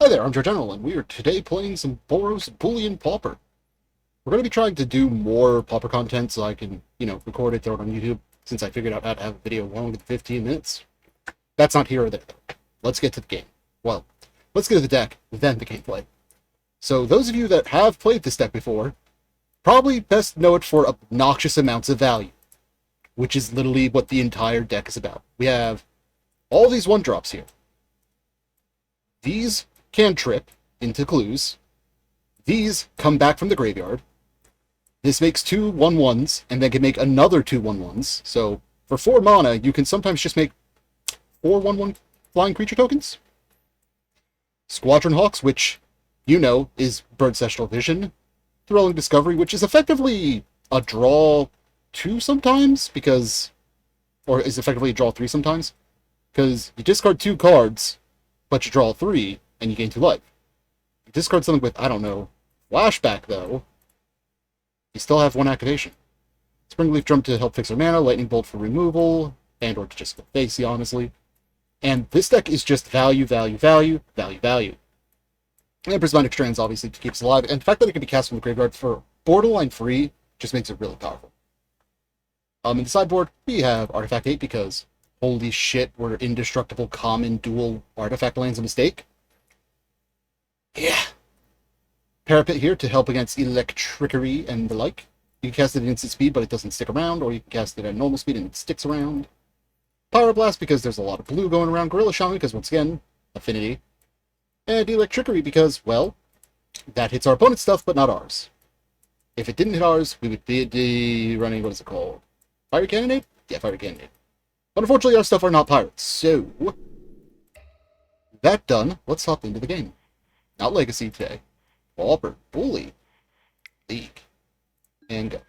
Hi there, I'm ArmchairGeneral, and we are today playing some Boros Bully and Pauper. We're going to be trying to do more Pauper content so I can, record it, throw it on YouTube, since I figured out how to have a video longer than 15 minutes. That's not here or there, though. Let's get to the game. Well, let's get to the deck, then the gameplay. So those of you that have played this deck before, probably best know it for obnoxious amounts of value, which is literally what the entire deck is about. We have all these 1-drops here. These can trip into clues. These come back from the graveyard. This makes 2 1/1s, and then can make another 2 1/1s. So for 4 mana, you can sometimes just make 4 1/1 flying creature tokens. Squadron Hawks, which is Bird Celestial Vision. Thrilling Discovery, which is effectively a draw 2 sometimes, or is effectively a draw 3 sometimes, because you discard 2 cards, but you draw 3, and you gain 2 life. You discard something with, Flashback, though, you still have 1 activation. Springleaf Drum to help fix our mana, Lightning Bolt for removal, and or to just go facey, honestly. And this deck is just value, value, value, value, value. And Prismatic Strands, obviously, to keep us alive, and the fact that it can be cast from the graveyard for borderline free just makes it really powerful. In the sideboard, we have Artifact 8, because holy shit, we're indestructible common dual artifact lands a mistake. Yeah. Parapet here to help against Electrickery and the like. You can cast it at instant speed, but it doesn't stick around, or you can cast it at normal speed and it sticks around. Pyroblast, because there's a lot of blue going around. Gorilla Shaman, because once again, affinity. And Electrickery, because, well, that hits our opponent's stuff, but not ours. If it didn't hit ours, we would be running, what is it called? Fire Cannonade? Yeah, Fire Cannonade. But unfortunately, our stuff are not pirates, so... that done, let's hop into the game. Not Legacy today. Boros Bully. League. And go.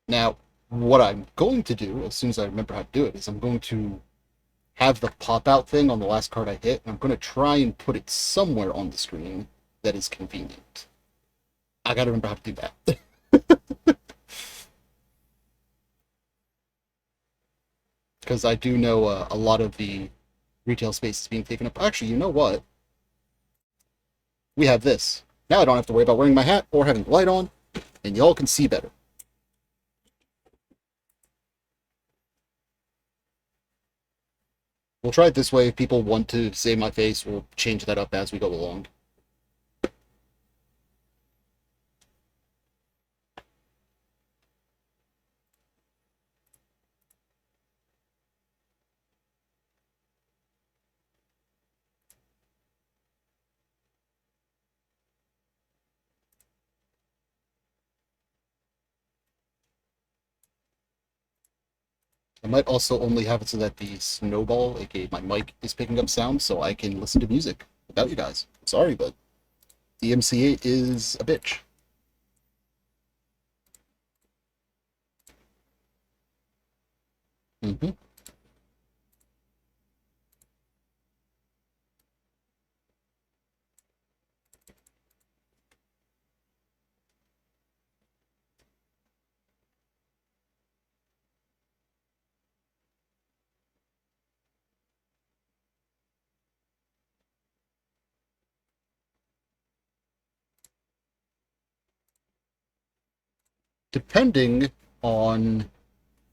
Now, what I'm going to do, as soon as I remember how to do it, is I'm going to have the pop-out thing on the last card I hit, and I'm going to try and put it somewhere on the screen that is convenient. I gotta remember how to do that. Because I do know a lot of the retail space is being taken up. Actually, you know what? We have this. Now I don't have to worry about wearing my hat or having the light on, and y'all can see better. We'll try it this way. If people want to save my face, we'll change that up as we go along. I might also only have it so that the snowball, aka my mic, is picking up sound so I can listen to music without you guys. Sorry, but the MC8 is a bitch. Mm-hmm. Depending on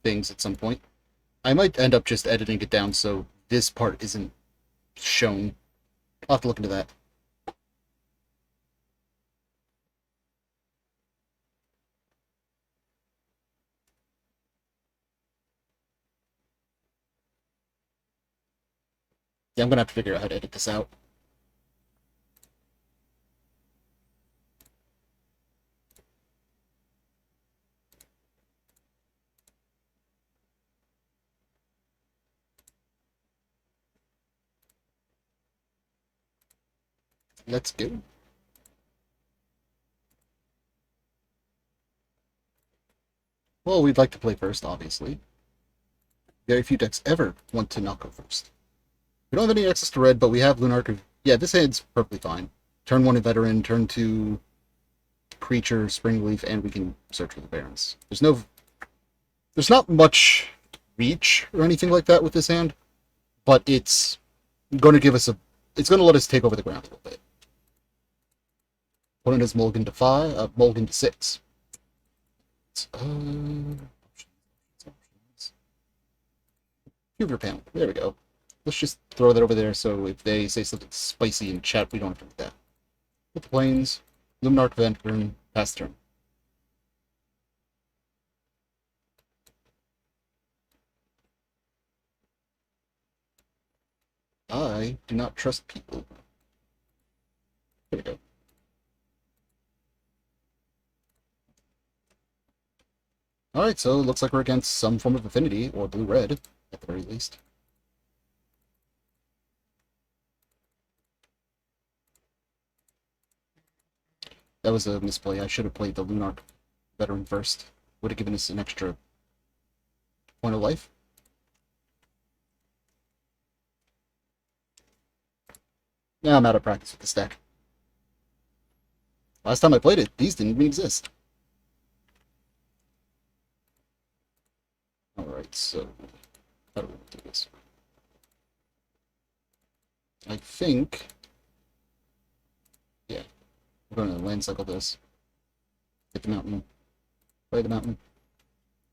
things at some point, I might end up just editing it down so this part isn't shown. I'll have to look into that. Yeah, I'm gonna have to figure out how to edit this out. Let's go. Well, we'd like to play first, obviously. Very few decks ever want to not go first. We don't have any access to red, but we have Lunark. Yeah, this hand's perfectly fine. Turn 1 Veteran, turn 2 Creature, Springleaf, and we can search for the Barrens. There's not much reach or anything like that with this hand, but it's going to give us a. It's going to let us take over the ground a little bit. Opponent has mulligan to 5, mulligan to 6. Hoover panel. There we go. Let's just throw that over there so if they say something spicy in chat, we don't have to do that. Hit the planes, Luminarch Veteran, pass turn. I do not trust people. There we go. Alright, so it looks like we're against some form of affinity, or blue-red, at the very least. That was a misplay. I should have played the Lunarch Veteran first. Would have given us an extra point of life. Now I'm out of practice with this deck. Last time I played it, these didn't even exist. Alright, so how do we do this? I think, yeah, we're going to land cycle this. Hit the mountain. Play the mountain.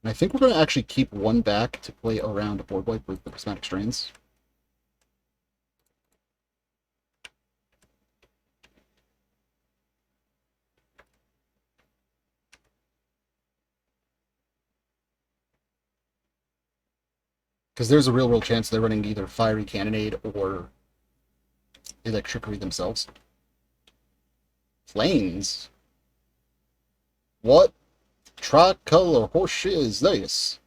And I think we're going to actually keep one back to play around a board wipe with the Prismatic Strains. Because there's a real chance they're running either Fiery Cannonade or Electricity themselves. Flames? What? Tricolor horseshit is this?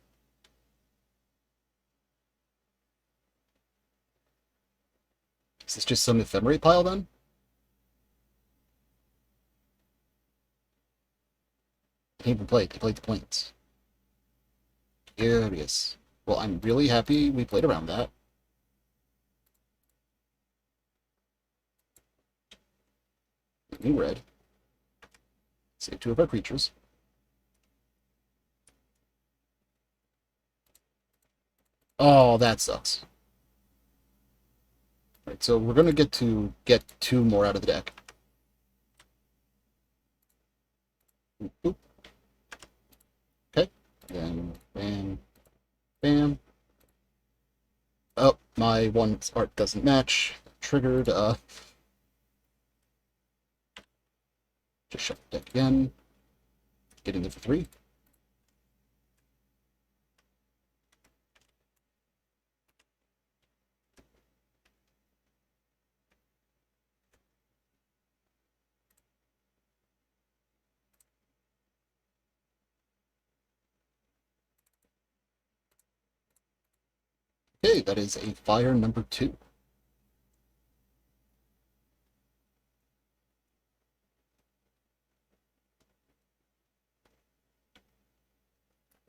Is this just some ephemerate pile then? They didn't even play it. They played the planes. Curious. Well, I'm really happy we played around that. New red. Save 2 of our creatures. Oh, that sucks. Right, so we're gonna get 2 more out of the deck. Oop. Okay. Then bam. Bam. Oh, my one art doesn't match. Triggered, just shut the deck again. Getting it for 3. Okay, that is a fire number 2.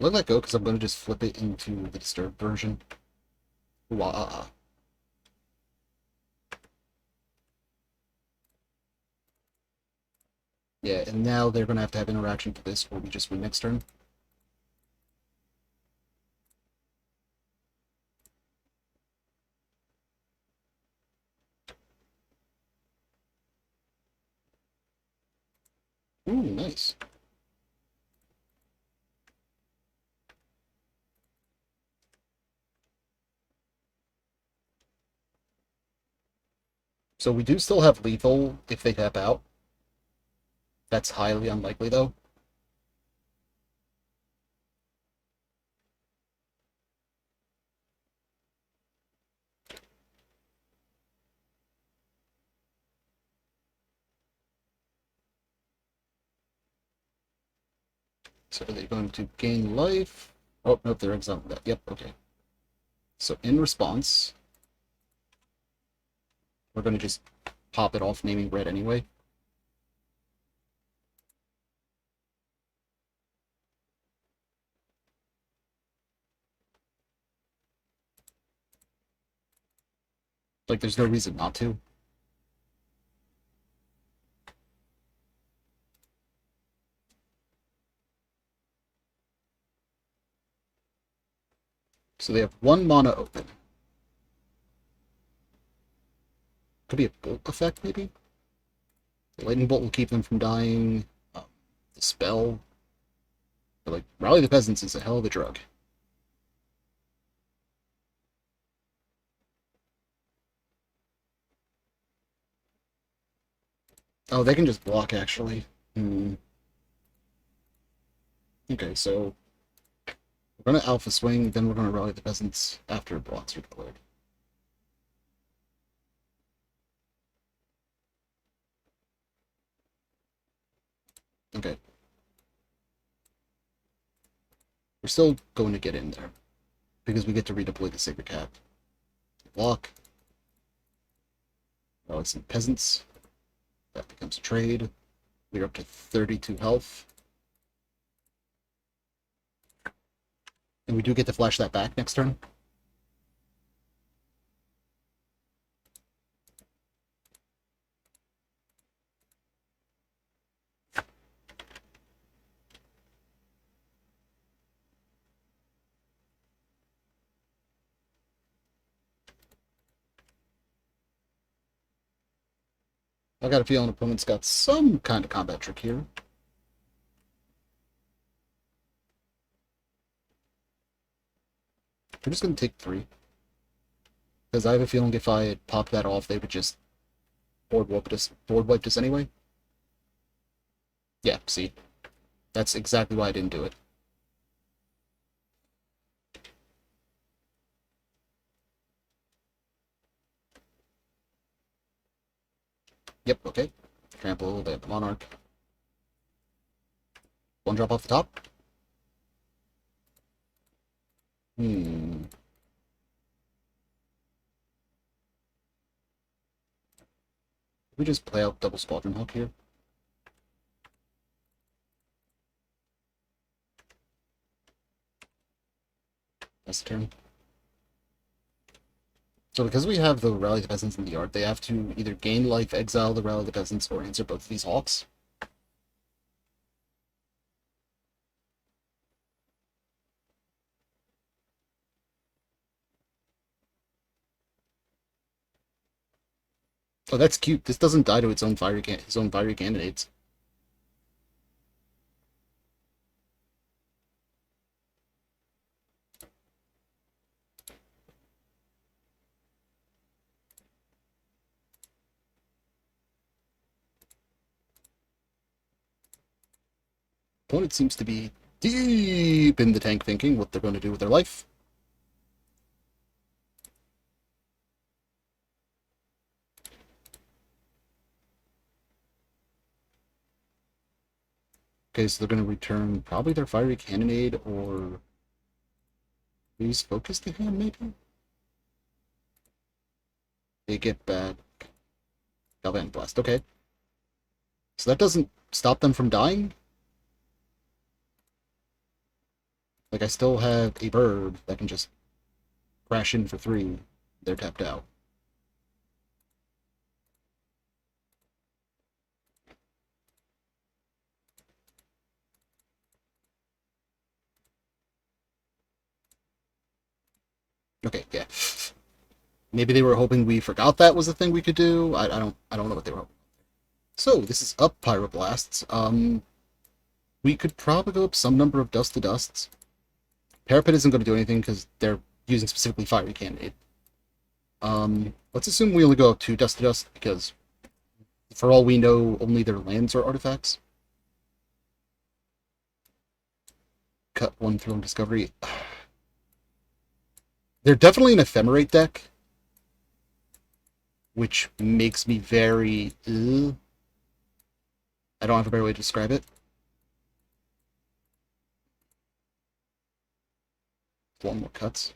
Let that go because I'm going to just flip it into the disturbed version. Wow. Yeah, and now they're going to have interaction for this, or we just win next turn. Ooh, nice. So we do still have lethal if they tap out. That's highly unlikely, though. So are they going to gain life? Oh, nope, they're exiled. Yep, okay. So in response, we're going to just pop it off naming red anyway. Like, there's no reason not to. So they have 1 mana open. Could be a bolt effect, maybe? The lightning bolt will keep them from dying. The spell. But, like, Rally the Peasants is a hell of a drug. Oh, they can just block, actually. Okay, so we're going to Alpha Swing, then we're going to Rally the Peasants after blocks are declared. Okay. We're still going to get in there, because we get to redeploy the Sacred Cap. Block. Rally some Peasants. That becomes a trade. We're up to 32 health. And we do get to flash that back next turn. I got a feeling opponent's got some kind of combat trick here. We're just going to take 3. Because I have a feeling if I had popped that off, they would just board wiped us anyway. Yeah, see. That's exactly why I didn't do it. Yep, okay. Trample, they have the Monarch. 1 drop off the top. We just play out double Squadron Hawk here. That's the turn. So because we have the Rally the Peasants in the yard, they have to either gain life, exile the Rally the Peasants, or answer both of these Hawks. Oh, that's cute. This doesn't die to its own fiery candidates. Opponent seems to be deep in the tank thinking what they're going to do with their life. Okay, so they're going to return probably their fiery cannonade or use focus to hand, maybe? They get back Galvanic Blast, okay. So that doesn't stop them from dying? Like, I still have a bird that can just crash in for 3. They're tapped out. Okay, yeah. Maybe they were hoping we forgot that was the thing we could do. I don't know what they were hoping. So, this is up Pyroblasts. We could probably go up some number of Dust to Dusts. Parapet isn't going to do anything because they're using specifically Fiery Candidate. Let's assume we only go up 2 Dust to Dust because, for all we know, only their lands are artifacts. Cut 1 Thrilling Discovery. They're definitely an Ephemerate deck, which makes me very... I don't have a better way to describe it. 1 more cuts.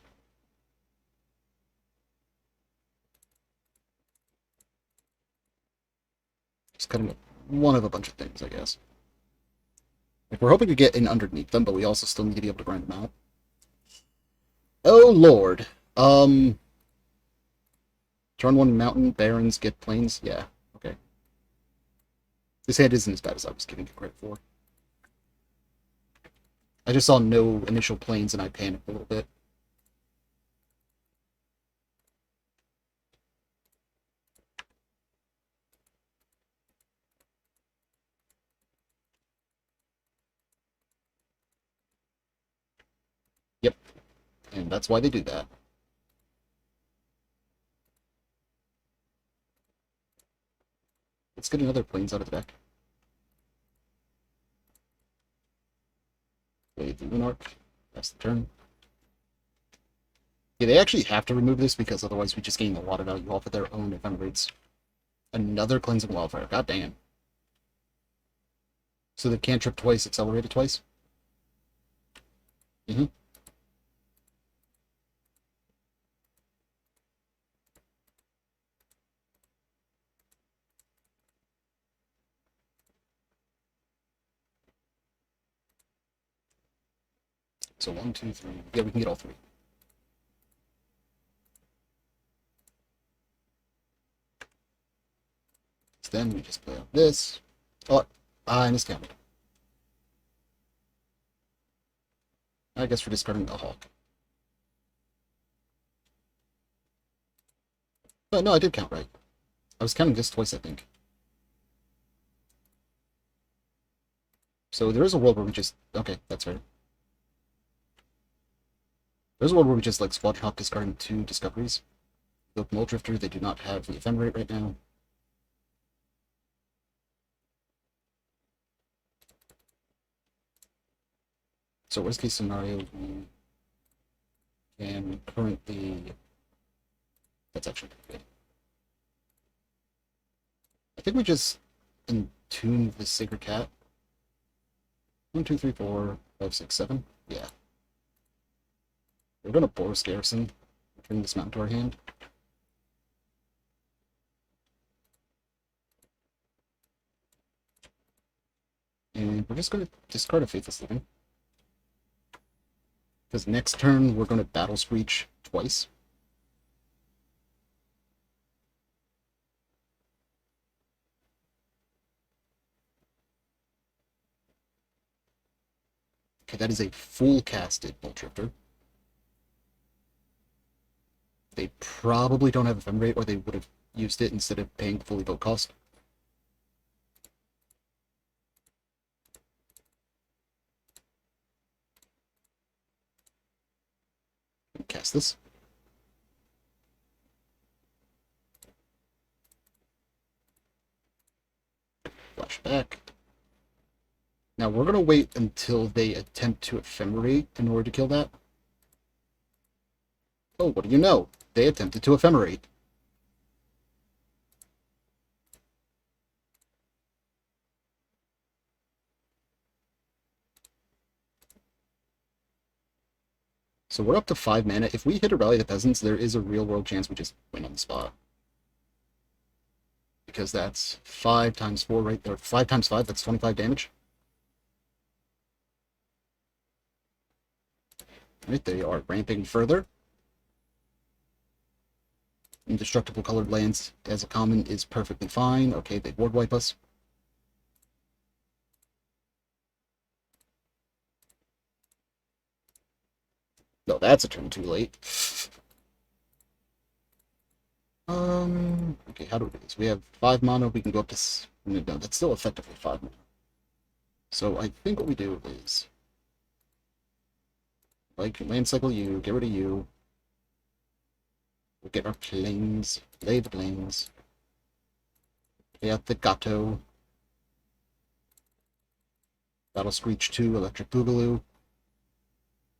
Just cutting up one of a bunch of things, I guess. Like, we're hoping to get in underneath them, but we also still need to be able to grind them out. Oh, Lord. Turn 1 mountain, barrens, get plains. Yeah, okay. This hand isn't as bad as I was giving it credit for. I just saw no initial plains and I panicked a little bit. and that's why they do that. Let's get another planes out of the deck. Wait, the Lunarch. That's the turn. Yeah, they actually have to remove this because otherwise we just gain a lot of value off of their own event rates. Another Cleansing Wildfire. God damn. So they can't trip twice, accelerated twice? Mm-hmm. So 1, 2, 3. Yeah, we can get all three. So then we just play out this. Oh, I miscounted. I guess we're discarding the Hawk. But no, I did count right. I was counting this twice, I think. So there is a world where we just... Okay, that's right. There's a world where we just, like, Squadron Hawk discarding 2 discoveries. The Mole Drifter, they do not have the Ephemerate right now. So worst case scenario, we can currently... That's actually pretty good. I think we just entune the Sacred Cat. 1, 2, 3, 4, 5, 6, 7. Yeah. We're gonna Boros Garrison. Bring this mountain to our hand. And we're just gonna discard a Faithless Living. Because next turn we're gonna Battle Screech twice. Okay, that is a full casted Bolt Drifter. They probably don't have Ephemerate, or they would have used it instead of paying fully vote cost. Cast this. Flash back. Now we're gonna wait until they attempt to Ephemerate in order to kill that. Oh, what do you know? They attempted to Ephemerate. So we're up to 5 mana. If we hit a Rally the Peasants, there is a real-world chance we just win on the spot. Because that's 5 times 4, right? Or 5 times 5, that's 25 damage. Right, they are ramping further. Indestructible colored lands as a common is perfectly fine. Okay, they board wipe us. No, that's a turn too late. Okay, how do we do this? We have 5 mana, we can go up to... No, that's still effectively 5 mana. So I think what we do is... Like, land cycle you, get rid of you. We'll get our planes, lay the planes. Lay out the Gato. Battle Screech 2, Electric Boogaloo.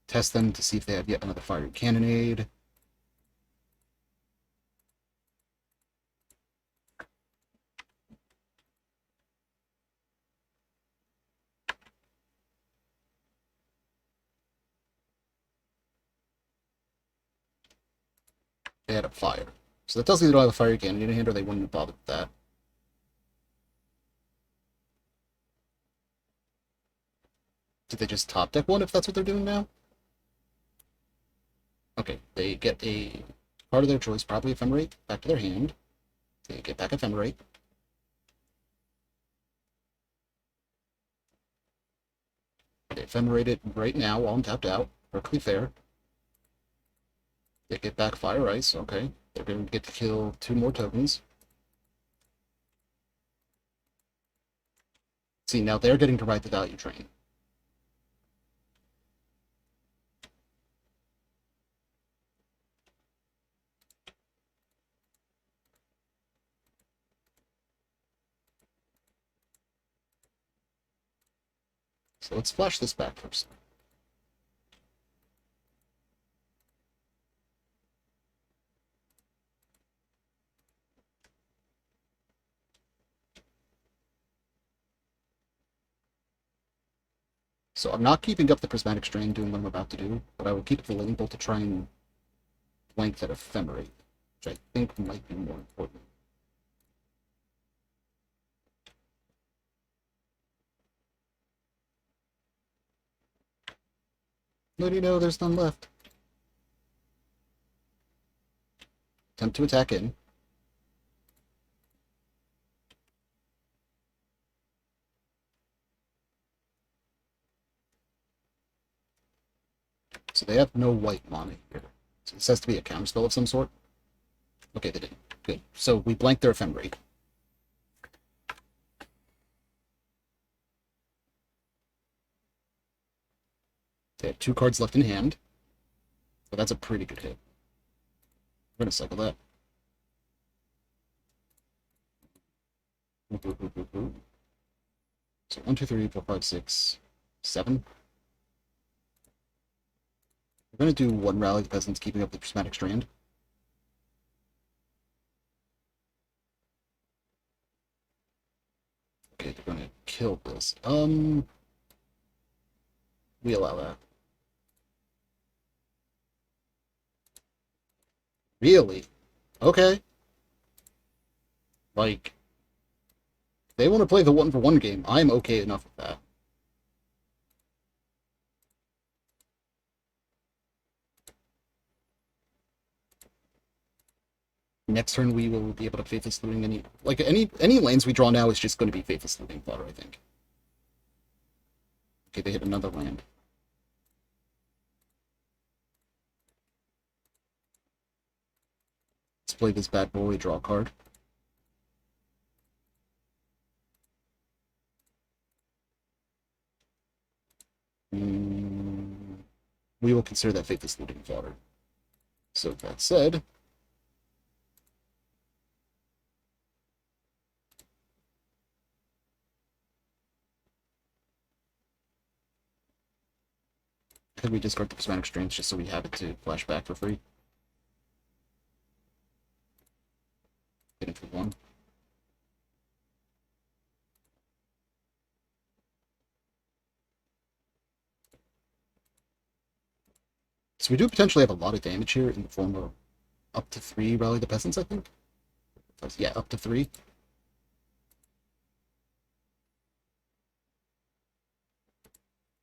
Test them to see if they have yet another Fiery Cannonade. They had a fire. So that tells me they don't have a Fiery Cannonade in hand, or they wouldn't have bothered with that. Did they just top deck one if that's what they're doing now? Okay, they get a card of their choice, probably Ephemerate, back to their hand. They get back Ephemerate. They Ephemerate it right now while I'm tapped out. Perfectly fair. They get back Fire Ice, okay. They're going to get to kill 2 more tokens. See, now they're getting to ride the value train. So let's flash this back first. So I'm not keeping up the Prismatic Strain doing what I'm about to do, but I will keep the Lightning Bolt to try and blank that Ephemerate, which I think might be more important. No, you know, there's none left. Attempt to attack in. So they have no white mana here. So this has to be a counterspell of some sort. Okay, they didn't. Good. So we blank their Ephemerate. They have 2 cards left in hand. But that's a pretty good hit. We're going to cycle that. So 1, 2, 3, 4, 5, 6, 7. We're going to do 1 Rally the Peasants, keeping up the Prismatic Strand. Okay, they're going to kill this. We allow that. Really? Okay. Like, they want to play the 1-for-1 game. I'm okay enough with that. Next turn we will be able to Faithless Looting any lands we draw now is just going to be Faithless Looting fodder, I think. Okay, they hit another land. Let's play this bad boy, draw a card. We will consider that Faithless Looting fodder. So that said, could we discard the Prismatic Strange just so we have it to flash back for free? Get it for 1. So we do potentially have a lot of damage here in the form of up to 3 Rally the Peasants, I think? Yeah, up to 3.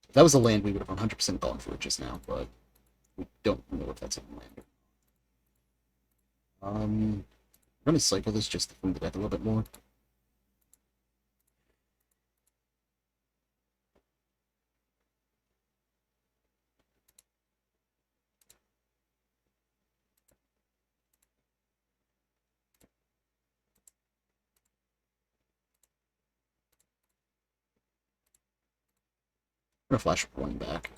If that was a land, we would have 100% gone for it just now, but we don't know if that's a land. I'm going to cycle this just to clean the deck a little bit more. I'm going to flash 1 back.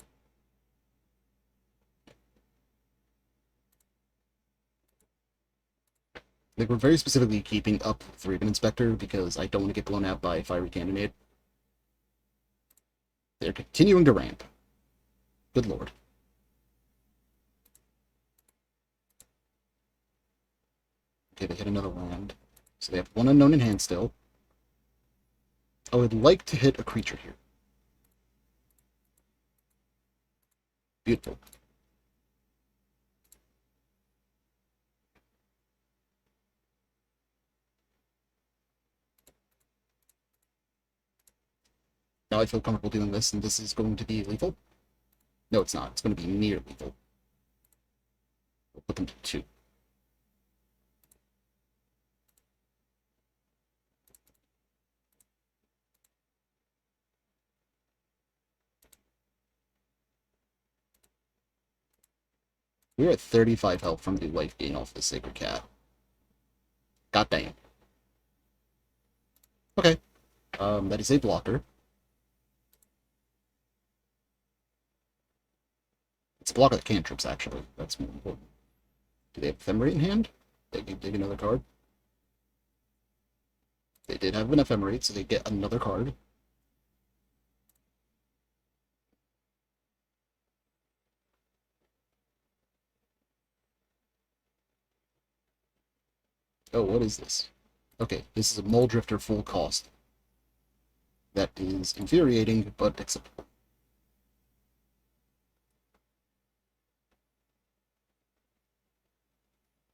Like, we're very specifically keeping up 3-Bin Inspector because I don't want to get blown out by Fiery Cannonade. They're continuing to ramp. Good lord. Okay, they hit another land. So they have 1 unknown in hand still. I would like to hit a creature here. Beautiful. Now I feel comfortable doing this, and this is going to be lethal. No, it's not. It's going to be near lethal. We'll put them to 2. We're at 35 health from the life gain off the Sacred Cat. God damn. Okay. That is a blocker. It's a blocker that cantrips, actually. That's more important. Do they have Ephemerate in hand? They can dig another card. They did have an Ephemerate, so they get another card. Oh, what is this? Okay, this is a Mole Drifter full cost. That is infuriating, but acceptable.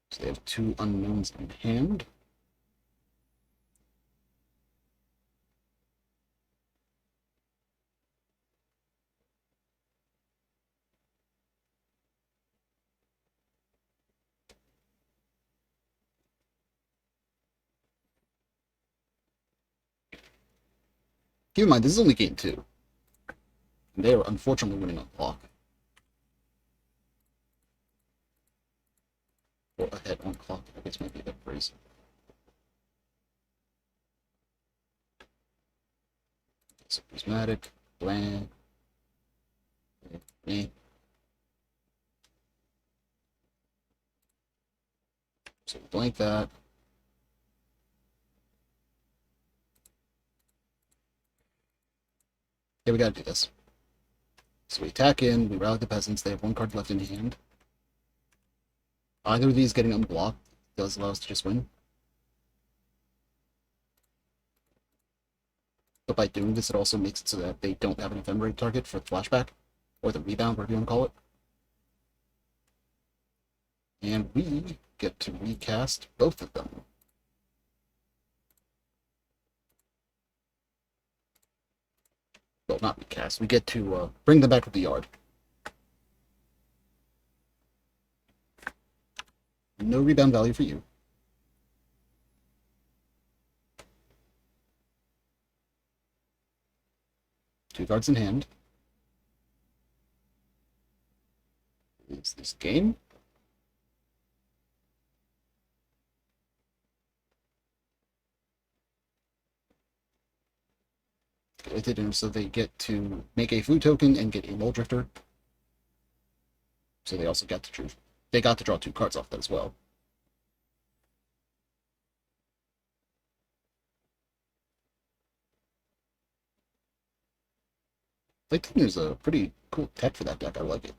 So they have 2 unknowns in hand. Keep in mind, this is only game 2. And they are unfortunately winning on clock. Or ahead on clock, I guess might be a better phrase. So prismatic, bland, so blank that. Okay, we gotta do this. So we attack in, we rally the peasants, they have 1 card left in hand. Either of these getting unblocked does allow us to just win. But by doing this, it also makes it so that they don't have an ephemerate target for the flashback, or the rebound, whatever you want to call it. And we get to recast both of them. Well, not recast. We get to bring them back to the yard. No rebound value for you. Two cards in hand. Is this game? With it, so they get to make a food token and get a Mole Drifter. So they also got to choose. They got to draw 2 cards off that as well. I think there's a pretty cool tech for that deck. I like it.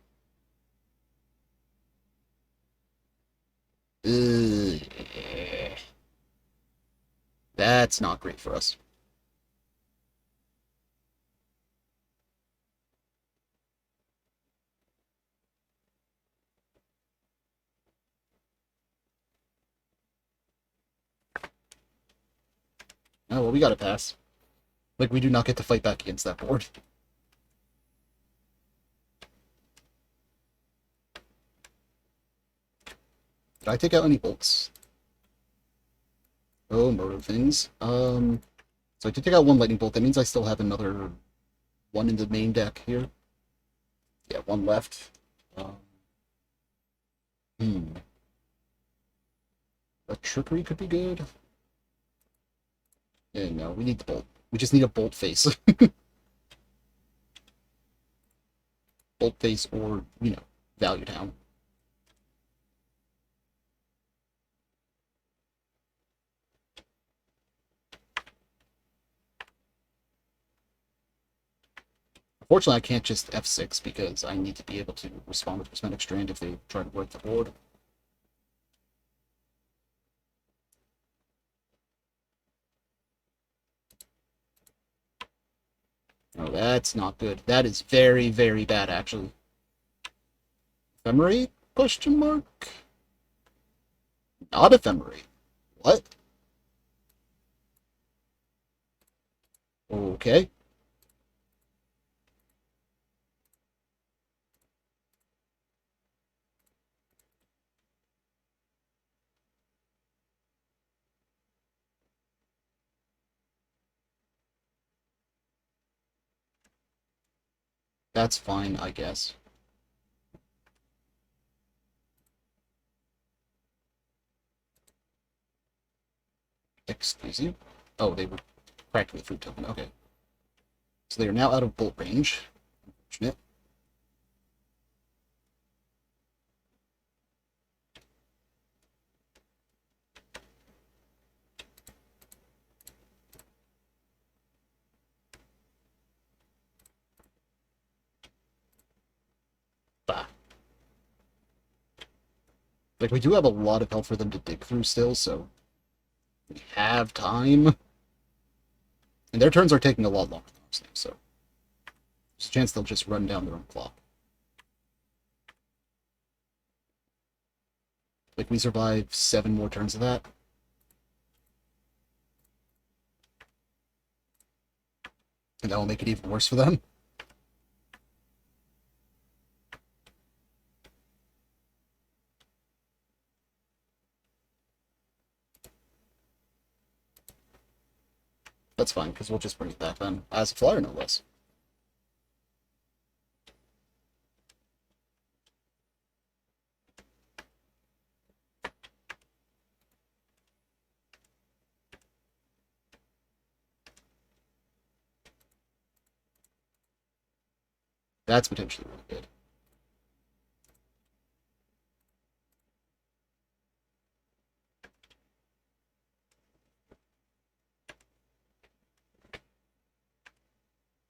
Ugh. That's not great for us. Oh, well, we gotta pass. Like, we do not get to fight back against that board. Did I take out any bolts? Oh, murder things. So I did take out 1 lightning bolt. That means I still have another 1 in the main deck here. Yeah, 1 left. Hmm. A trickery could be good. Yeah, no, we need the bolt. We just need a bolt face. Bolt face or, value down. Unfortunately, I can't just F6 because I need to be able to respond with Prismatic Strand if they try to break the board. Oh, that's not good. That is very, very bad, actually. Ephemerate? Question mark? Not ephemerate. What? Okay. That's fine, I guess. Excuse you? Oh, they were practically food token. Okay. So they are now out of bolt range. Unfortunate. Bah. Like, we do have a lot of help for them to dig through still, so We have time. And their turns are taking a lot longer than ours now, so there's a chance they'll just run down their own clock. Like, we survive 7 more turns of that. And that will make it even worse for them. That's fine, because we'll just bring it back then. As a flyer, no less. That's potentially really good.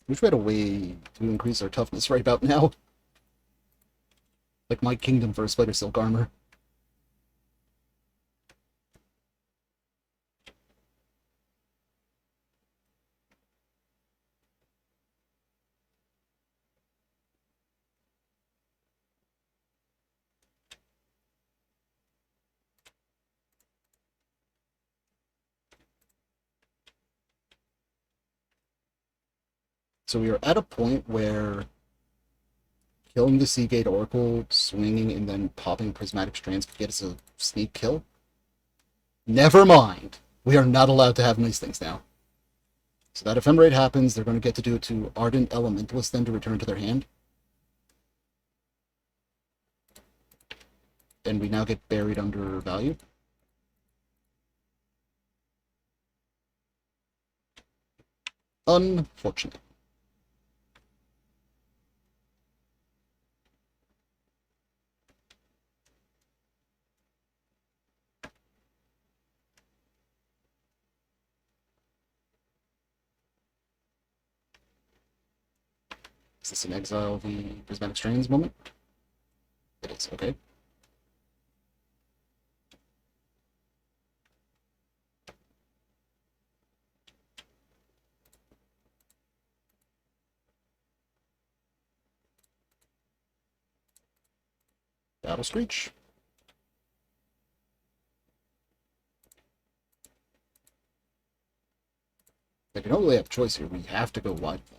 Wish we had a way to increase our toughness right about now. Like my kingdom for a spider silk armor. So we are at a point where killing the Seagate Oracle, swinging, and then popping Prismatic Strands could get us a sneak kill. Never mind. We are not allowed to have nice things now. So that ephemerate happens, they're going to get to do it to Ardent Elementalist then to return to their hand. And we now get buried under value. Unfortunate. Is this an exile the Prismatic Strands moment? It is, okay. Battle Screech. Like, we don't really have a choice here. We have to go wide with them.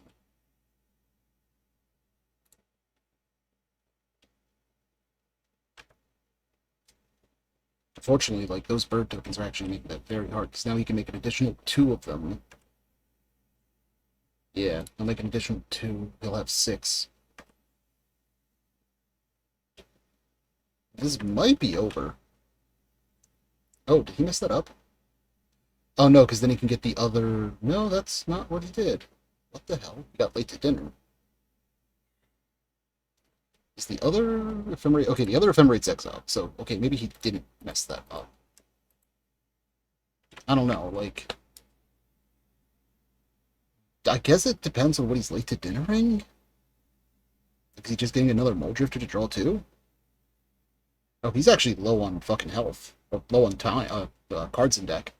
Unfortunately, like, those bird tokens are actually making that very hard, because now he can make an additional 2 of them. Yeah, he'll make an additional 2. He'll have 6. This might be over. Oh, did he mess that up? Oh, no, because then he can get the other... No, that's not what he did. What the hell? He got late to dinner. Is the other ephemerate... Okay, the other ephemerate's exiled. So, okay, maybe he didn't mess that up. I don't know, like... I guess it depends on what he's late to dinnering? Is he just getting another Muldrifter to draw 2? Oh, he's actually low on fucking health. Or low on time, cards in deck.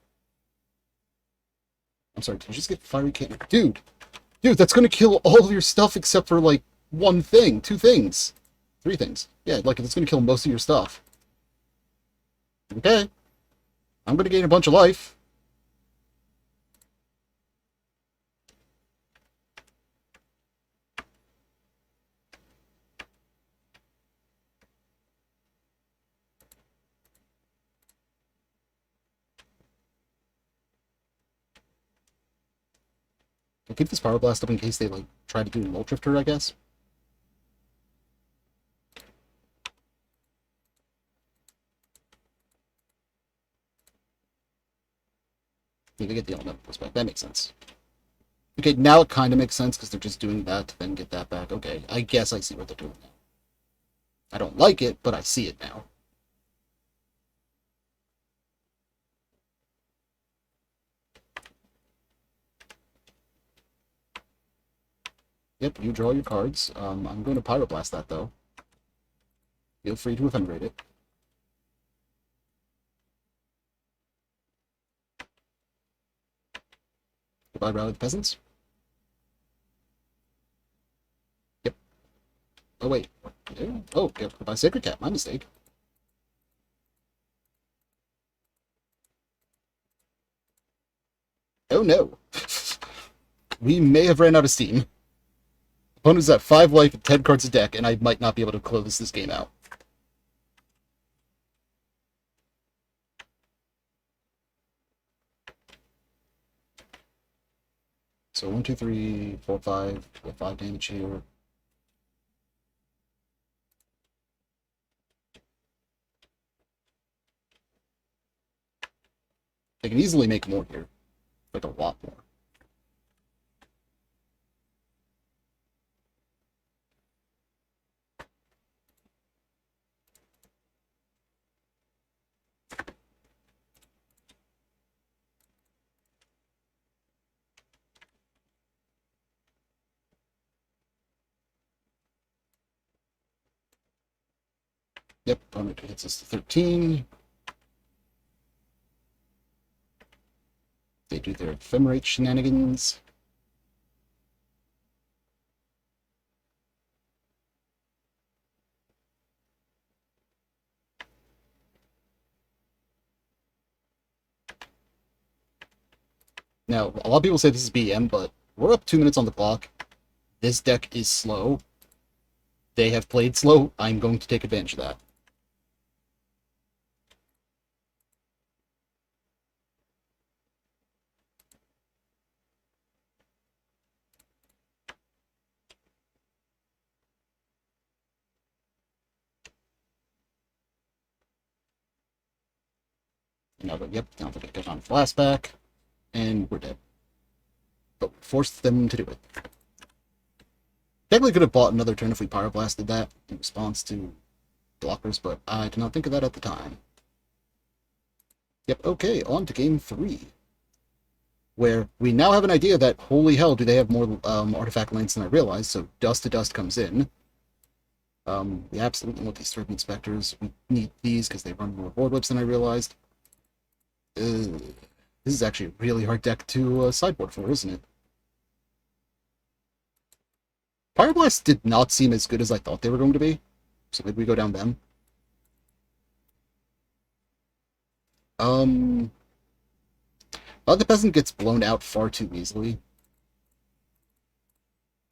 I'm sorry, did you just get Fiery Cannon? Dude! Dude, that's gonna kill all of your stuff except for, like, 1 thing, 2 things. 3 things. Yeah, like, it's gonna kill most of your stuff. Okay. I'm gonna gain a bunch of life. I'll keep this Power Blast up in case they, like, try to do a Muldrifter, I guess. Need to get the Elementalist back. That makes sense. Okay, now it kind of makes sense because they're just doing that to then get that back. Okay, I guess I see what they're doing now. I don't like it, but I see it now. Yep, you draw your cards. I'm going to Pyroblast that, though. Feel free to ephemerate it. Goodbye, Rally the Peasants. Yep. Oh, wait. Oh, yeah, goodbye, Sacred Cat. My mistake. Oh, no. We may have ran out of steam. Opponent's at 5 life and 10 cards a deck, and I might not be able to close this game out. So 1, 2, 3, 4, 5. We have 5 damage here. They can easily make more here. Like a lot more. Yep, opponent hits us to 13. They do their ephemerate shenanigans. Now, a lot of people say this is BM, but we're up 2 minutes on the clock. This deck is slow. They have played slow. I'm going to take advantage of that. Now, yep, now they get on flashback, and we're dead. But we forced them to do it. Technically could have bought another turn if we Pyroblasted that in response to blockers, but I did not think of that at the time. Yep, okay, on to game 3. Where we now have an idea that, holy hell, do they have more artifact lands than I realized, so Dust to Dust comes in. We absolutely want these Threat Inspectors. We need these because they run more Board Whips than I realized. This is actually a really hard deck to sideboard for, isn't it? Pyroblast did not seem as good as I thought they were going to be, so maybe we go down them. The Peasant gets blown out far too easily,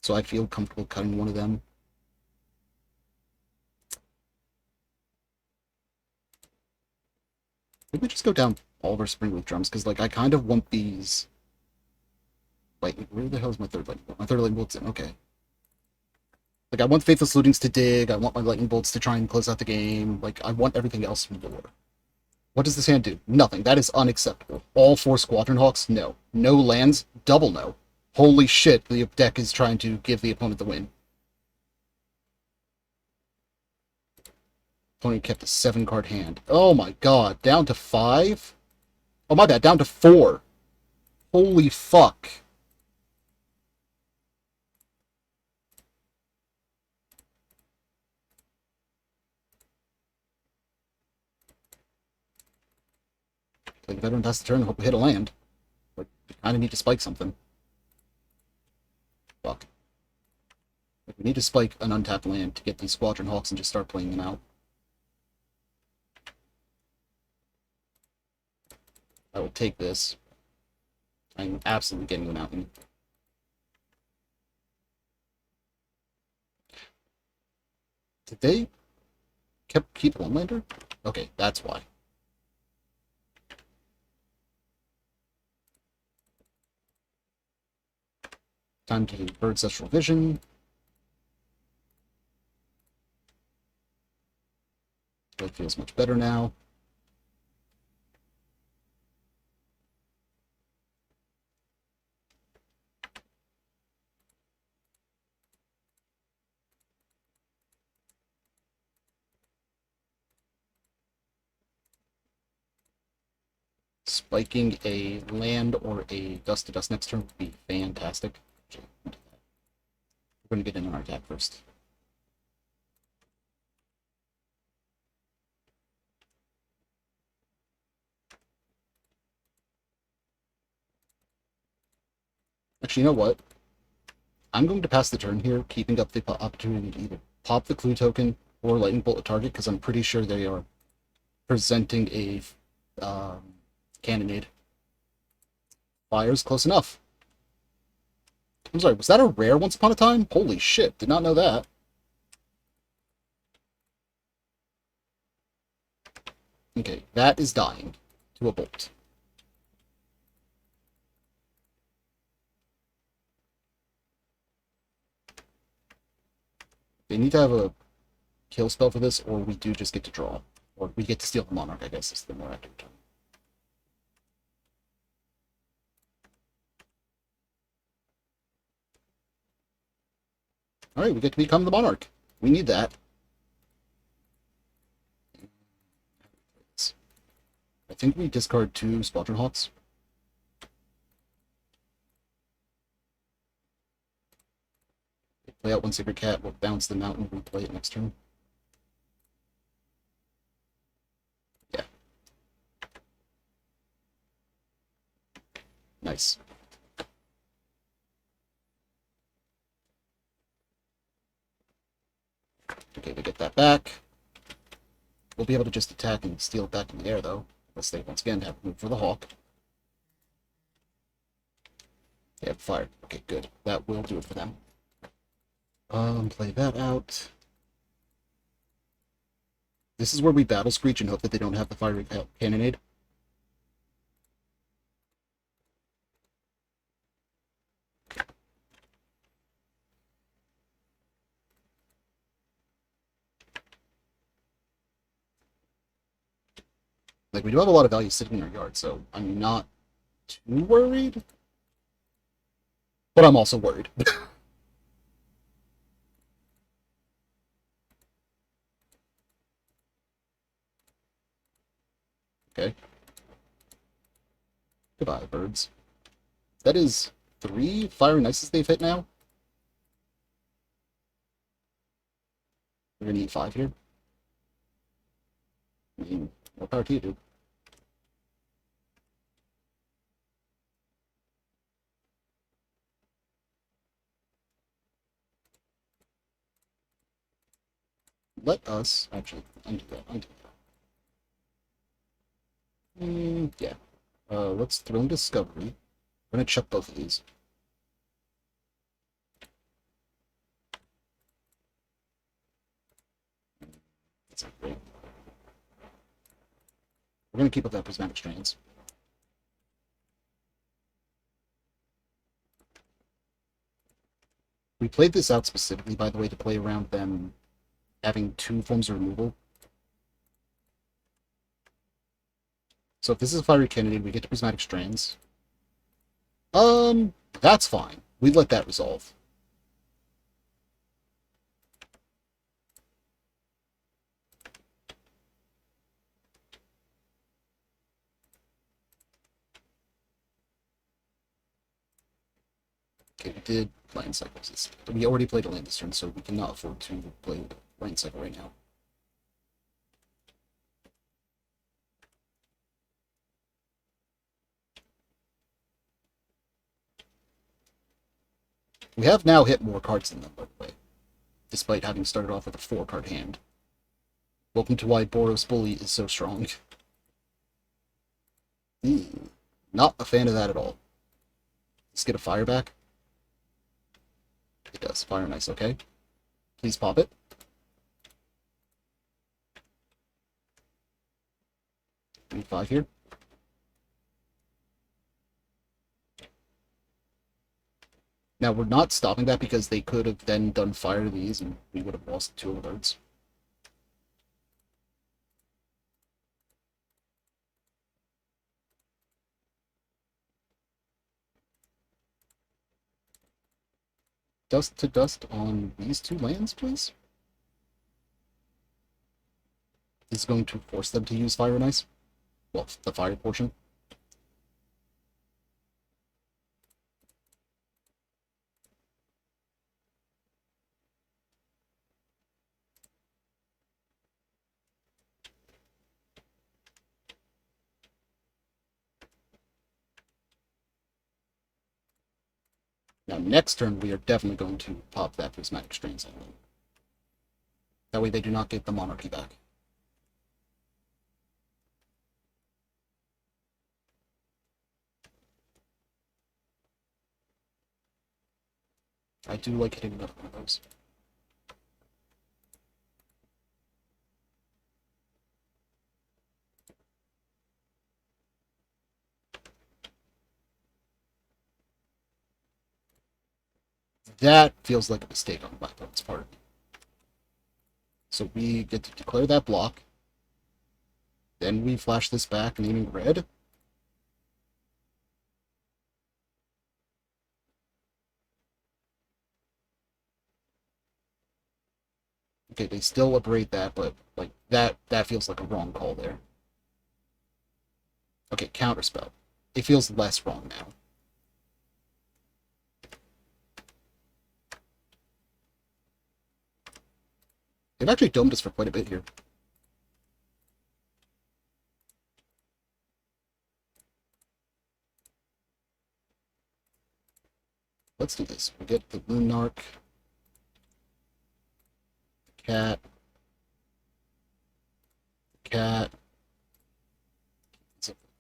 so I feel comfortable cutting one of them. Maybe just go down all of our Springleaf Drums, because, like, I kind of want these... Wait, where the hell is my third lightning bolt? My third lightning bolt's in, okay. Like, I want Faithless Lootings to dig, I want my lightning bolts to try and close out the game, like, I want everything else from more. What does this hand do? Nothing. That is unacceptable. All 4 Squadron Hawks? No. No lands? Double no. Holy shit, the deck is trying to give the opponent the win. Opponent kept a 7-card hand. Oh my god, down to 5? Oh my bad, down to 4. Holy fuck. Like, the veteran has to turn and hope we hit a land. Like, we kind of need to spike something. Fuck. Like, we need to spike an untapped land to get these Squadron Hawks and just start playing them out. I will take this. I'm absolutely getting them out. Did they keep one lander? Okay, that's why. Time to do Bird Ancestral Vision. It feels much better now. Spiking a land or a Dust to Dust next turn would be fantastic. We're going to get in on our attack first. Actually, you know what? I'm going to pass the turn here, keeping up the opportunity to either pop the clue token or lightning bolt a target, because I'm pretty sure they are presenting a cannonade. Fire's close enough. I'm sorry, was that a rare once upon a time? Holy shit, did not know that. Okay, that is dying to a bolt. They need to have a kill spell for this, or we do just get to draw. Or we get to steal the Monarch, I guess, is the more accurate term. Alright, we get to become the Monarch. We need that. I think we discard 2 Squadron Hawks. Play out 1 Sacred Cat, we'll bounce the mountain, replay it next turn. Yeah. Nice. Okay, we get that back. We'll be able to just attack and steal it back in the air, though. Unless they, once again, have room for the Hawk. They have fire. Okay, good. That will do it for them. Play that out. This is where we Battle Screech and hope that they don't have the Fiery Cannonade. Like, we do have a lot of value sitting in our yard, so I'm not too worried. But I'm also worried. Okay. Goodbye, birds. That is 3 Fire and Ices they've hit now. We're gonna eat 5 here. I mean, more power to you, dude. Let us actually undo that. Yeah. Let's throw in Discovery. We're gonna chuck both of these. That's not great. We're gonna keep up that Prismatic Strands. We played this out specifically, by the way, to play around them having 2 forms of removal. So if this is a Fiery Cannonade, we get to Prismatic Strands. That's fine. We let that resolve. Okay, we did Land Cycles. We already played a land this turn, so we cannot afford to play Land Cycle right now. We have now hit more cards than them, by the way, despite having started off with a 4-card hand. Welcome to why Boros Bully is so strong. Not a fan of that at all. Let's get a fire back. It does. Fire nice, okay. Please pop it. We need 5 here. Now, we're not stopping that because they could have then done fire to these and we would have lost 2 alerts. Dust to dust on these 2 lands, please. This is going to force them to use Fire and Ice. Well, the fire portion. Now, next turn, we are definitely going to pop that prismatic strains on them. That way they do not get the monarchy back. I do like hitting another one of those. That feels like a mistake on my opponent's part. So we get to declare that block. Then we flash this back, naming red. Okay, they still abrade that, but like that feels like a wrong call there. Okay, counterspell. It feels less wrong now. They've actually domed us for quite a bit here. Let's do this. We get the Lunarch, cat,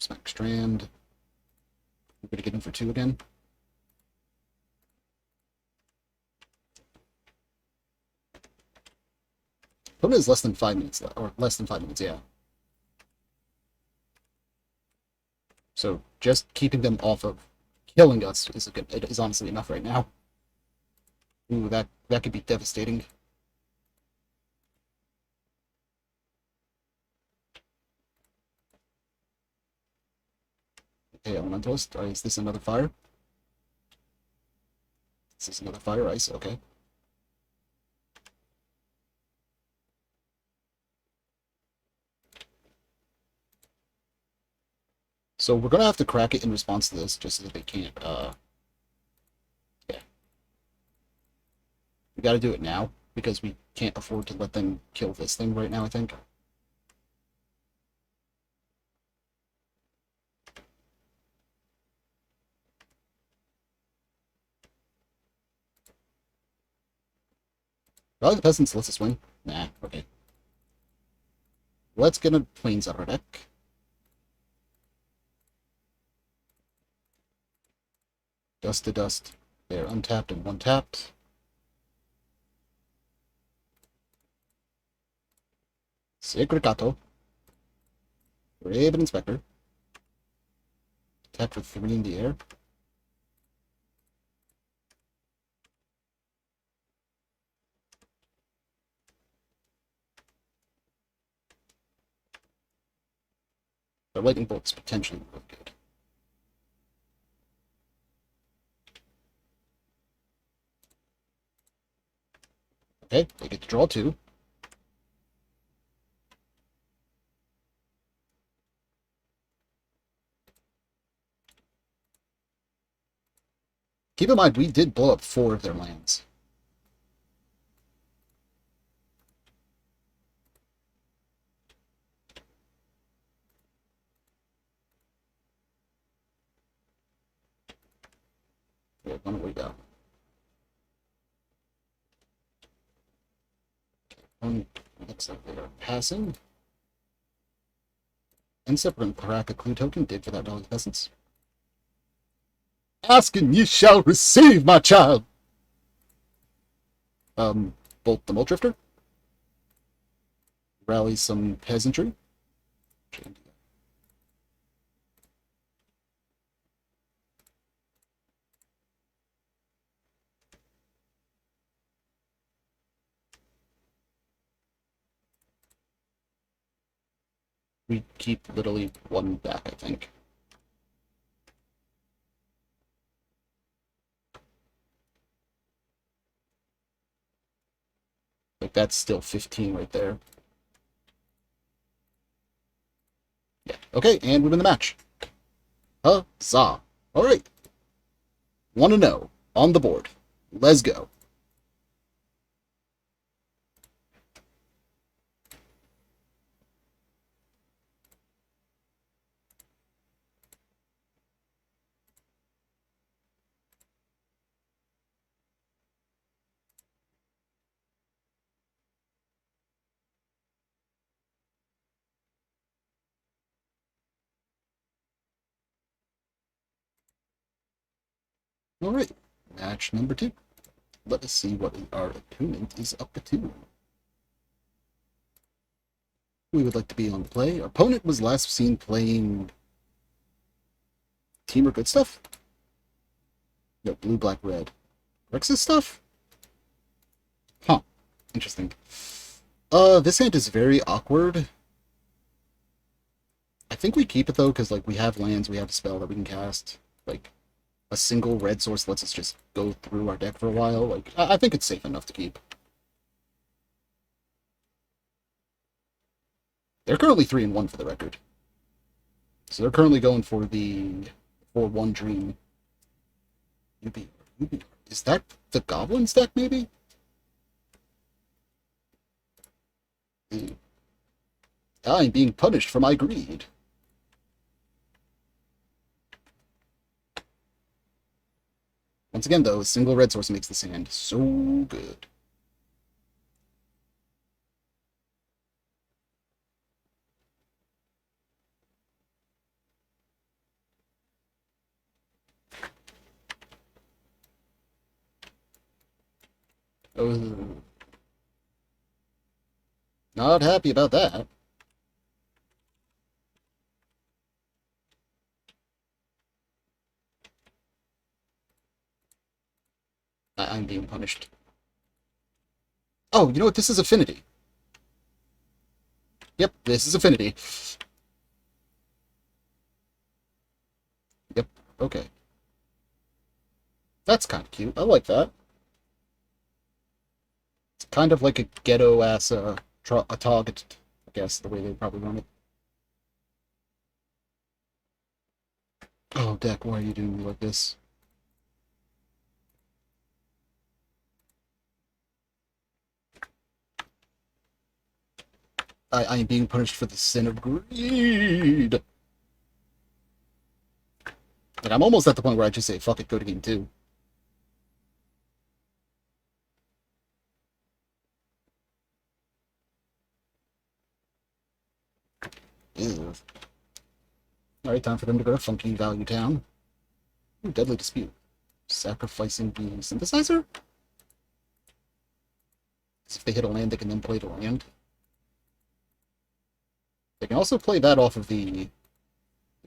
smack strand. We're gonna get him for 2 again. Opponent is less than 5 minutes left, or less than 5 minutes, yeah. So just keeping them off of killing us is honestly enough right now. Ooh, that could be devastating. Okay, Elementalist. Is this another fire? Is this another fire ice? Okay. So we're gonna have to crack it in response to this, just so that they can't, yeah. We gotta do it now, because we can't afford to let them kill this thing right now, I think. Rally the Peasants lets us win. Nah, okay. Let's get a Plains out of our deck. Dust to Dust. They're untapped and one tapped. Sacred Gato. Raven Inspector. Attack for 3 in the air. Their Lightning Bolt's potentially really good. Okay, they get to draw 2. Keep in mind, we did blow up 4 of their lands. Yeah, one away down. Looks like they are passing. Instep and crack a clue token did for that Valley Peasants. Ask and ye shall receive, my child! Bolt the Moldrifter. Rally some peasantry. We keep literally 1 back, I think. Like, that's still 15 right there. Yeah. Okay, and we win the match. Huzzah. Alright. 1-0 on the board. Let's go. Alright, match number 2. Let us see what our opponent is up to. We would like to be on play. Our opponent was last seen playing Team or Good Stuff? No, blue, black, red. Rex's stuff? Huh. Interesting. This hand is very awkward. I think we keep it though, because like we have lands, we have a spell that we can cast. Like a single red source lets us just go through our deck for a while. Like I think it's safe enough to keep. They're currently 3-1 for the record. So they're currently going for the 4-1 Dream. Is that the Goblins deck, maybe? I'm being punished for my greed. Once again, though, a single red source makes this hand so good. Oh, not happy about that. I'm being punished. Oh, you know what? This is Affinity. Yep, this is Affinity. Yep, okay. That's kind of cute. I like that. It's kind of like a ghetto-ass a target, I guess, the way they probably run it. Oh, deck, why are you doing me like this? I am being punished for the sin of greed. Like, I'm almost at the point where I just say, fuck it, go to game 2. Ew. Alright, time for them to go to Funky Value Town. Ooh, Deadly Dispute. Sacrificing the Synthesizer? If they hit a land, they can then play the land. They can also play that off of the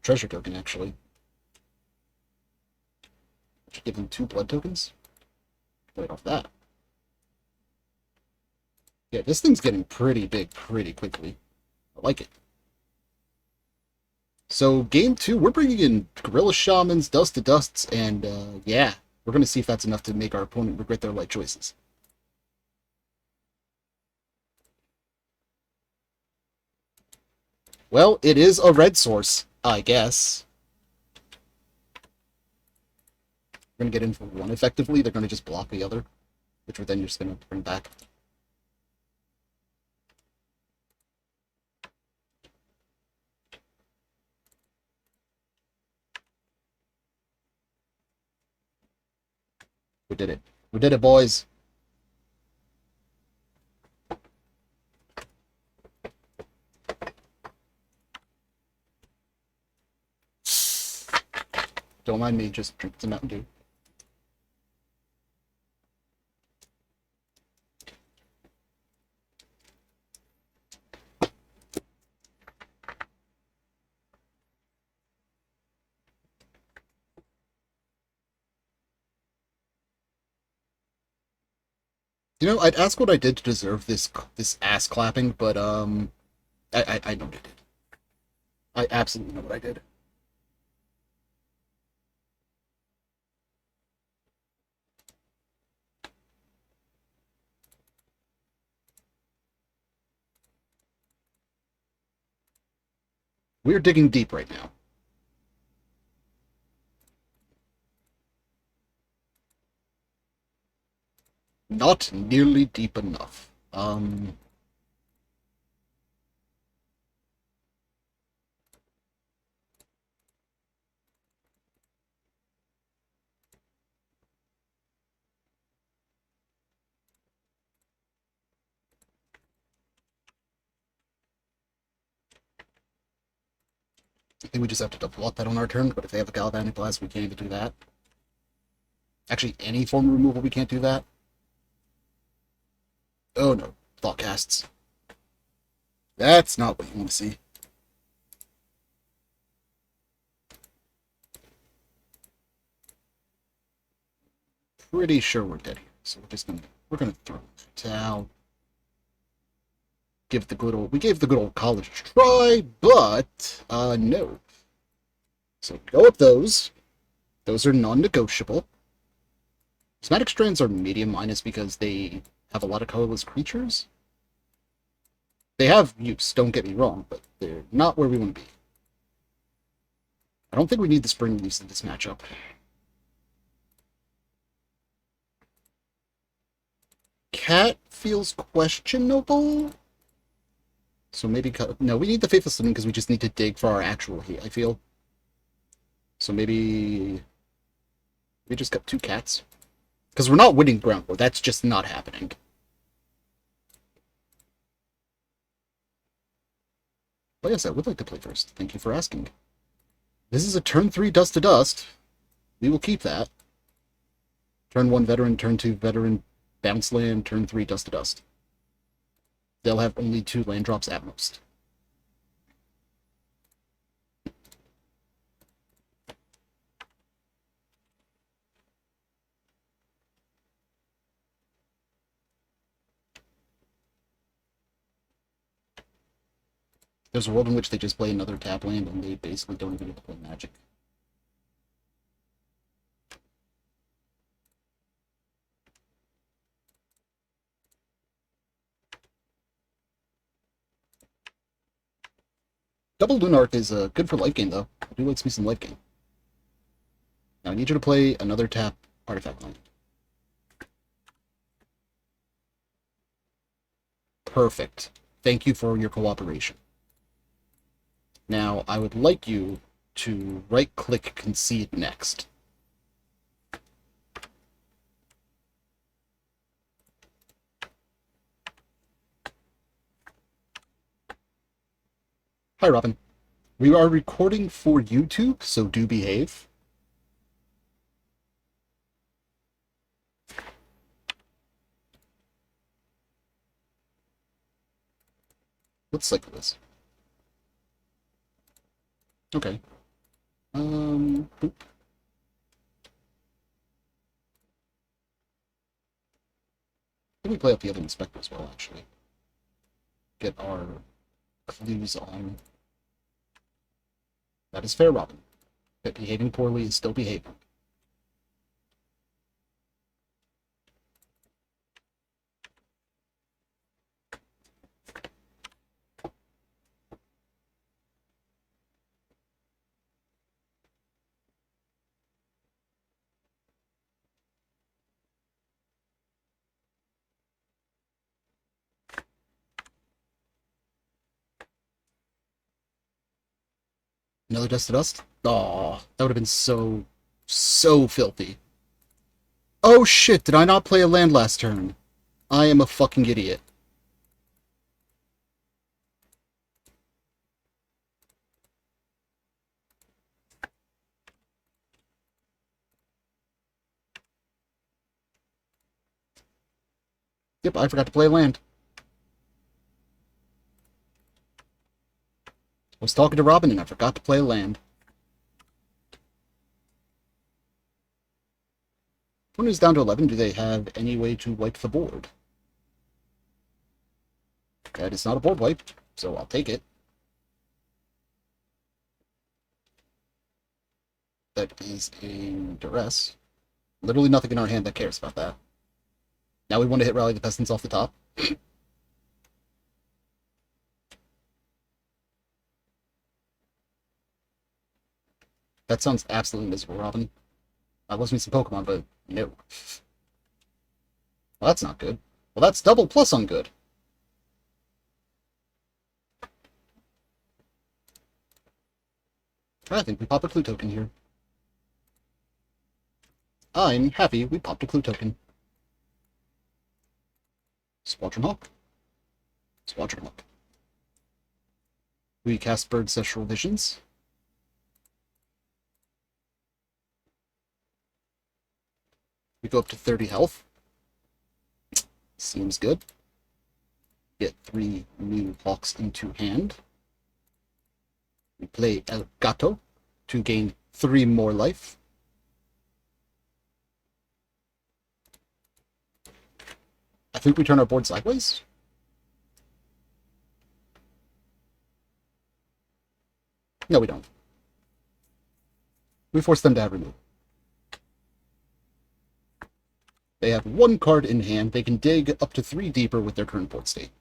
treasure token, actually. Which give them 2 blood tokens. Play it off that. Yeah, this thing's getting pretty big pretty quickly. I like it. So, game 2, we're bringing in Gorilla Shamans, Dust to Dusts, and yeah, we're going to see if that's enough to make our opponent regret their life choices. Well, it is a red source, I guess. We're going to get in for one effectively. They're going to just block the other, which we're then just going to bring back. We did it. We did it, boys. Don't mind me, just drink some Mountain Dew. You know, I'd ask what I did to deserve this ass clapping, but I know what I did. I absolutely know what I did. We're digging deep right now. Not nearly deep enough. I think we just have to double up that on our turn, but if they have a Galvanic Blast, we can't even do that. Actually, any form of removal, we can't do that. Oh no, thought casts. That's not what you want to see. Pretty sure we're dead here, so we're gonna throw it down. We gave the good old college a try, but no. So go up those. Those are non-negotiable. Somatic strands are medium minus because they have a lot of colorless creatures. They have use, don't get me wrong, but they're not where we want to be. I don't think we need the spring leaves in this matchup. Cat feels questionable. So maybe... No, we need the Faithless Linen because we just need to dig for our actual heat, I feel. So maybe... We just got 2 cats. Because we're not winning ground war. That's just not happening. But yes, I would like to play first. Thank you for asking. This is a turn 3 Dust to Dust. We will keep that. Turn 1 Veteran, turn 2 Veteran, bounce land, turn 3 Dust to Dust. They'll have only 2 land drops at most. There's a world in which they just play another tap land and they basically don't even get to play Magic. Double Lunarch is good for life gain, though. I do like me some life gain. Now I need you to play another tap artifact land. Perfect. Thank you for your cooperation. Now, I would like you to right-click Concede next. Hi, Robin. We are recording for YouTube, so do behave. Let's cycle this. Okay. Boop. Can we play up the other inspector as well, actually? Get our clues on. That is fair, Robin. But behaving poorly is still behaving. Another Dust to Dust? Aw, that would have been so filthy. Oh shit, did I not play a land last turn? I am a fucking idiot. Yep, I forgot to play a land. I was talking to Robin and I forgot to play a land. When it's down to 11, do they have any way to wipe the board? That is not a board wipe, so I'll take it. That is a duress. Literally nothing in our hand that cares about that. Now we want to hit Rally the Peasants off the top. That sounds absolutely miserable, Robin. I loves me some Pokemon, but no. Well, that's not good. Well, that's double plus on good. I think we pop a clue token here. I'm happy we popped a clue token. Squadron Hawk. Squadron Hawk. We cast Bird Sexual Visions. We go up to 30 health. Seems good. Get 3 new hawks into hand. We play El Gato to gain 3 more life. I think we turn our board sideways. No, we don't. We force them to have removal. They have 1 card in hand. They can dig up to 3 deeper with their current board state.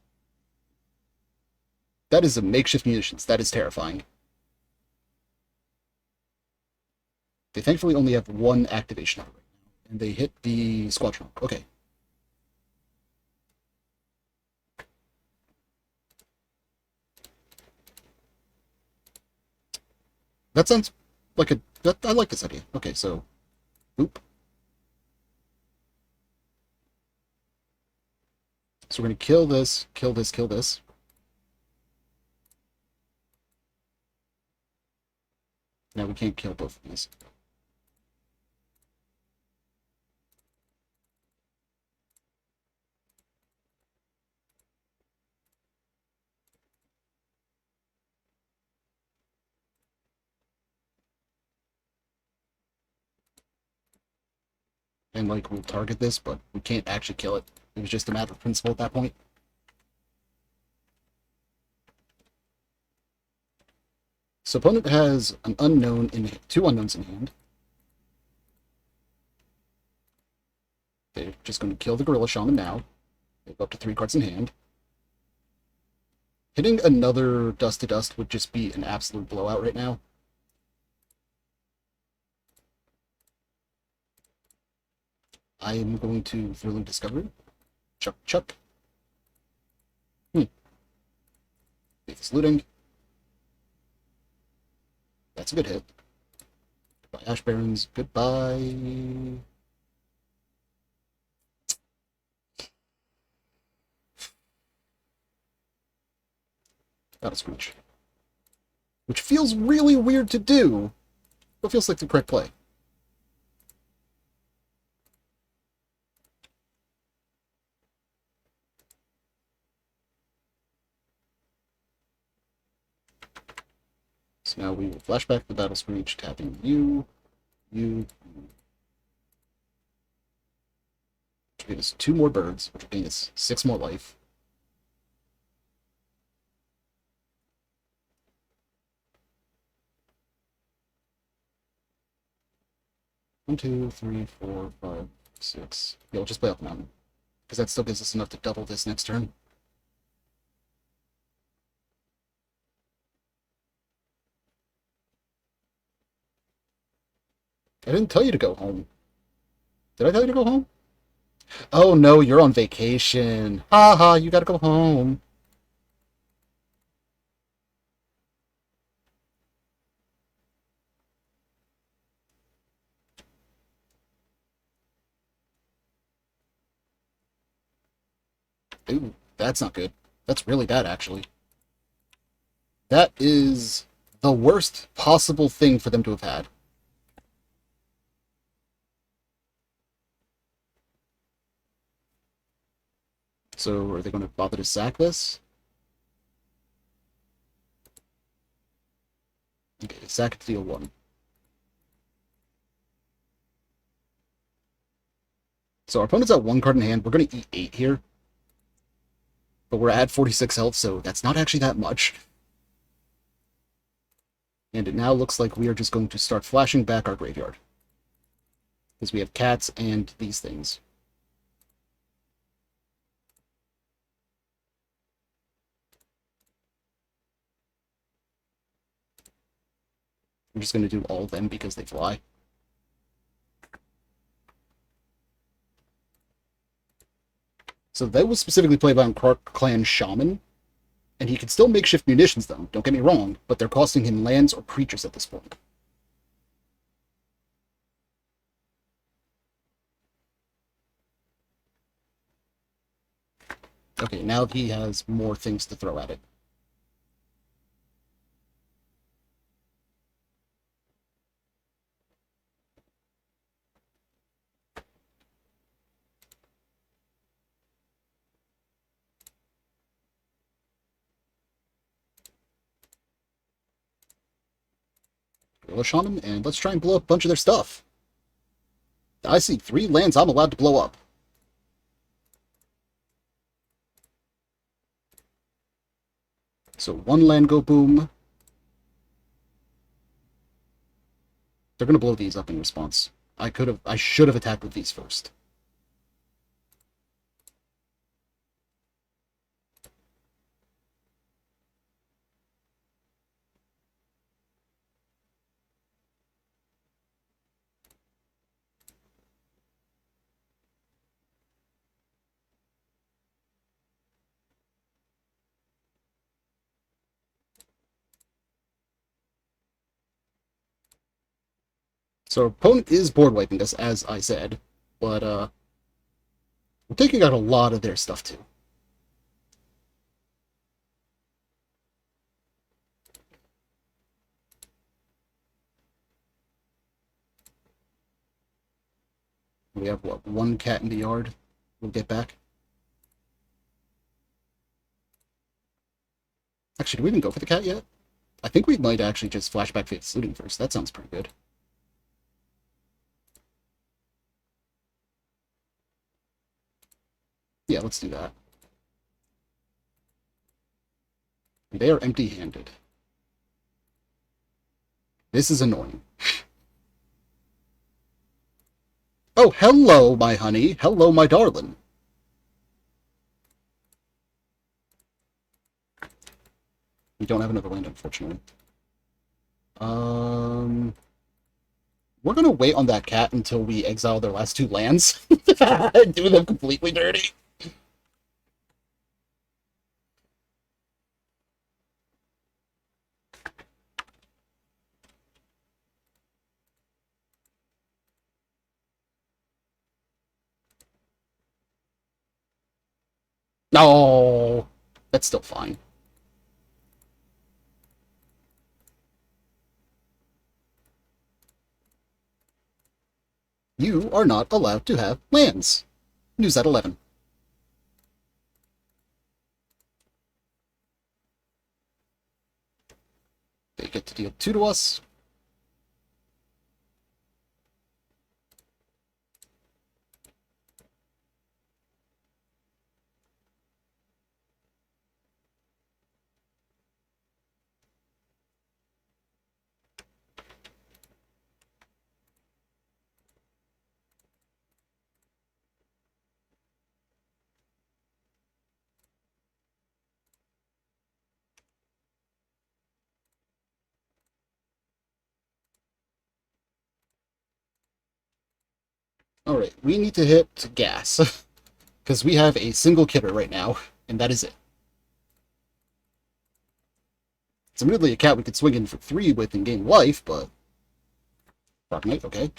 That is a makeshift munitions. That is terrifying. They thankfully only have 1 activation out right now, and they hit the squadron. Okay. That sounds like I like this idea. Okay, so, oop. So we're going to kill this, kill this, kill this. Now we can't kill both of these. And, like, we'll target this, but we can't actually kill it. It was just a matter of principle at that point. So opponent has an unknown in 2 unknowns in hand. They're just going to kill the Gorilla Shaman now. They go up to 3 cards in hand. Hitting another Dust to Dust would just be an absolute blowout right now. I am going to Thrilling Discovery. Chuck, chuck. Faithless Looting. That's a good hit. Goodbye, Ash Barons. Goodbye. Battle Screech. Which feels really weird to do, but feels like the correct play. So now we will flashback the Battle Screech, tapping you. Which will give us 2 more birds, which will gain us 6 more life. One, 2, 3, 4, 5, 6. Yeah, we'll just play up the mountain, because that still gives us enough to double this next turn. I didn't tell you to go home. Did I tell you to go home? Oh no, you're on vacation. Ha ha, you gotta go home. Ooh, that's not good. That's really bad, actually. That is the worst possible thing for them to have had. So, are they going to bother to sack this? Okay, sack it to deal 1. So our opponent's at 1 card in hand. We're going to eat 8 here. But we're at 46 health, so that's not actually that much. And it now looks like we are just going to start flashing back our graveyard. Because we have cats and these things. I'm just going to do all of them because they fly. So that was specifically played by Clan Shaman. And he can still makeshift munitions, though, don't get me wrong, but they're costing him lands or creatures at this point. Okay, now he has more things to throw at it. bullish on them, and let's try and blow up a bunch of their stuff. I see 3 lands I'm allowed to blow up. So 1 land go boom. They're gonna blow these up in response. I should have attacked with these first. So our opponent is board wiping us, as I said, but we're taking out a lot of their stuff too. We have, what, 1 cat in the yard we'll get back? Actually, do we even go for the cat yet? I think we might actually just flashback Faith's Looting first. That sounds pretty good. Yeah, let's do that. They are empty-handed. This is annoying. Oh, hello, my honey. Hello, my darling. We don't have another land, unfortunately. We're gonna wait on that cat until we exile their last 2 lands. Do them completely dirty. No, that's still fine. You are not allowed to have lands. News at 11. They get to deal 2 to us. Alright, we need to hit gas. Because we have a single kidder right now, and that is it. It's admittedly a cat we could swing in for 3 with in game life, but... Dark Knight, okay.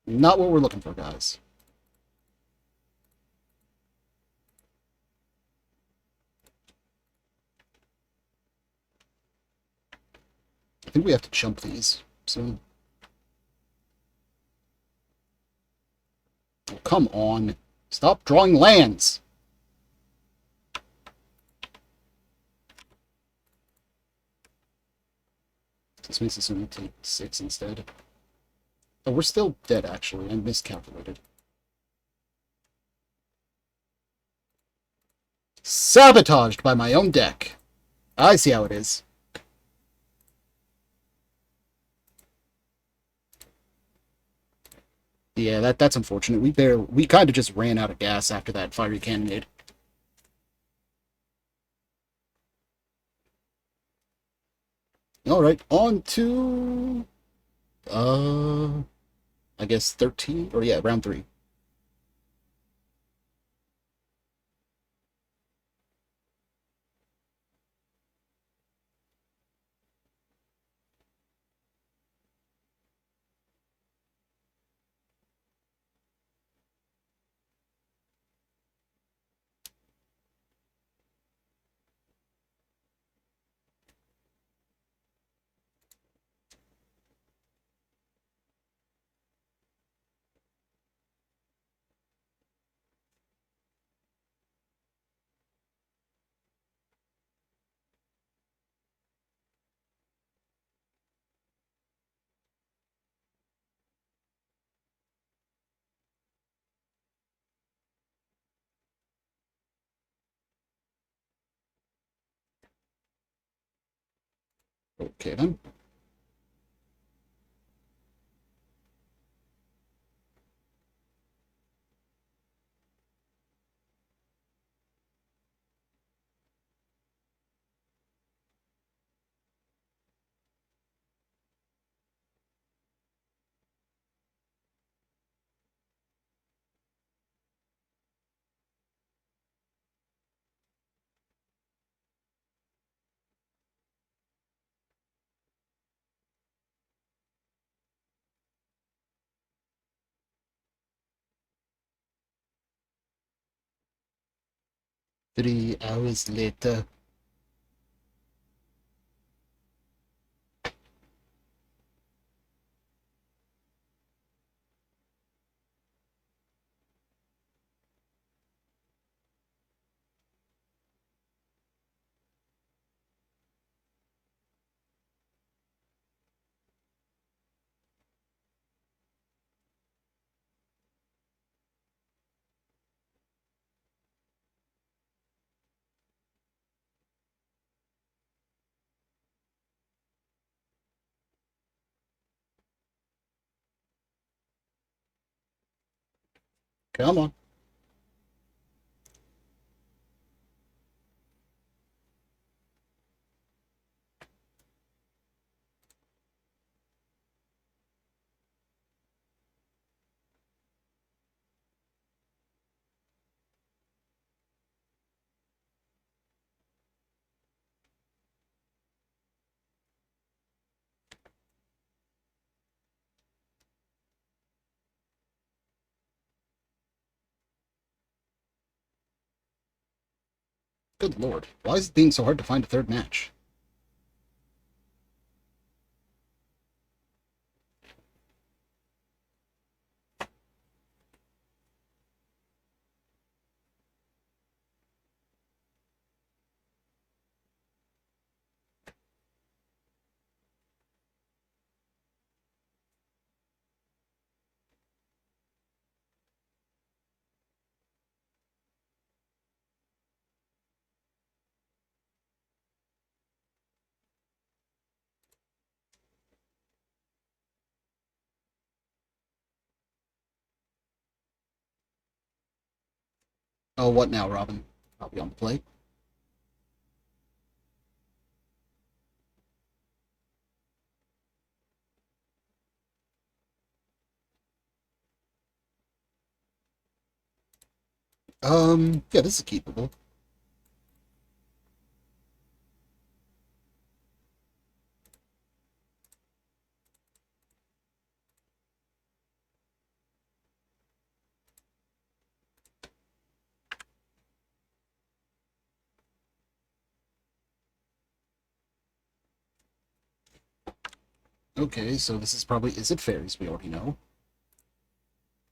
Not what we're looking for, guys. I think we have to chump these soon. Oh, come on. Stop drawing lands! This means it's only take 6 instead. Oh, we're still dead, actually. I miscalculated. Sabotaged by my own deck. I see how it is. Yeah, that's unfortunate. We kind of just ran out of gas after that fiery cannonade. Alright, on to... I guess 13? Or yeah, round 3. Okay, then. Three hours later. Come on. Good lord. Why is it being so hard to find a third match? Oh, what now, Robin? I'll be on the play. Yeah, this is keepable. Okay, so this is probably... Is it fairies? We already know.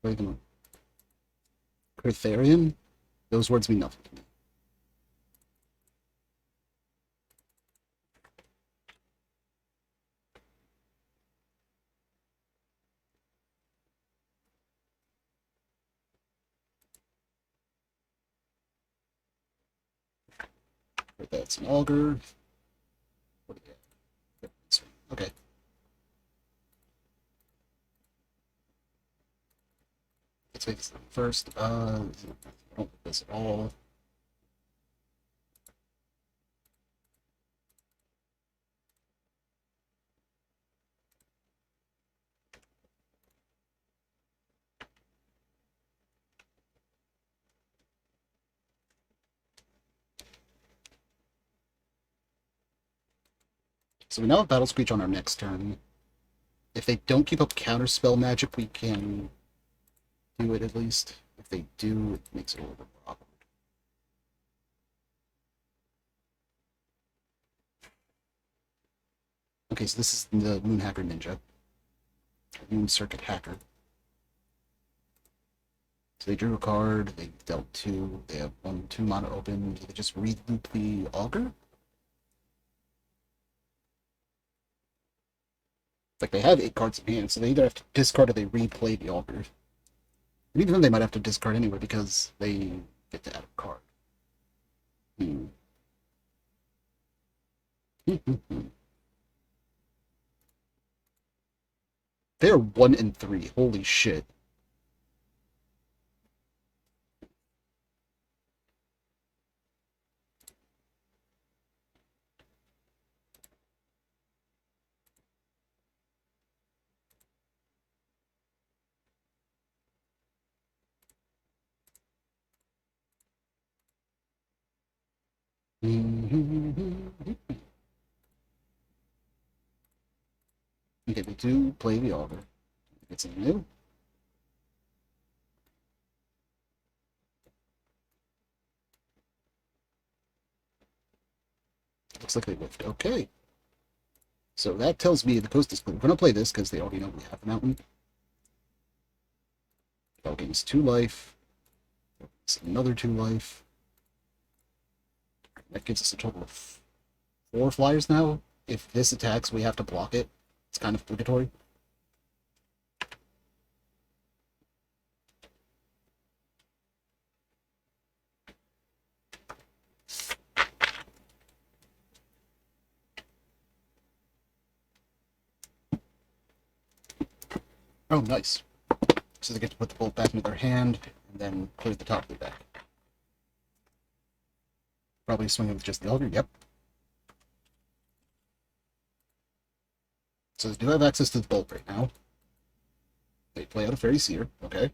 What are you gonna... Critharian? Those words mean nothing to me. But that's an augur. What do you get? Okay. Let's make this first. I don't like this at all. So we now have Battle Screech on our next turn. If they don't keep up counterspell magic, we can do it at least. If they do, it makes it a little bit more awkward. Okay, so this is the Moon Hacker Ninja. Moon Circuit Hacker. So they drew a card, they dealt 2, they have 1/2 mana open. Do they just re-loop the Augur? Like they have 8 cards in hand, so they either have to discard or they replay the Augur. And even then they might have to discard anyway because they get to add a card. Hmm. They are 1 and 3. Holy shit. Okay, we do play the auger. It's a new. Looks like they whiffed. Okay. So that tells me the coast is clear. We're going to play this because they already know we have a mountain. Bell gains 2 life. It's another 2 life. That gives us a total of 4 flyers now. If this attacks, we have to block it. It's kind of obligatory. Oh, nice. So they get to put the bolt back into their hand, and then clear the top of their deck. Probably swinging with just the auger, yep. So they do have access to the bolt right now. They play out a Fairy Seer, okay.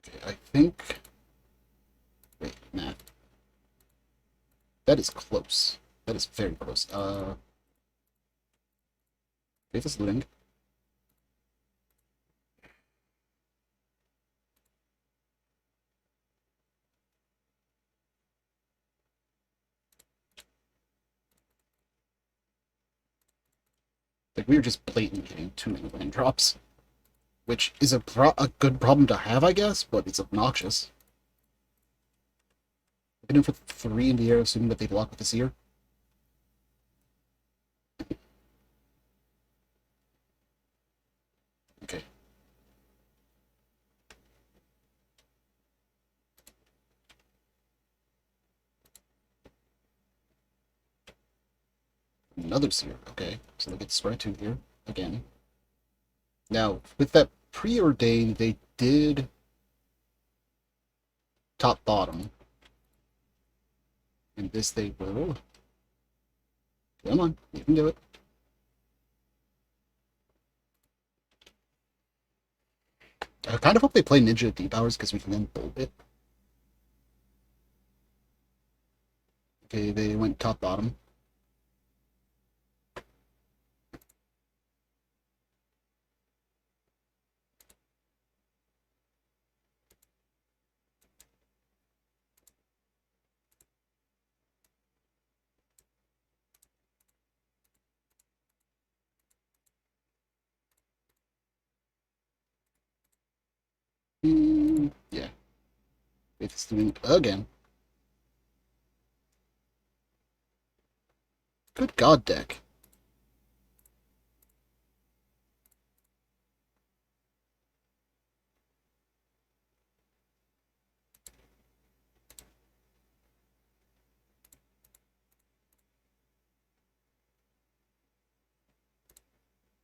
Okay, I think... Wait, nah. That is close. That is very close. Faith is looting. Like, we are just blatantly getting too many land drops. Which is a good problem to have, I guess, but it's obnoxious. We're going to put 3 in the air, assuming that they block with the Seer. Okay. Another Seer, okay. So they get spread 2 here, again. Now, with that preordained, they did top bottom. And this they will. Come on, you can do it. I kind of hope they play Ninja D-Powers because we can then bolt it. Okay, they went top bottom. Yeah. It's doing it again. Good God, deck.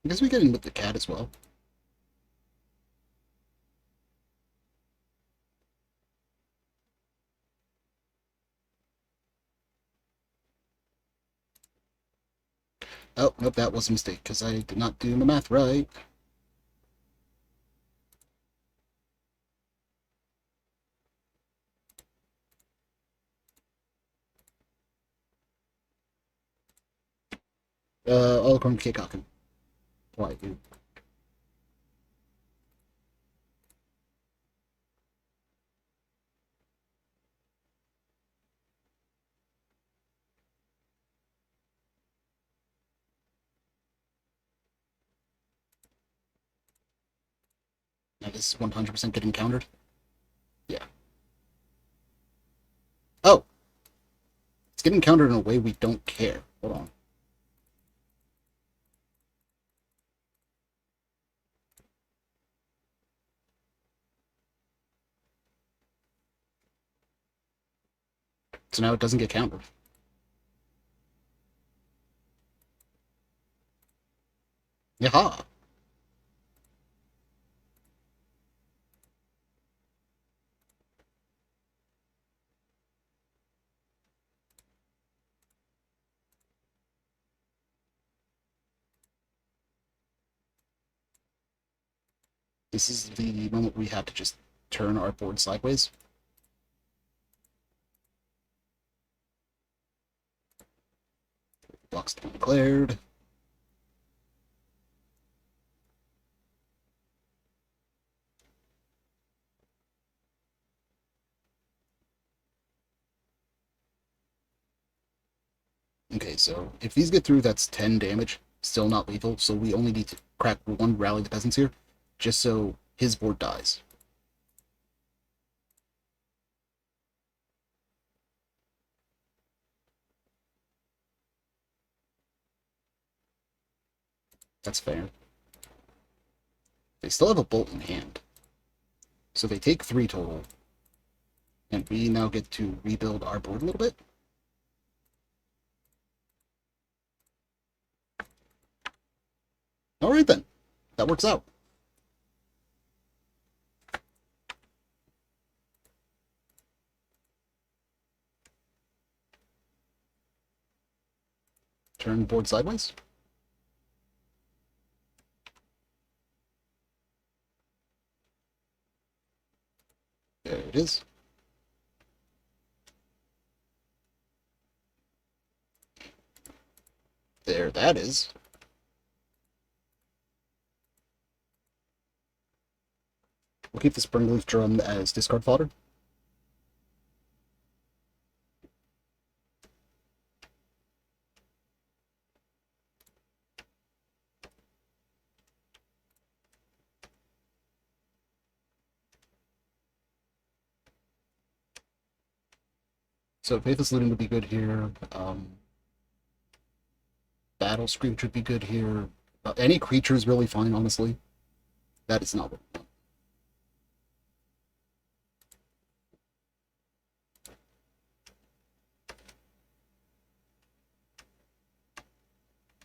I guess we get in with the cat as well. Oh, nope, that was a mistake, because I did not do the math right. All according to Keikaku. Why, dude? That is 100% getting countered. Yeah. Oh! It's getting countered in a way we don't care. Hold on. So now it doesn't get countered. Yaha! This is the moment we have to just turn our board sideways. Blocks to be declared. Okay, so if these get through, that's 10 damage. Still not lethal, so we only need to crack one Rally the Peasants here, just so his board dies. That's fair. They still have a bolt in hand. So they take 3 total. And we now get to rebuild our board a little bit. Alright then. That works out. Turn board sideways. There it is. There that is. We'll keep the Springleaf Drum as discard fodder. So Faithless Looting would be good here. Battle Screech would be good here. Any creature is really fine, honestly. That is not what we want.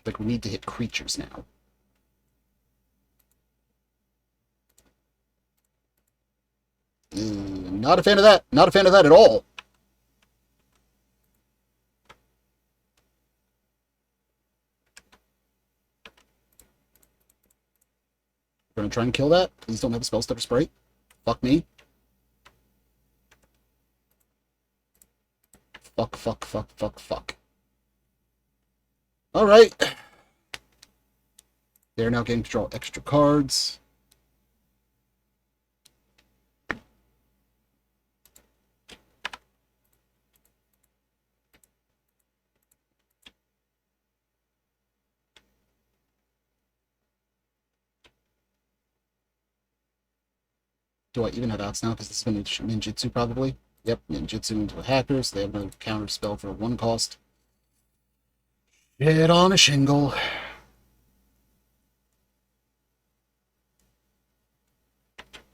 Like, we need to hit creatures now. Not a fan of that. Not a fan of that at all. We're gonna try and kill that. Please don't have a spell stutter spray. Fuck me. Fuck, fuck, fuck, fuck, fuck. Alright. They're now getting to draw extra cards. Do I even have outs now? Because this is going to be ninjutsu, probably. Yep, ninjutsu into a hacker, so they have another counter spell for 1 cost. Get on a shingle.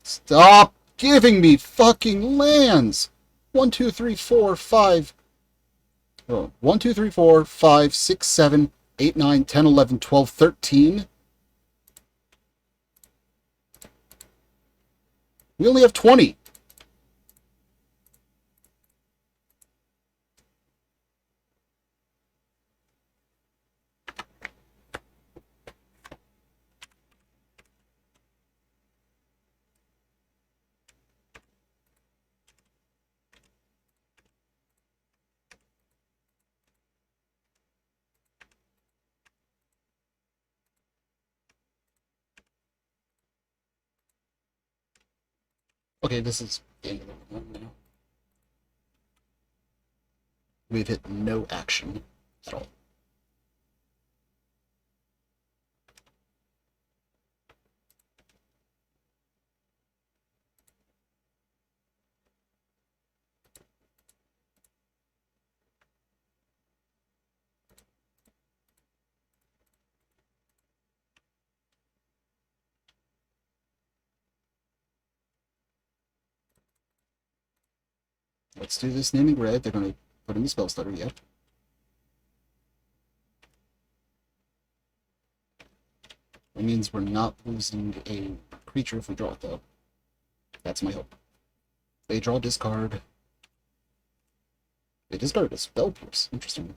Stop giving me fucking lands! 1, 2, 3, 4, 5. Oh, 1, 2, 3, 4, 5, 6, 7, 8, 9, 10, 11, 12, 13. We only have 20. Okay, this is the end of the one now. We've hit no action at all. Let's do this naming red. They're going to put in the spell stutter yet. That means we're not losing a creature if we draw it, though. That's my hope. They draw, discard. They discarded a spell pierce. Interesting.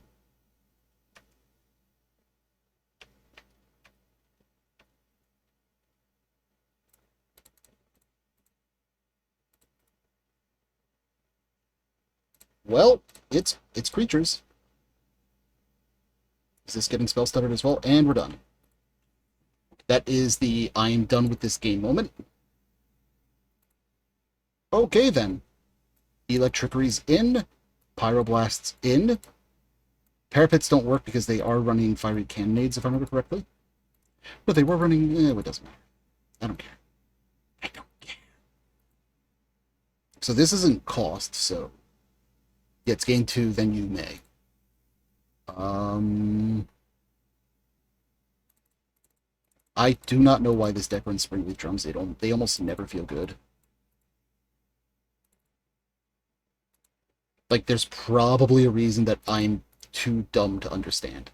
Well, it's creatures. Is this getting spell stuttered as well? And we're done. That is the I am done with this game moment. Okay, then. Electrickery's in. Pyroblast's in. Parapets don't work because they are running fiery cannonades, if I remember correctly. But they were running... it doesn't matter. I don't care. I don't care. So this isn't cost, so... Yeah, it's gain 2, then you may. I do not know why this deck runs Springleaf Drums. They almost never feel good. Like, there's probably a reason that I'm too dumb to understand.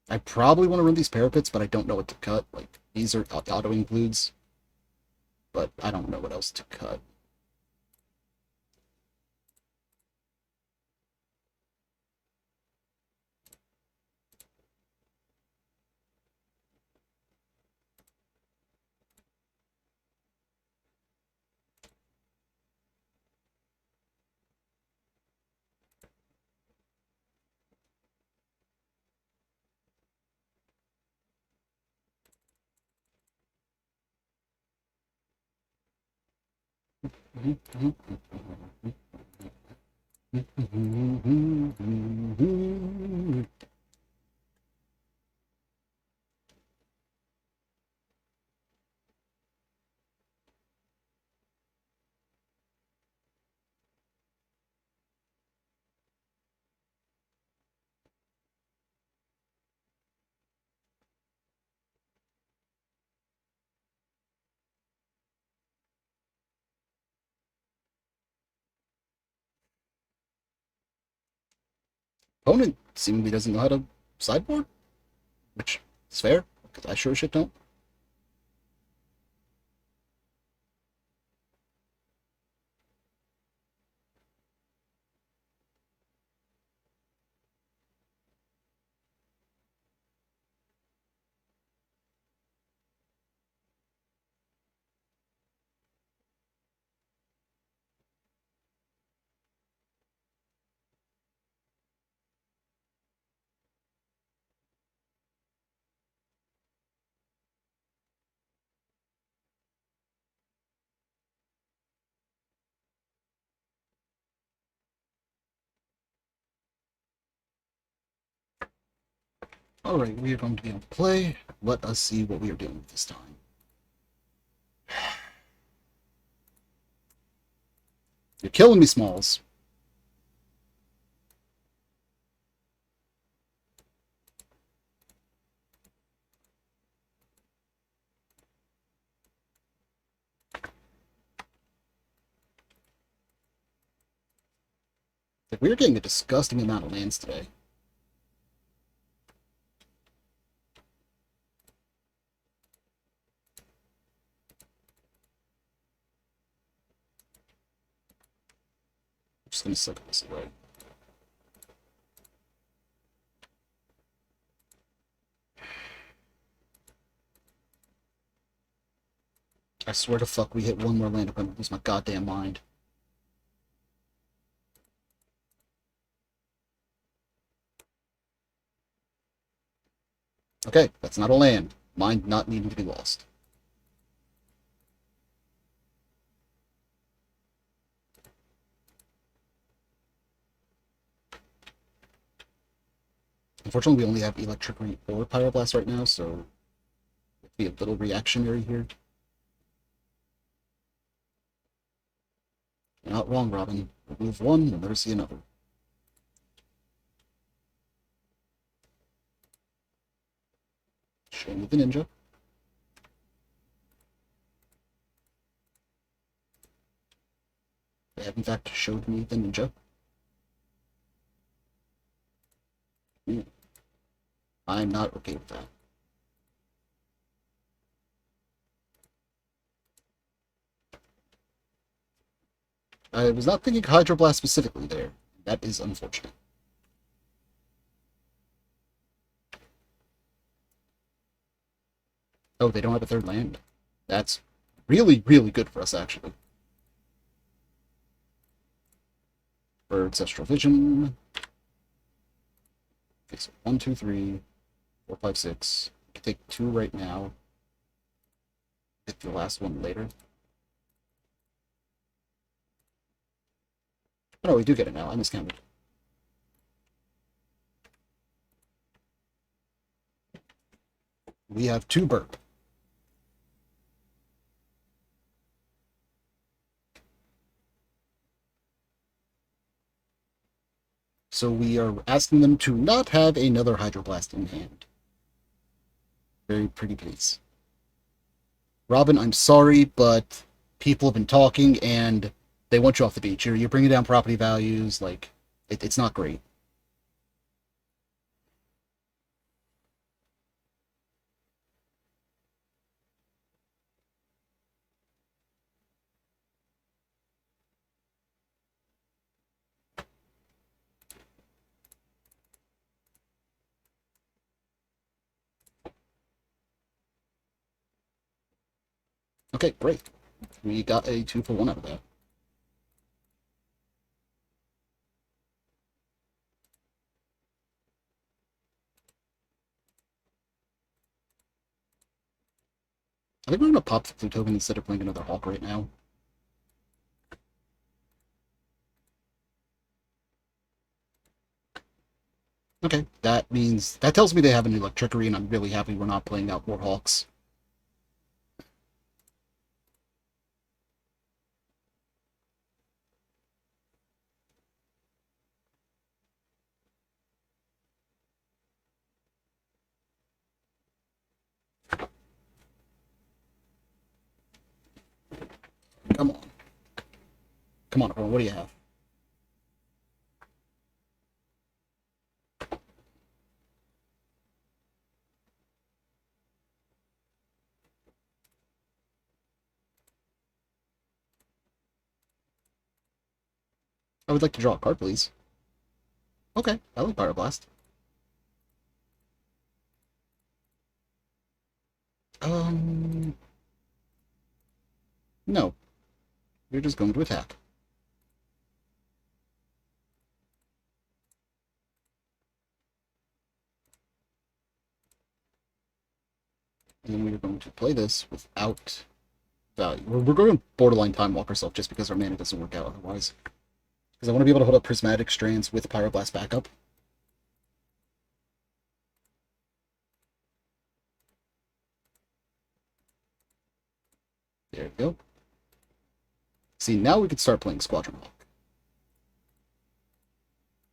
I probably want to run these parapets, but I don't know what to cut. Like, these are auto-includes, but I don't know what else to cut. Opponent seemingly doesn't know how to sideboard, which is fair, because I sure as shit don't. Alright, we are going to be able to play. Let us see what we are doing this time. You're killing me, Smalls. Like, we are getting a disgusting amount of lands today. I'm just gonna suck this away. I swear to fuck, we hit one more land, I'm gonna lose my goddamn mind. Okay, that's not a land. Mind not needing to be lost. Unfortunately, we only have Electricity or Pyroblast right now, so it'll be a little reactionary here. You're not wrong, Robin. Remove one, we'll never see another. Shame of the Ninja. have in fact showed me the ninja. I'm not okay with that. I was not thinking Hydroblast specifically there. That is unfortunate. Oh, they don't have a third land? That's really, really good for us, actually. For Ancestral Vision. Okay, so 1, 2, 3, 4, 5, 6. We can take 2 right now. Hit the last one later. Oh, no, we do get it now. I miscounted. We have 2 burp. So we are asking them to not have another Hydroblast in hand. Very pretty, please. Robin, I'm sorry, but people have been talking and they want you off the beach. You're bringing down property values. Like, it's not great. Okay, great. We got a 2 for 1 out of that. I think we're going to pop the Blue token instead of playing another Hawk right now. Okay, that means... That tells me they have an Electrickery, and I'm really happy we're not playing out more Hawks. Come on. Come on, everyone, what do you have? I would like to draw a card, please. Okay, I like Pyroblast. No. You're just going to attack. And then we're going to play this without value. We're going to borderline Time Walk ourselves just because our mana doesn't work out otherwise. Because I want to be able to hold up Prismatic Strands with Pyroblast backup. There we go. See, now we can start playing Squadron Hawk.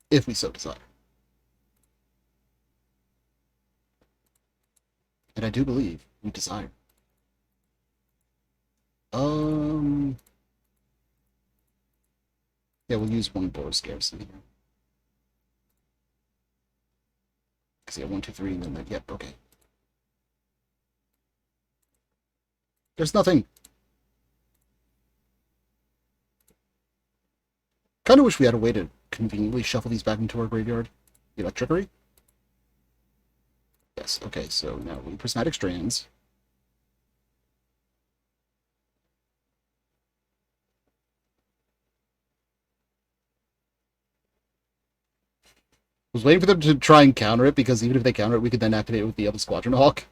If we so desire. And I do believe we desire. Yeah, we'll use 1 Boros Garrison here. Because yeah, 1, 2, 3, and then that. Yep, okay. There's nothing. Kind of wish we had a way to conveniently shuffle these back into our graveyard. Electrickery? Yes, okay, so now we Prismatic Strands. I was waiting for them to try and counter it, because even if they counter it, we could then activate it with the other Squadron Hawk.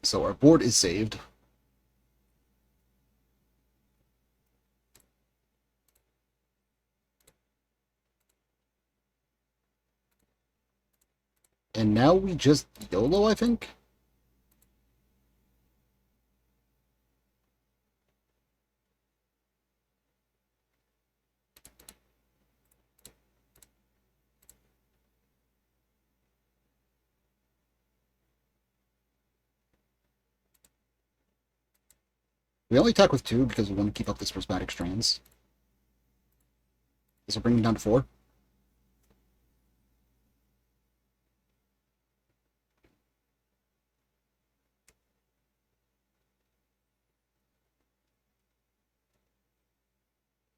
So our board is saved. And now we just YOLO, I think? We only attack with 2 because we want to keep up this prismatic strands. This will bring him down to 4.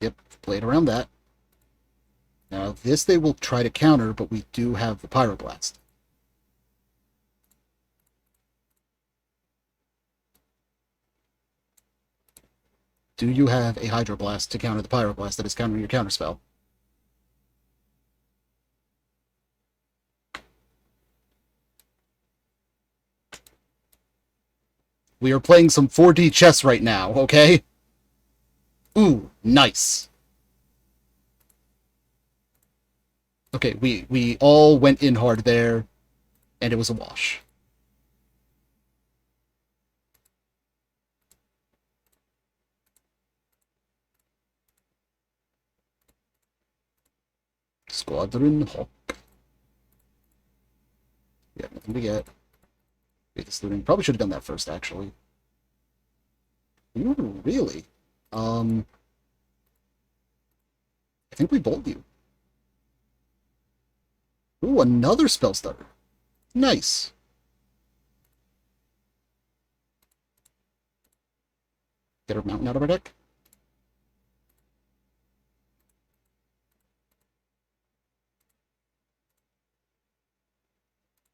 Yep, played around that. Now, this they will try to counter, but we do have the Pyroblast. Do you have a Hydroblast to counter the Pyroblast that is countering your counterspell? We are playing some 4D chess right now, okay? Ooh, nice. Okay, we all went in hard there, and it was a wash. Squadron Hawk. We have nothing to get. Get this looting. Probably should have done that first, actually. Ooh, really? I think we bowled you. Ooh, another spell stutter. Nice. Get our mountain out of our deck.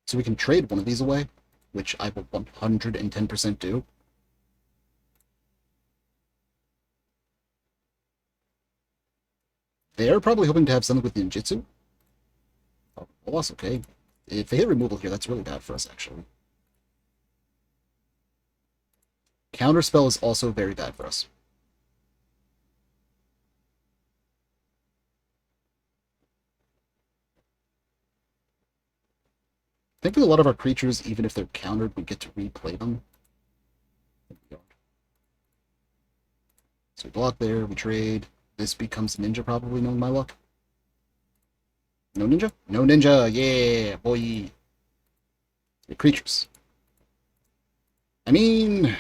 So we can trade one of these away, which I will 110% do. They're probably hoping to have something with ninjutsu. Oh, well, that's okay. If they hit removal here, that's really bad for us, actually. Counterspell is also very bad for us. I think with a lot of our creatures, even if they're countered, we get to replay them. So we block there, we trade. This becomes ninja, probably, knowing my luck. No ninja? No ninja! Yeah, boy! Your creatures. I mean...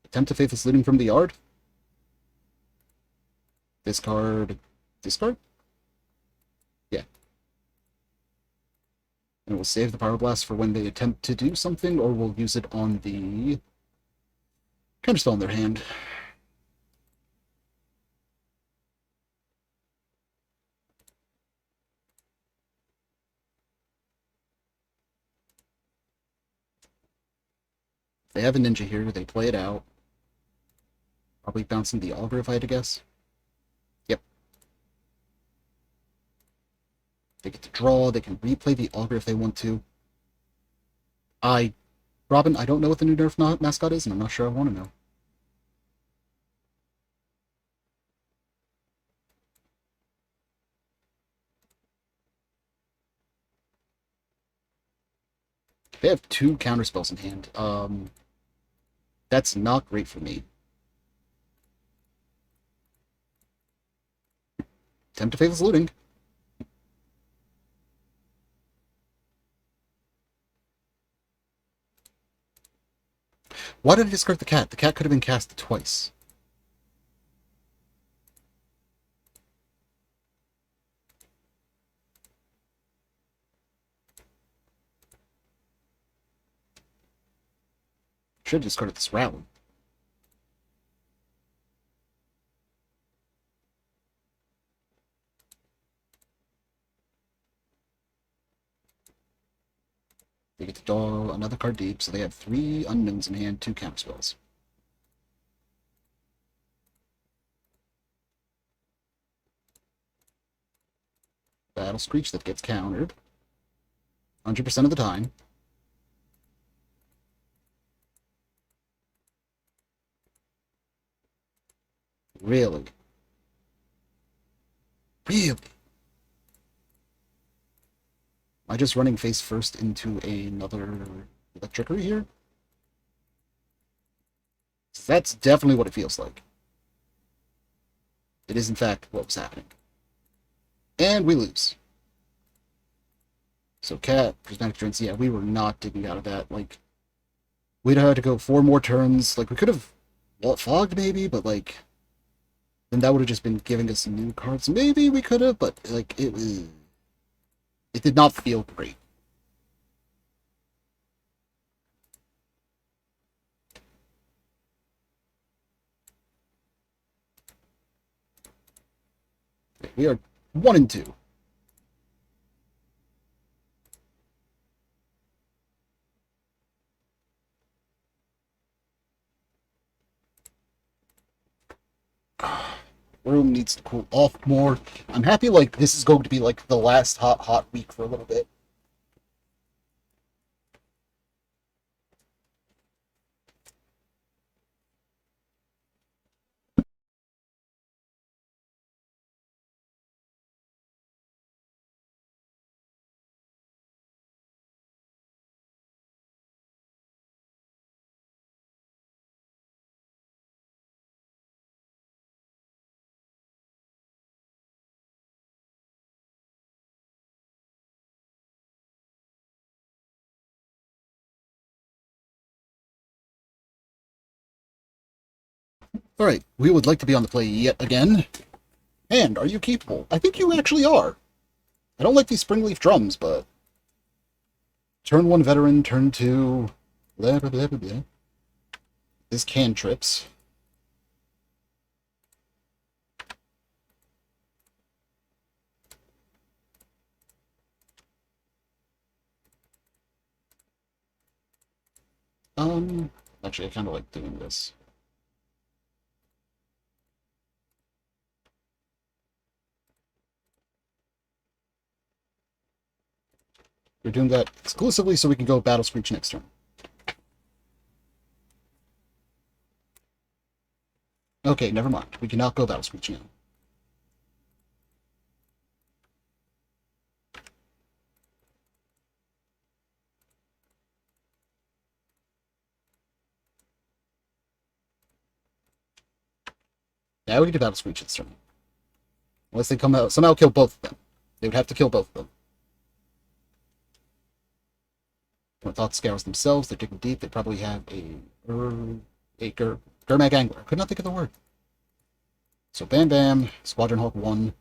Attempt to Faithless Looting from the yard? Discard... Discard? Yeah. And we'll save the Pyroblast for when they attempt to do something, or we'll use it on the... Counterspell in their hand. They have a ninja here, they play it out. Probably bouncing the Augur if I had to guess. Yep. They get to draw, they can replay the Augur if they want to. Robin, I don't know what the new Nerf mascot is, and I'm not sure I want to know. They have 2 counterspells in hand. That's not great for me. Attempt to Faithless Looting. Why did I discard the cat? The cat could have been cast twice. Should have discarded this round. They get to draw another card deep, so they have 3 unknowns in hand, 2 counterspells. Battle Screech that gets countered 100% of the time. Really? Really? Am I just running face first into another Electrickery here? That's definitely what it feels like. It is, in fact, what was happening. And we lose. So, Cat, Prismatic Strengths, yeah, we were not digging out of that. Like, We'd have had to go 4 more turns. Like, we could have fogged maybe, but like, then that would have just been giving us some new cards. Maybe we could have, but like, it did not feel great. We are 1 and 2. Room needs to cool off more. I'm happy like this is going to be like the last hot week for a little bit. Alright, we would like to be on the play yet again. And are you capable? I think you actually are. I don't like these springleaf drums, but turn 1 veteran, turn 2 blah blah blah blah blah. This cantrips. Actually I kinda like doing this. We're doing that exclusively so we can go Battle Screech next turn. Okay, never mind. We cannot go Battle Screech now. Now we can do Battle Screech this turn. Unless they come out somehow kill both of them. They would have to kill both of them. When Thought Scours themselves, they're digging deep. They probably have a Gurmag Angler. I could not think of the word. So Bam Bam, Squadron Hawk 1.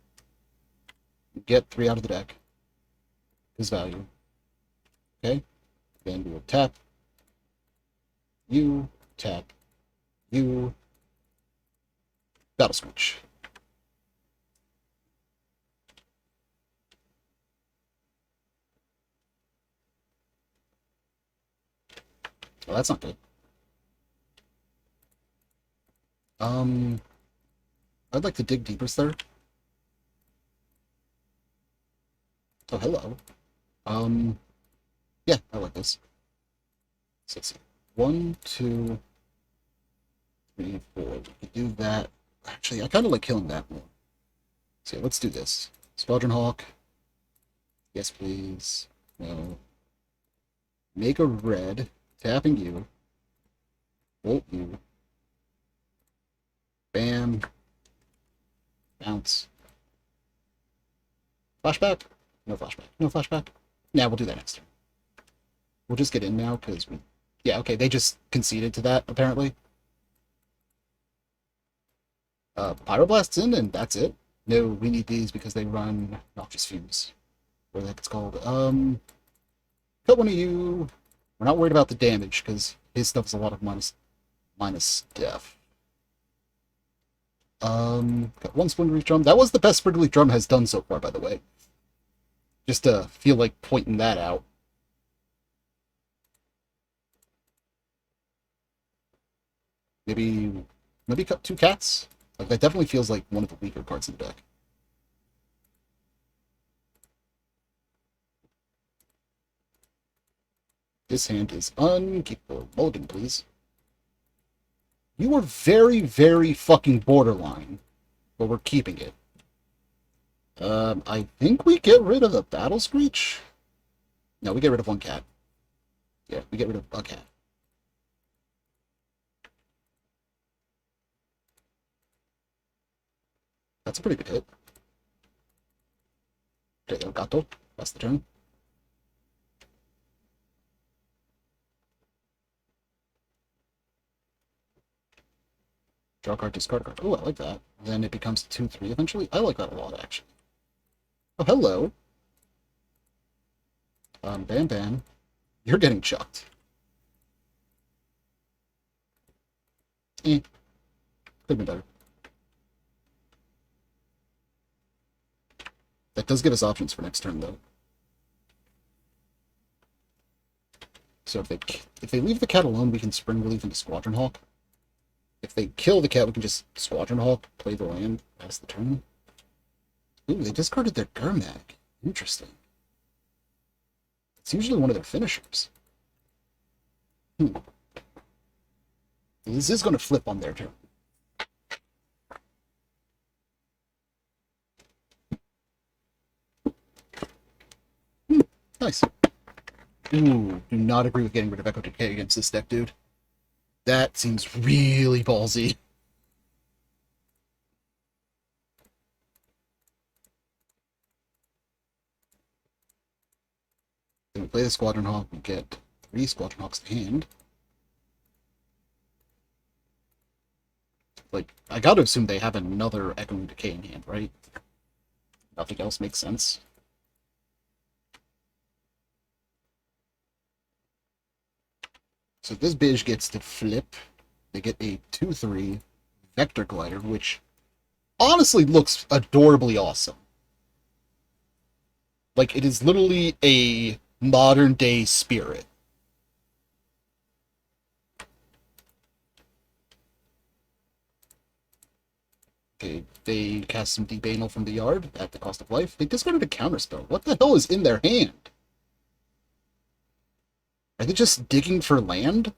Get 3 out of the deck. His value. Okay. Then we will tap. You. Tap. You. Battle Screech. Well, that's not good. I'd like to dig deeper, sir. Oh, hello. Yeah, I like this. So let's see. 1, 2, 3, 4. We could do that. Actually, I kind of like killing that one. So yeah, let's do this. Squadron Hawk. Yes, please. No. Make a red. Tapping you. Bolt you. Bam. Bounce. Flashback? No flashback. No flashback. Yeah, we'll do that next turn. We'll just get in now, because we... Yeah, okay, they just conceded to that, apparently. Pyroblasts in, and that's it. No, we need these because they run Noxious Fumes. What the heck it's called. Cut one of you. We're not worried about the damage, because his stuff is a lot of minus def. Got 1 Springleaf Drum. That was the best Springleaf Drum has done so far, by the way. Just to feel like pointing that out. Maybe cut 2 cats? Like, that definitely feels like one of the weaker parts of the deck. This hand is unkeepable. Mulligan, please. You are very, very fucking borderline, but we're keeping it. I think we get rid of the Battle Screech? No, we get rid of 1 cat. Yeah, we get rid of a cat. That's a pretty good hit. Okay, El Gato. That's the turn. Draw a card, discard a card. Oh, I like that. Then it becomes 2-3 eventually. I like that a lot, actually. Oh, hello. Bam Bam. You're getting chucked. Could have been better. That does give us options for next turn, though. So if they leave the cat alone, we can Spring Relief into Squadron Hawk. If they kill the cat, we can just Squadron Hawk, play the land, pass the turn. Ooh, they discarded their Gurmag. Interesting. It's usually one of their finishers. This is going to flip on their turn. Nice. Ooh, do not agree with getting rid of Echo Decay against this deck, dude. That seems really ballsy. Then we play the Squadron Hawk, we get 3 Squadron Hawks to hand. Like, I gotta assume they have another Echoing Decay in hand, right? Nothing else makes sense. So this Bij gets to flip. They get a 2-3 Vector Glider, which honestly looks adorably awesome. Like, it is literally a modern-day Spirit. Okay, they cast some Deep Anal from the yard at the cost of life. They discarded a counterspell. What the hell is in their hand? Are they just digging for land?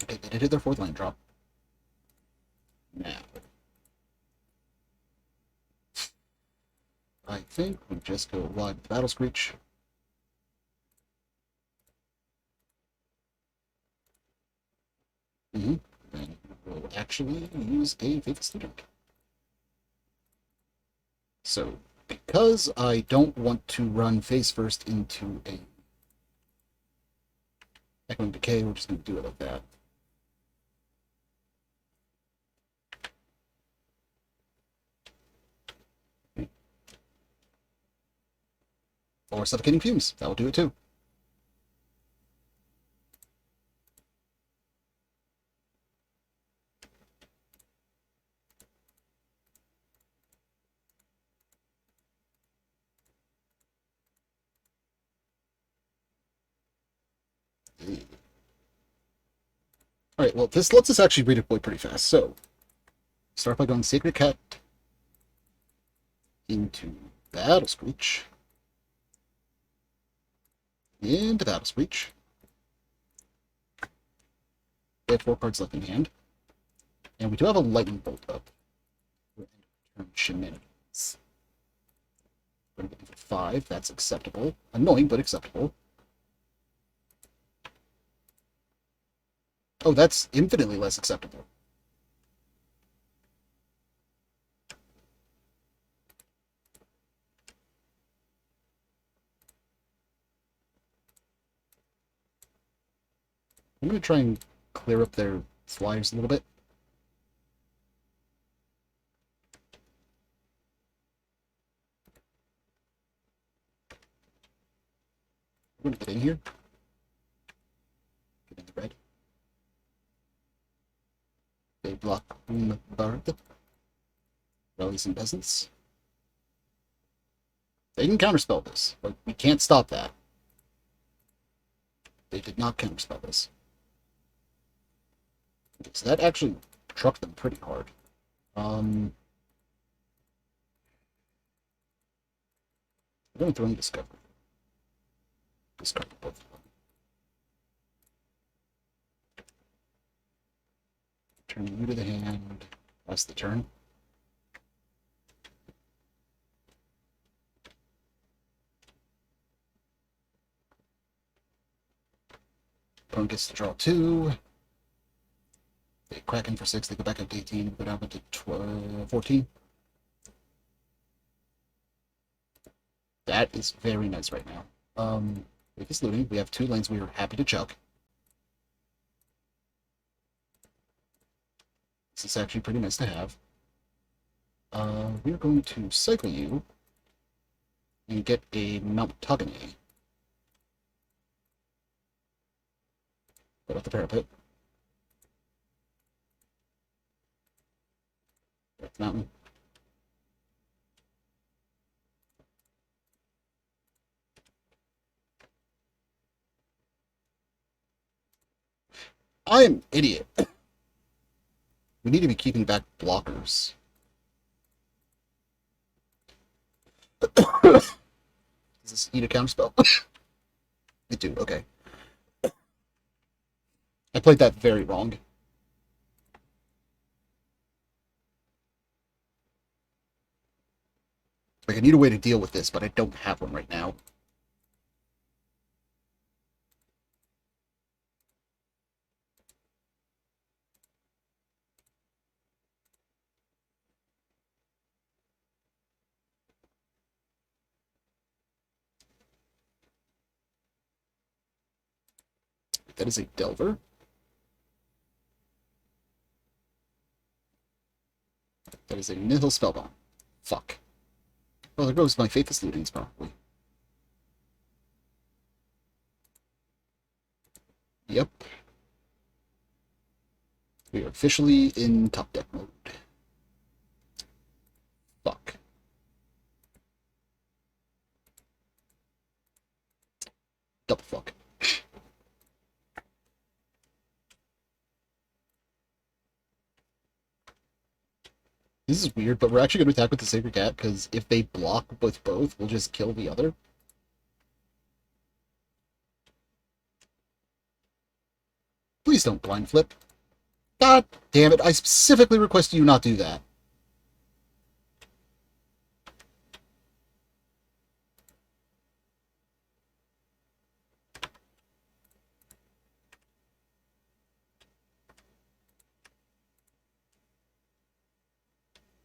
Okay, they did hit their 4th land drop. Now, I think we just go wide with Battle Screech. Then we'll actually use a Faithful Student. So, because I don't want to run face first into a Echoing Decay, we're just going to do it like that. Or Suffocating Fumes. That will do it too. Alright, well, this lets us actually redeploy pretty fast. So, start by going Sacred Cat into Battle Screech. Into Battle Screech. We have 4 cards left in hand. And we do have a Lightning Bolt up. Shenanigans. We're going to get 5. That's acceptable. Annoying, but acceptable. Oh, that's infinitely less acceptable. I'm going to try and clear up their flyers a little bit. I'm going to get in here. Get in the red. They block Bird. Rally some peasants. They can counterspell this, but we can't stop that. They did not counterspell this. Okay, so that actually trucked them pretty hard. I'm going to throw in Discover. Discard both of them. Turn you to the hand. That's the turn. Opponent gets to draw 2. They crack in for 6. They go back up to 18. Go down to 14. That is very nice right now. With this looting, we have 2 lanes we are happy to chuck. This is actually pretty nice to have. We're going to cycle you and get a Mount Togany. Right off the parapet. Right the mountain. I am an idiot. We need to be keeping back blockers. Does this need a counterspell? I do, okay. I played that very wrong. Like, I need a way to deal with this, but I don't have one right now. That is a Delver. That is a Nihil Spellbomb. Fuck. Oh, there goes my Faithless Lootings, probably. Yep. We are officially in top deck mode. Fuck. Double fuck. This is weird, but we're actually going to attack with the Sacred Cat, because if they block with both, we'll just kill the other. Please don't blind flip. God damn it, I specifically requested you not do that.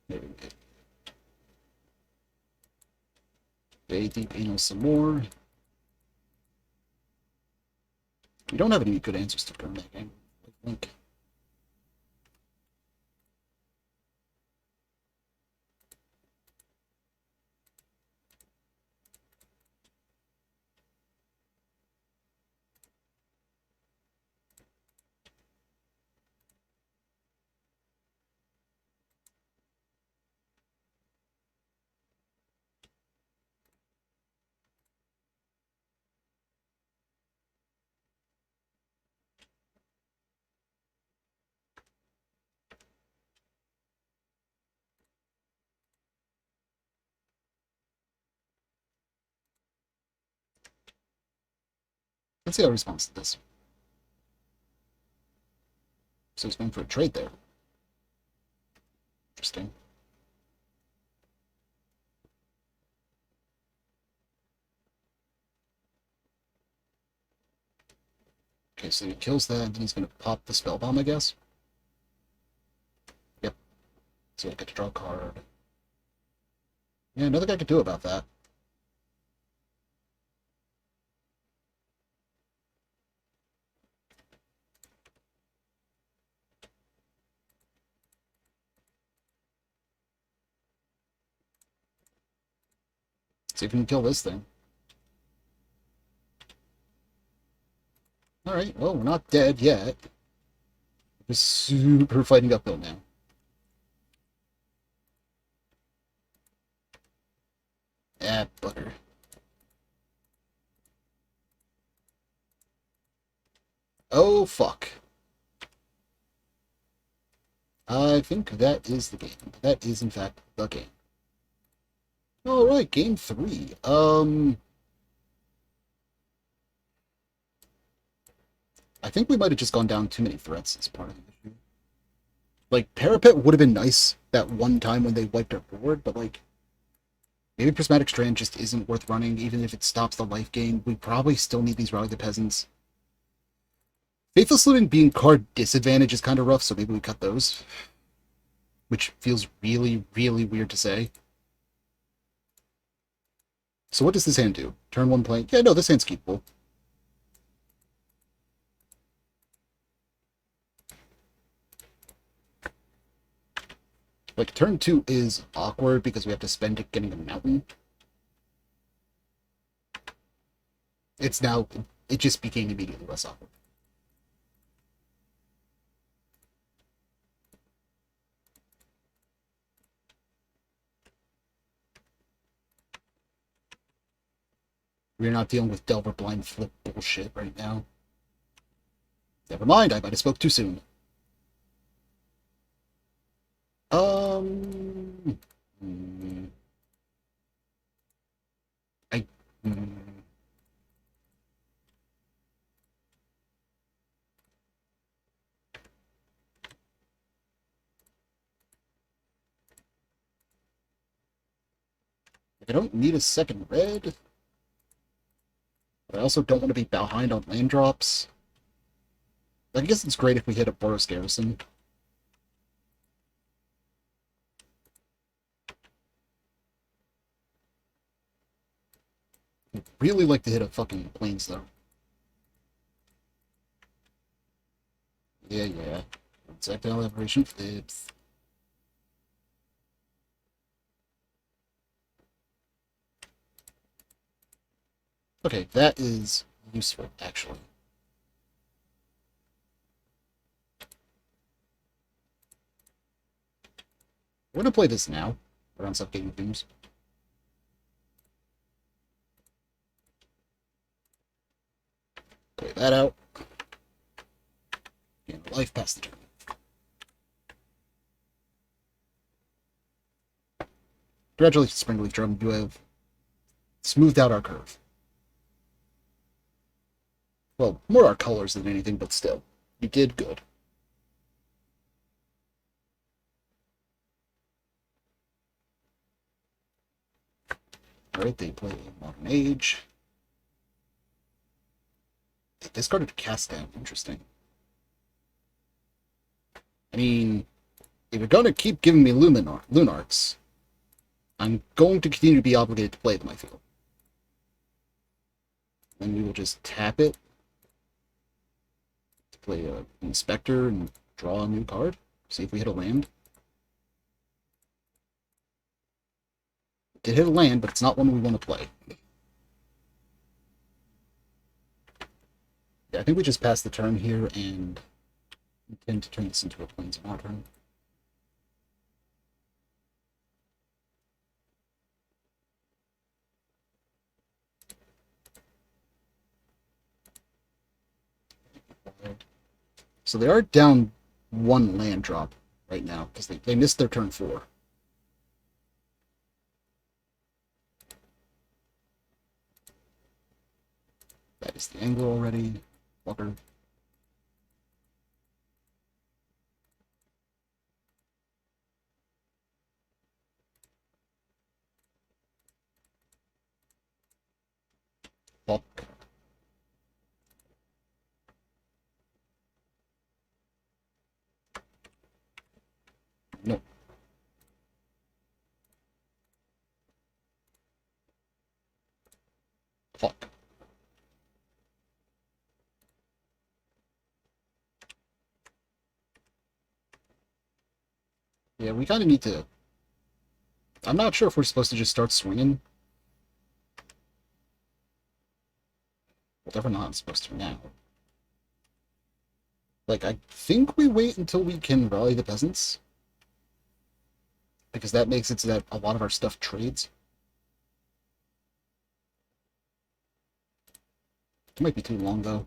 Maybe. Very deep anal some more. We don't have any good answers to turn that game, I think. Let's see how it responds to this. So he's going for a trade there. Interesting. Okay, so he kills that, and he's going to pop the spell bomb, I guess. Yep. So I get to draw a card. Yeah, nothing I could do about that. See if we can kill this thing. Alright, well, we're not dead yet. We're super fighting uphill now. Ah, bugger. Oh, fuck. I think that is the game. That is, in fact, the game. Alright, game 3. I think we might have just gone down too many threats as part of the issue. Like, Parapet would have been nice that one time when they wiped our board, but, like, maybe Prismatic Strand just isn't worth running, even if it stops the life gain. We probably still need these Rally the Peasants. Faithless Looting being card disadvantage is kind of rough, so maybe we cut those. Which feels really, really weird to say. So what does this hand do? Turn one playing. Yeah, no, this hand's keepable. Like, turn 2 is awkward because we have to spend it getting a mountain. It's now, it just became immediately less awkward. We're not dealing with Delver blind flip bullshit right now. Never mind, I might have spoke too soon. Um... hmm, I... hmm. I don't need a second red. But I also don't want to be behind on land drops. I guess it's great if we hit a Boros Garrison. I'd really like to hit a fucking Plains, though. Yeah. Exactile aberration flips. Okay, that is useful, actually. We're gonna play this now, around Suffocating Fumes. Play that out. Gain life past the turn. Congratulations, Springleaf Drum. You have smoothed out our curve. Well, more our colors than anything, but still. You did good. Alright, they play Modern Age. They discarded Cast Down. Interesting. I mean, if you're going to keep giving me Lunarks, I'm going to continue to be obligated to play them, I feel. Then we will just tap it. Play an Inspector and draw a new card. See if we hit a land. Did hit a land, but it's not one we want to play. Yeah, I think we just pass the turn here and intend to turn this into a Plains of Modern. So they are down one land drop right now because they missed their turn 4. That is the angle already. Walker. Walk. No. Fuck. Yeah, we kind of need to... I'm not sure if we're supposed to just start swinging. Whatever, not supposed to now. Like, I think we wait until we can rally the peasants. Because that makes it so that a lot of our stuff trades. It might be too long, though.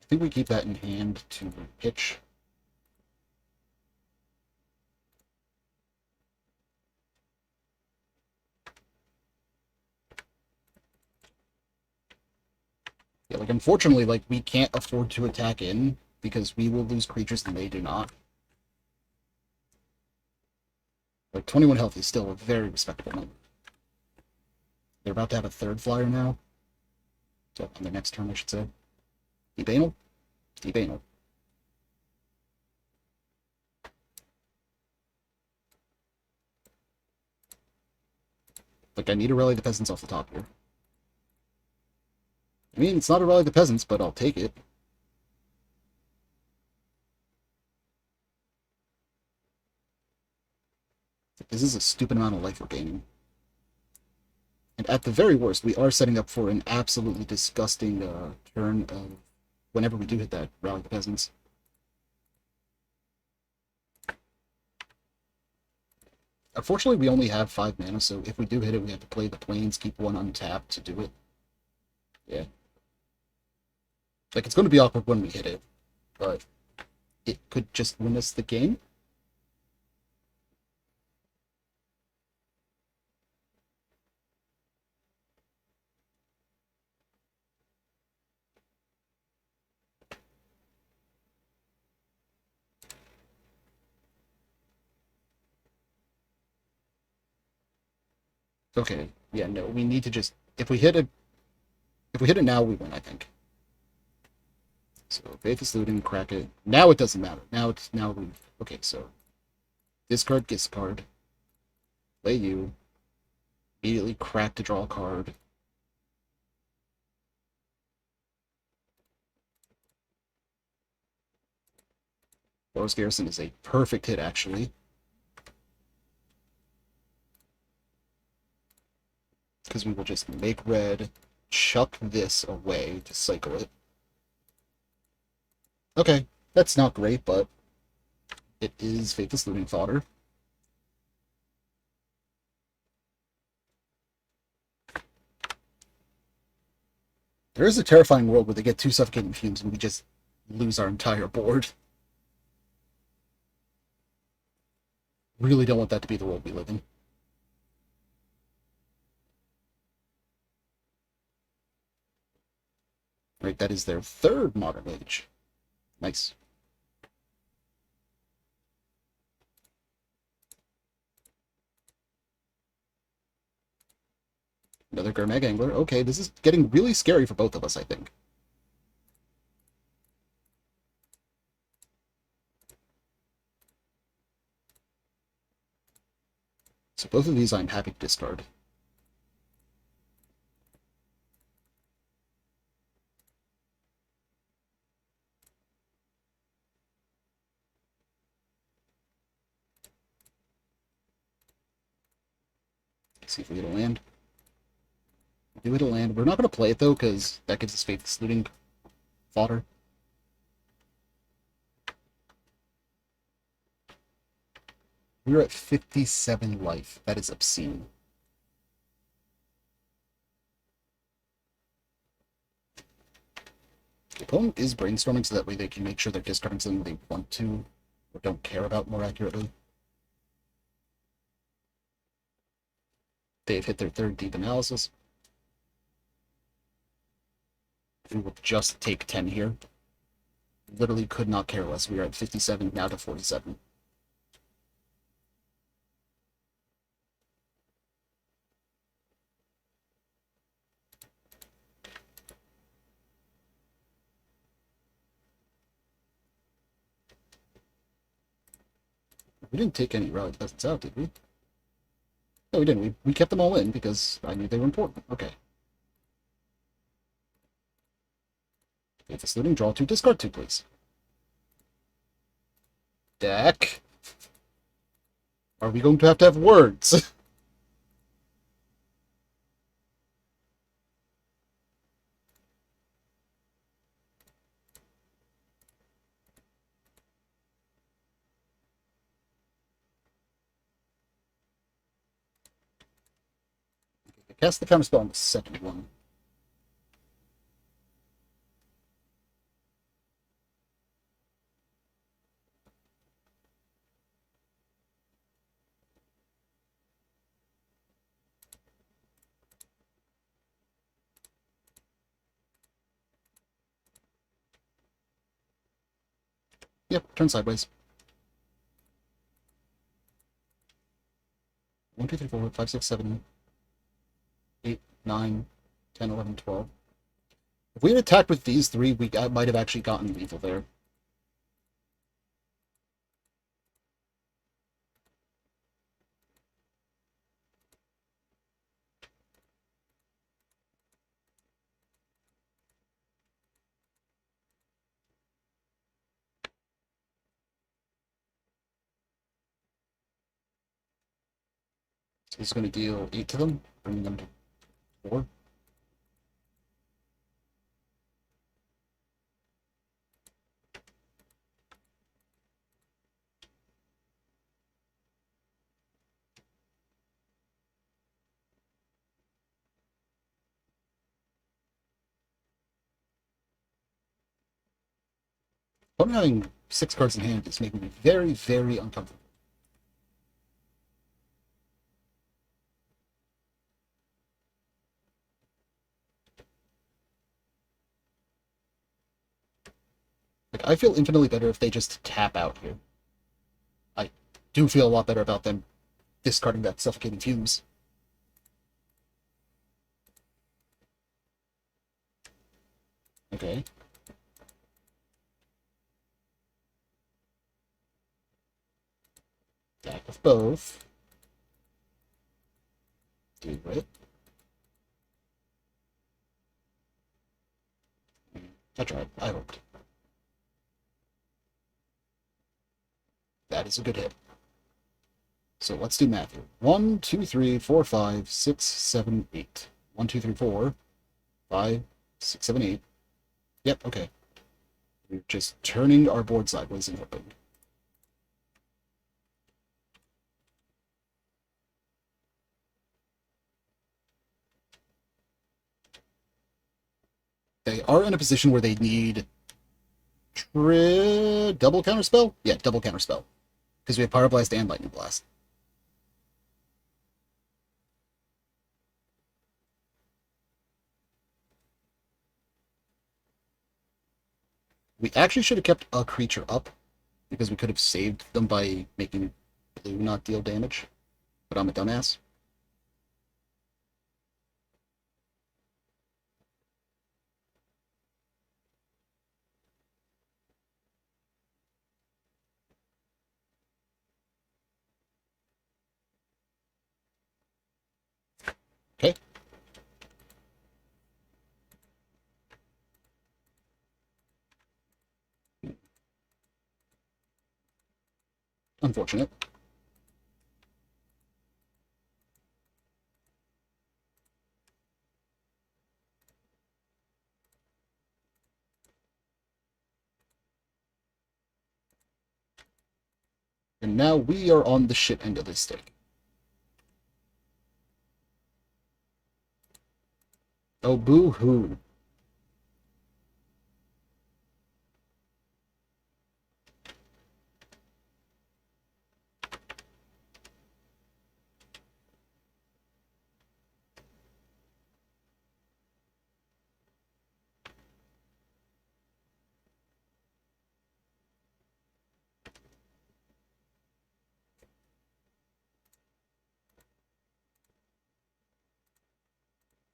I think we keep that in hand to pitch. Yeah, like, unfortunately, like, we can't afford to attack in because we will lose creatures and they do not. Like, 21 health is still a very respectable number. They're about to have a third flyer now. So, on the next turn, I should say. Deep Anal? Deep Anal. Like, I need to rally the peasants off the top here. I mean, it's not a rally the peasants, but I'll take it. This is a stupid amount of life we're gaining. And at the very worst, we are setting up for an absolutely disgusting turn of whenever we do hit that rally the peasants. Unfortunately, we only have 5 mana, so if we do hit it, we have to play the plains, keep one untapped to do it. Yeah. Like, it's going to be awkward when we hit it, but it could just win us the game. Okay, yeah, no, we need to just, if we hit it now, we win, I think. So, Faithless Looting, crack it. Now it doesn't matter. Now we, okay, so, discard, discard, play you, immediately crack to draw a card. Boros Garrison is a perfect hit, actually. Because we will just make red, chuck this away to cycle it. Okay, that's not great, but it is Faithless Looting fodder. There is a terrifying world where they get 2 Suffocating Fumes and we just lose our entire board. Really don't want that to be the world we live in. Right, that is their 3rd Modern Age. Nice. Another Gurmag Angler. Okay, this is getting really scary for both of us, I think. So both of these I'm happy to discard. Let's see if we get a land. We do hit a land. We're not going to play it, though, because that gives us Faithless Looting fodder. We're at 57 life. That is obscene. The opponent is brainstorming so that way they can make sure they're discarding something they want to or don't care about more accurately. They've hit their 3rd deep analysis. We will just take 10 here. Literally could not care less. We are at 57, now to 47. We didn't take any Rally Peasants out, did we? No, we didn't. We kept them all in because I knew they were important. Okay. Faithless Looting, draw 2, discard 2, please. Deck. Are we going to have words? Cast the counterspell on the 2nd one. Yep, turn sideways. 2, 3, 4, 5, 6, 7, 8, 9, 10, 11, 12. If we had attacked with these three, we might have actually gotten lethal there. So he's going to deal 8 to them, bringing them to 4. Opponent having 6 cards in hand is making me very, very uncomfortable. Like, I feel infinitely better if they just tap out here. I do feel a lot better about them discarding that Suffocating Fumes. Okay. Attack with both. Do it. I tried. I hoped. That is a good hit. So let's do math here. 1, 2, 3, 4, 5, 6, 7, 8. 1, 2, 3, 4, 5, 6, 7, 8. Yep, okay. We're just turning our board sideways and hoping. They are in a position where they need double counterspell? Yeah, double counterspell. Because we have Pyroblast and Lightning Blast. We actually should have kept a creature up, because we could have saved them by making blue not deal damage. But I'm a dumbass. Okay. Unfortunate. And now we are on the shit end of this stick. Oh, boo-hoo.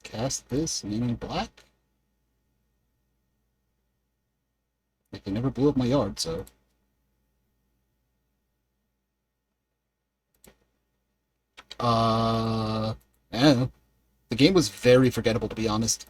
Cast this, naming black? Like, they never blew up my yard, so... I don't know. The game was very forgettable, to be honest.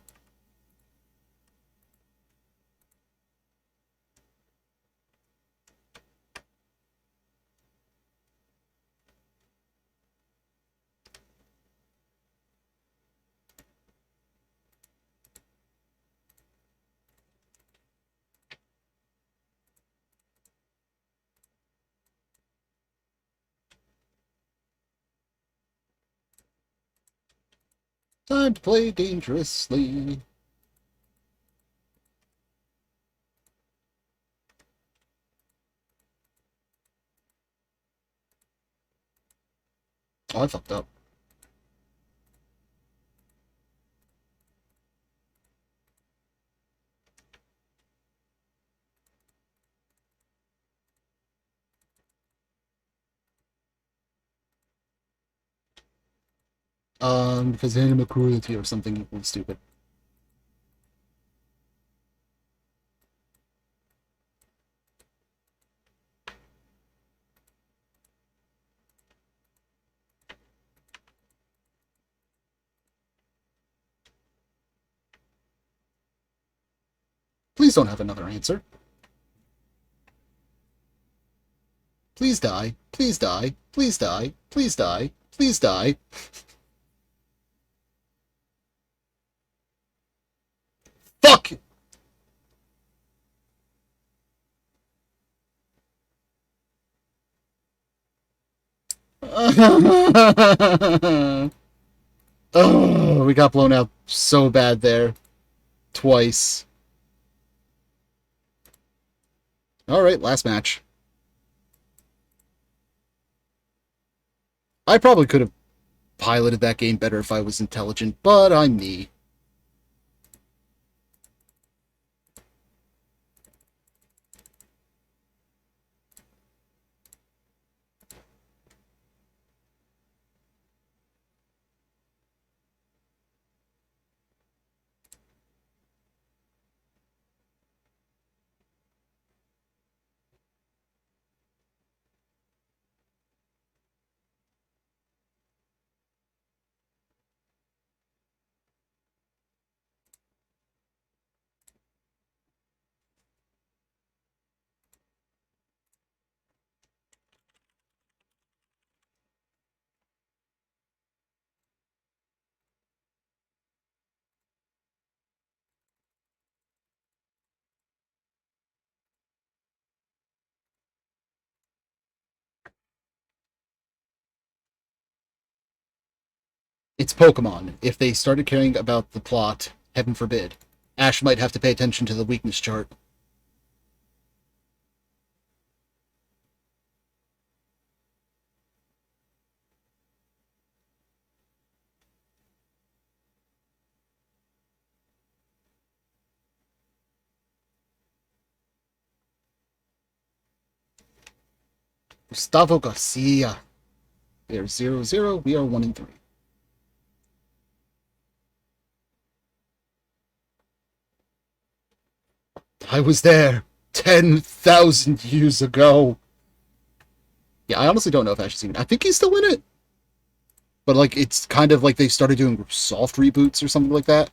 Time to play dangerously. Oh, I fucked up. Because animal cruelty or something equally stupid. Please don't have another answer. Please die. Please die. Please die. Please die. Please die. Fuck! Oh, we got blown out so bad there. Twice. Alright, last match. I probably could have piloted that game better if I was intelligent, but I'm me. It's Pokemon. If they started caring about the plot, heaven forbid, Ash might have to pay attention to the weakness chart. Gustavo Garcia. We are 0-0. We are 1-3. I was there 10,000 years ago. Yeah, I honestly don't know if Ash is even. I think he's still in it. But, like, it's kind of like they started doing soft reboots or something like that.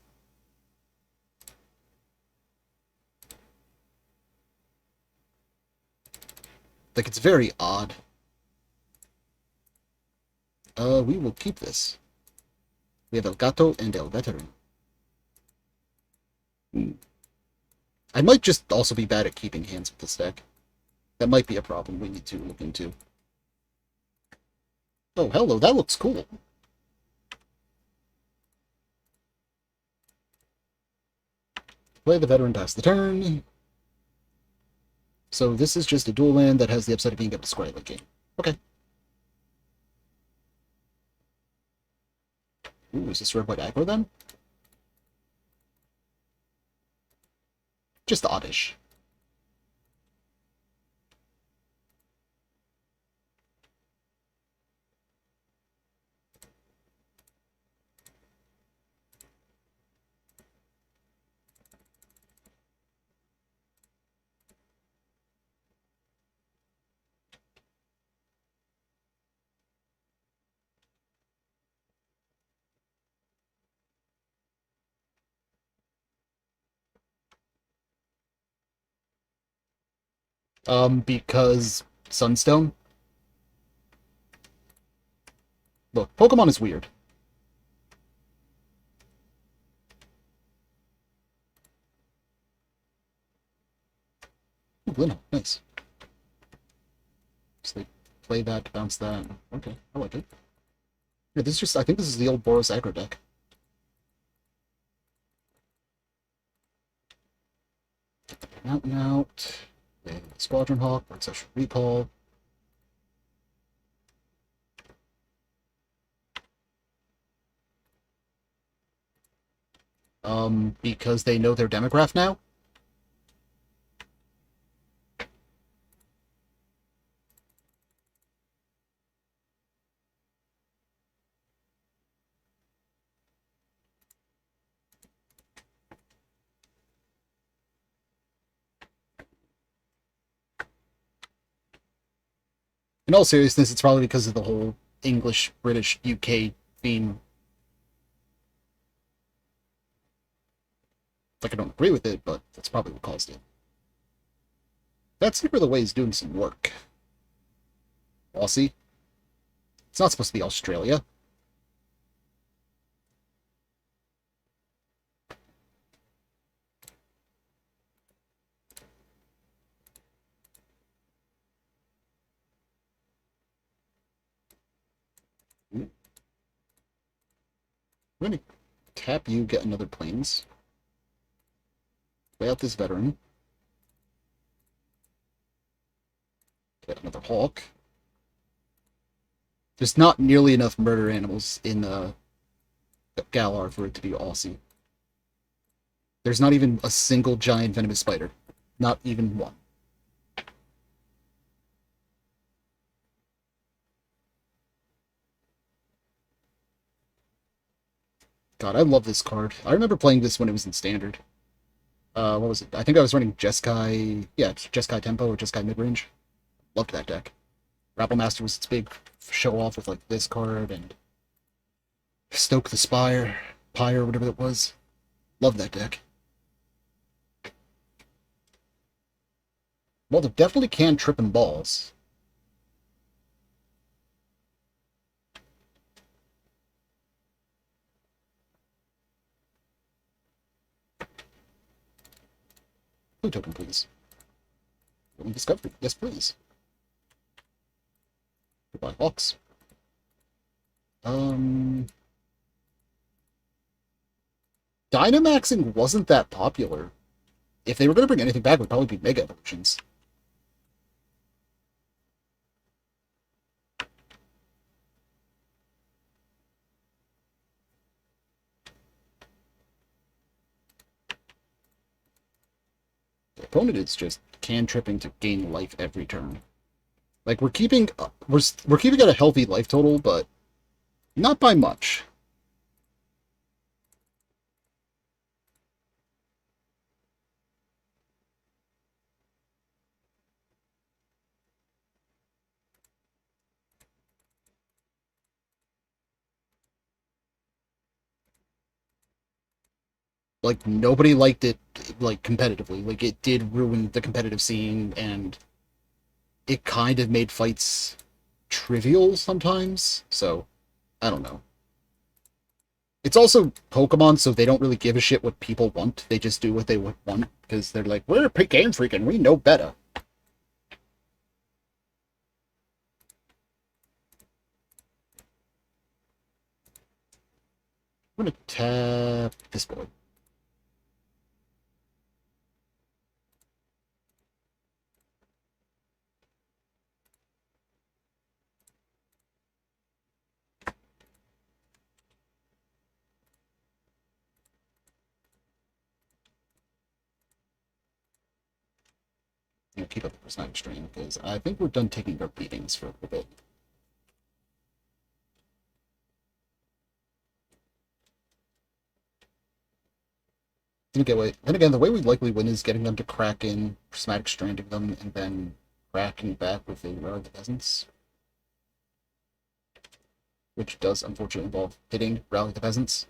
Like, it's very odd. We will keep this. We have El Gato and El Veteran. I might just also be bad at keeping hands with this deck. That might be a problem we need to look into. Oh, hello, that looks cool. Play the Veteran, pass the turn. So this is just a dual land that has the upside of being able to square late game. Okay. Ooh, is this red white aggro then? Just oddish. Because Sunstone? Look, Pokemon is weird. Ooh, Lino, nice. So they play that, bounce that. Okay, I like it. Yeah, this is just, I think this is the old Boros aggro deck. Out and out. Squadron Hawk, Art Session Recall. Because they know their demograph now? In all seriousness, it's probably because of the whole English, British, UK theme. Like, I don't agree with it, but that's probably what caused it. That Secret of the Way is doing some work. Aussie. It's not supposed to be Australia. I'm going to tap you, get another planes. Play out this veteran. Get another hawk. There's not nearly enough murder animals in Galar for it to be Aussie. There's not even a single giant venomous spider. Not even one. God, I love this card. I remember playing this when it was in Standard. What was it? I think I was running Jeskai... Yeah, Jeskai Tempo or Jeskai Midrange. Loved that deck. Rabblemaster was its big show-off with, like, this card and... Stoke the Spire, Pyre, whatever it was. Love that deck. Well, they definitely can trip and balls. Blue token, please. Rolling Discovery. Yes, please. Goodbye, Hawks. Dynamaxing wasn't that popular. If they were going to bring anything back, it would probably be Mega Evolutions. The opponent is just cantripping to gain life every turn. Like, we're keeping at a healthy life total, but not by much. Like, nobody liked it, like, competitively. Like, it did ruin the competitive scene, and it kind of made fights trivial sometimes, so I don't know. It's also Pokemon, so they don't really give a shit what people want. They just do what they want, because they're like, we're a Game Freak and we know better. I'm gonna tap this boy. I'm gonna keep up the Personic Strain, because I think we're done taking our beatings for a bit. Then again, the way we likely win is getting them to crack in, prismatic stranding them, and then cracking back with a Rally the Peasants. Which does, unfortunately, involve hitting Rally the Peasants.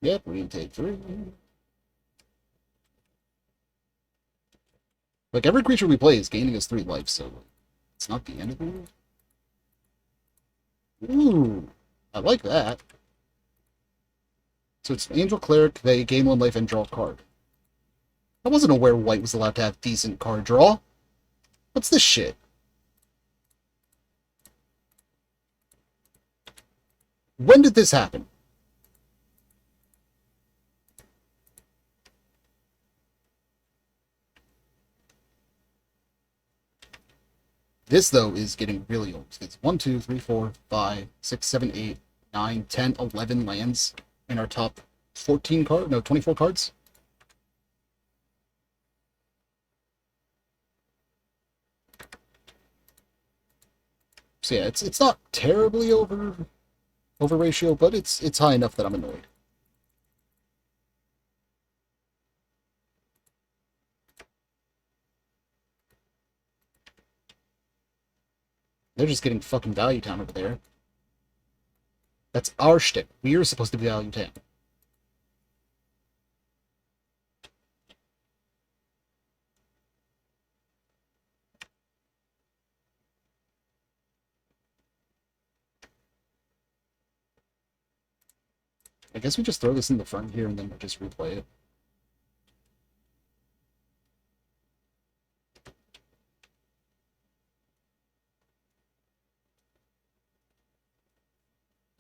Yep, we take 3. Like, every creature we play is gaining us 3 life, so it's not the end of the world. Ooh, I like that. So it's Angel Cleric, they gain 1 life and draw a card. I wasn't aware white was allowed to have decent card draw. What's this shit? When did this happen? This, though, is getting really old. It's 1, 2, 3, 4, 5, 6, 7, 8, 9, 10, 11 lands in our top 24 cards. So yeah, it's not terribly over ratio, but it's high enough that I'm annoyed. They're just getting fucking value town over there. That's our shtick. We are supposed to be value town. I guess we just throw this in the front here and then we'll just replay it.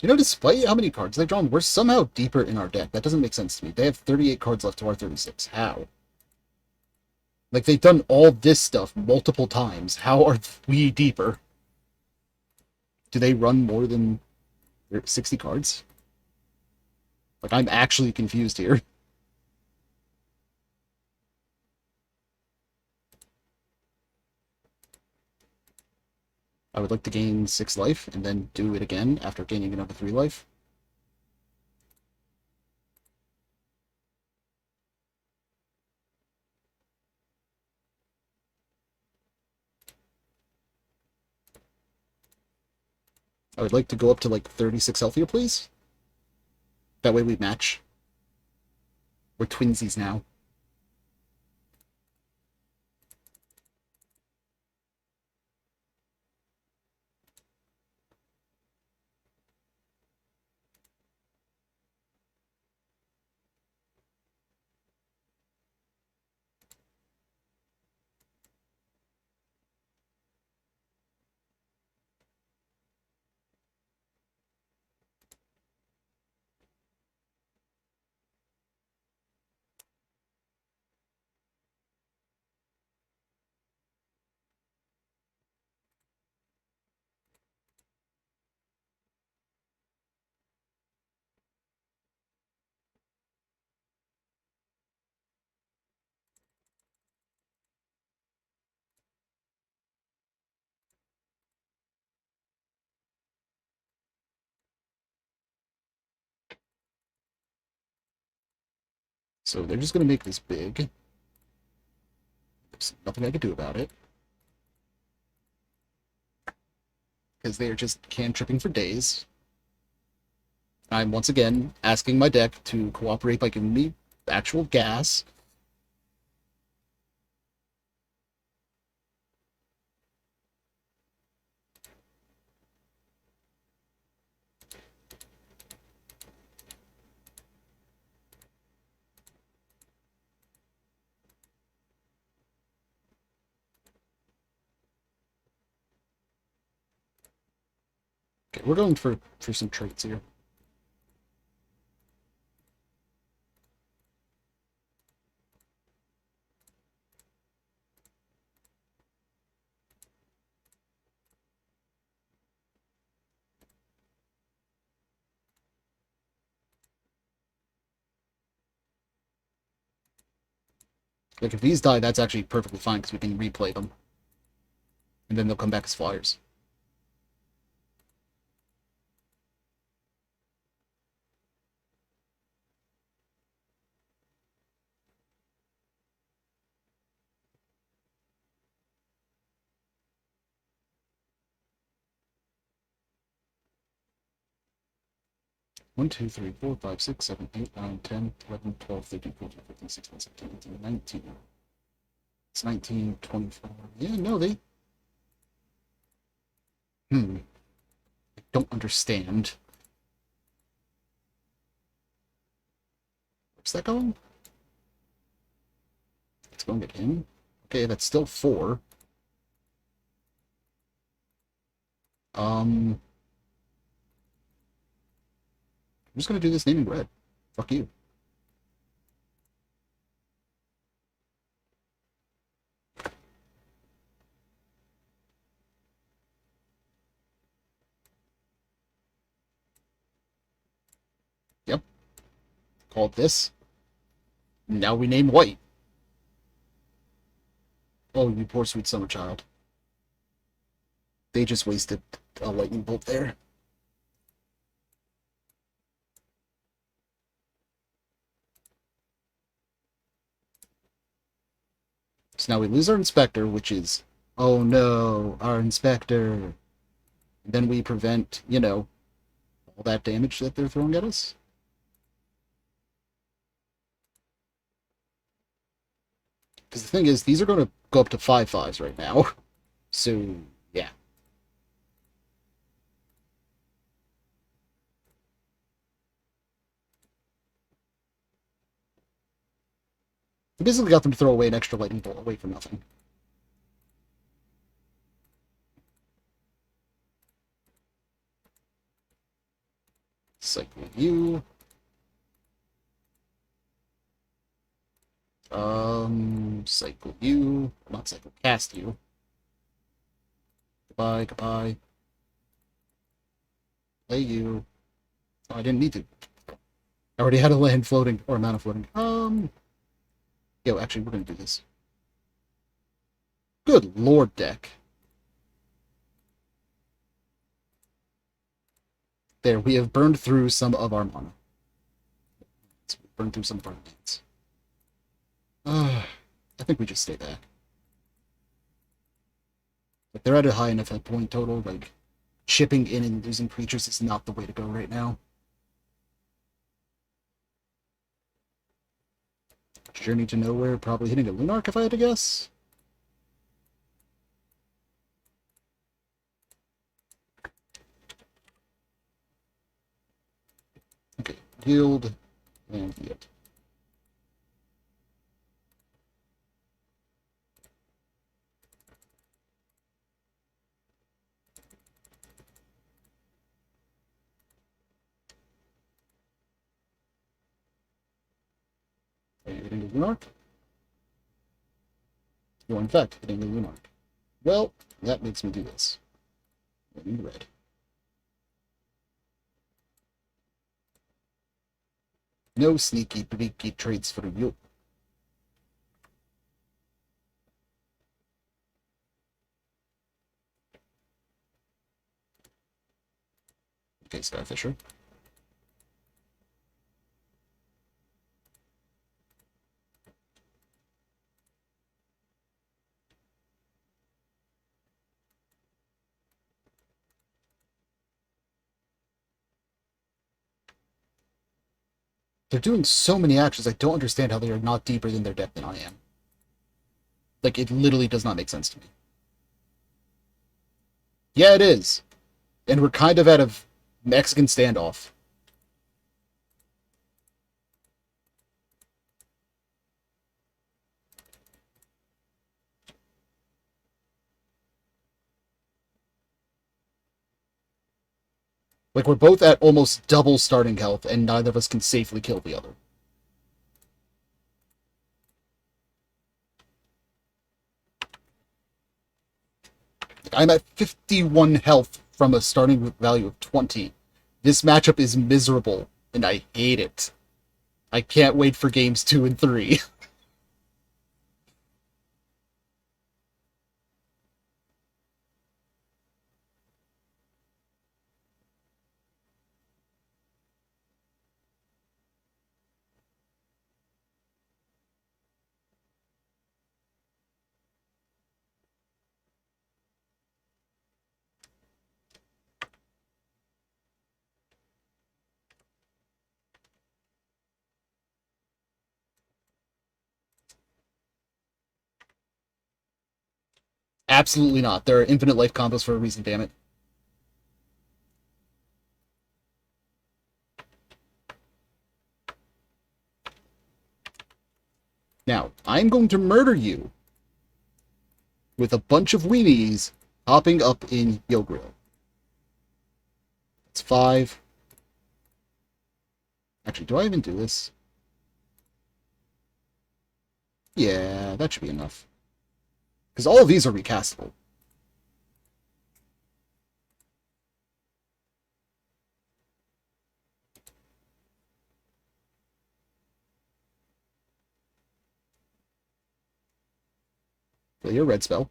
You know, despite how many cards they've drawn, we're somehow deeper in our deck. That doesn't make sense to me. They have 38 cards left to our 36. How? Like, they've done all this stuff multiple times. How are we deeper? Do they run more than 60 cards? Like, I'm actually confused here. I would like to gain 6 life and then do it again after gaining another 3 life. I would like to go up to like 36 Althea, please. That way we match. We're twinsies now. So they're just going to make this big. There's nothing I can do about it. Because they are just cantripping for days. I'm once again asking my deck to cooperate by giving me actual gas. Okay, we're going for some traits here. Like, if these die, that's actually perfectly fine, because we can replay them. And then they'll come back as flyers. One, 2, 3, 4, 5, 6, 7, 8, 9, 10, 11, 12, 13, 14, 15, 16, 17, 18, 19. It's 19, 24. Yeah, no, they... I don't understand. Where's that going? It's going at him? Okay, that's still 4. I'm just gonna do this name in red. Fuck you. Yep. Call it this. Now we name white. Oh, you poor sweet summer child. They just wasted a lightning bolt there. So now we lose our Inspector, which is, oh no, our Inspector. Then we prevent, you know, all that damage that they're throwing at us. Because the thing is, these are going to go up to 5/5s right now. So, yeah. We basically got them to throw away an extra lightning bolt away for nothing. Cycle you. Cycle you. Not cycle, cast you. Goodbye, goodbye. Play you. Oh, I didn't need to. I already had a land floating, or a mana floating. Yo, actually, we're gonna do this. Good lord, deck. There, we have burned through some of our mana. Burned through some of our lands. I think we just stay back. If they're at a high enough hit point total, like, chipping in and losing creatures is not the way to go right now. Journey to Nowhere, probably hitting a Lunark if I had to guess. Okay, yield and yield. Are you hitting the Lunark? You're in fact hitting the Lunark. Well, that makes me do this. In red. No sneaky, peeky traits for you. Okay, Skyfisher. They're doing so many actions, I don't understand how they are not deeper in their depth than I am. Like, it literally does not make sense to me. Yeah, it is. And we're kind of at a Mexican standoff. Like, we're both at almost double starting health, and neither of us can safely kill the other. I'm at 51 health from a starting value of 20. This matchup is miserable, and I hate it. I can't wait for games 2 and 3. Absolutely not. There are infinite life combos for a reason, damn it. Now, I'm going to murder you with a bunch of weenies hopping up in Yogrill. It's 5. Actually, do I even do this? Yeah, that should be enough. Because all of these are recastable. Play your red spell.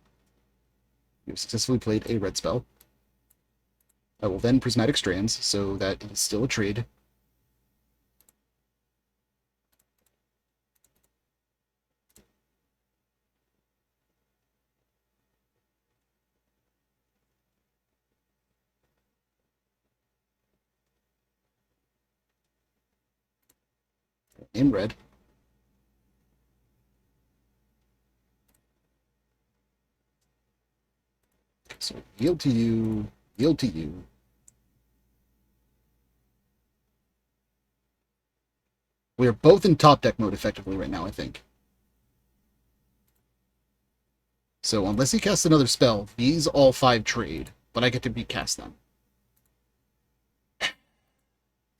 You've successfully played a red spell. I will then Prismatic Strands, so that is still a trade. In red. So yield to you, yield to you. We are both in top deck mode effectively right now, I think. So unless he casts another spell, these all 5 trade, but I get to recast them.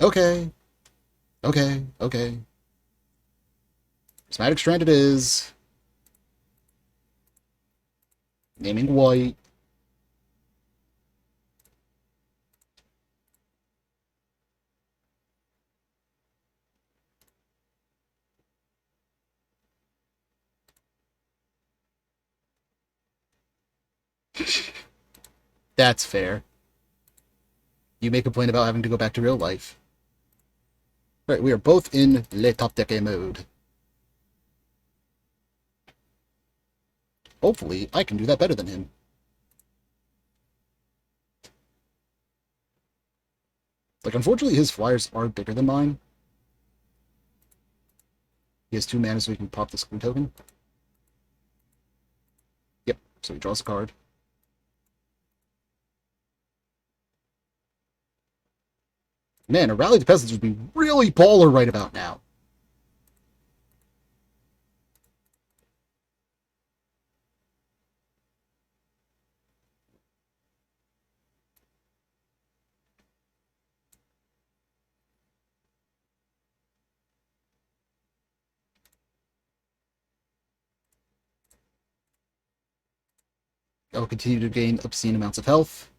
Okay. Okay. Okay. Prismatic Strand it is. Naming white. That's fair. You may complain about having to go back to real life. Right, we are both in Le Top Deck mode. Hopefully, I can do that better than him. Like, unfortunately, his flyers are bigger than mine. He has 2 mana, so he can pop the screw token. Yep, so he draws a card. Man, a Rally the Peasants would be really baller right about now. I will continue to gain obscene amounts of health.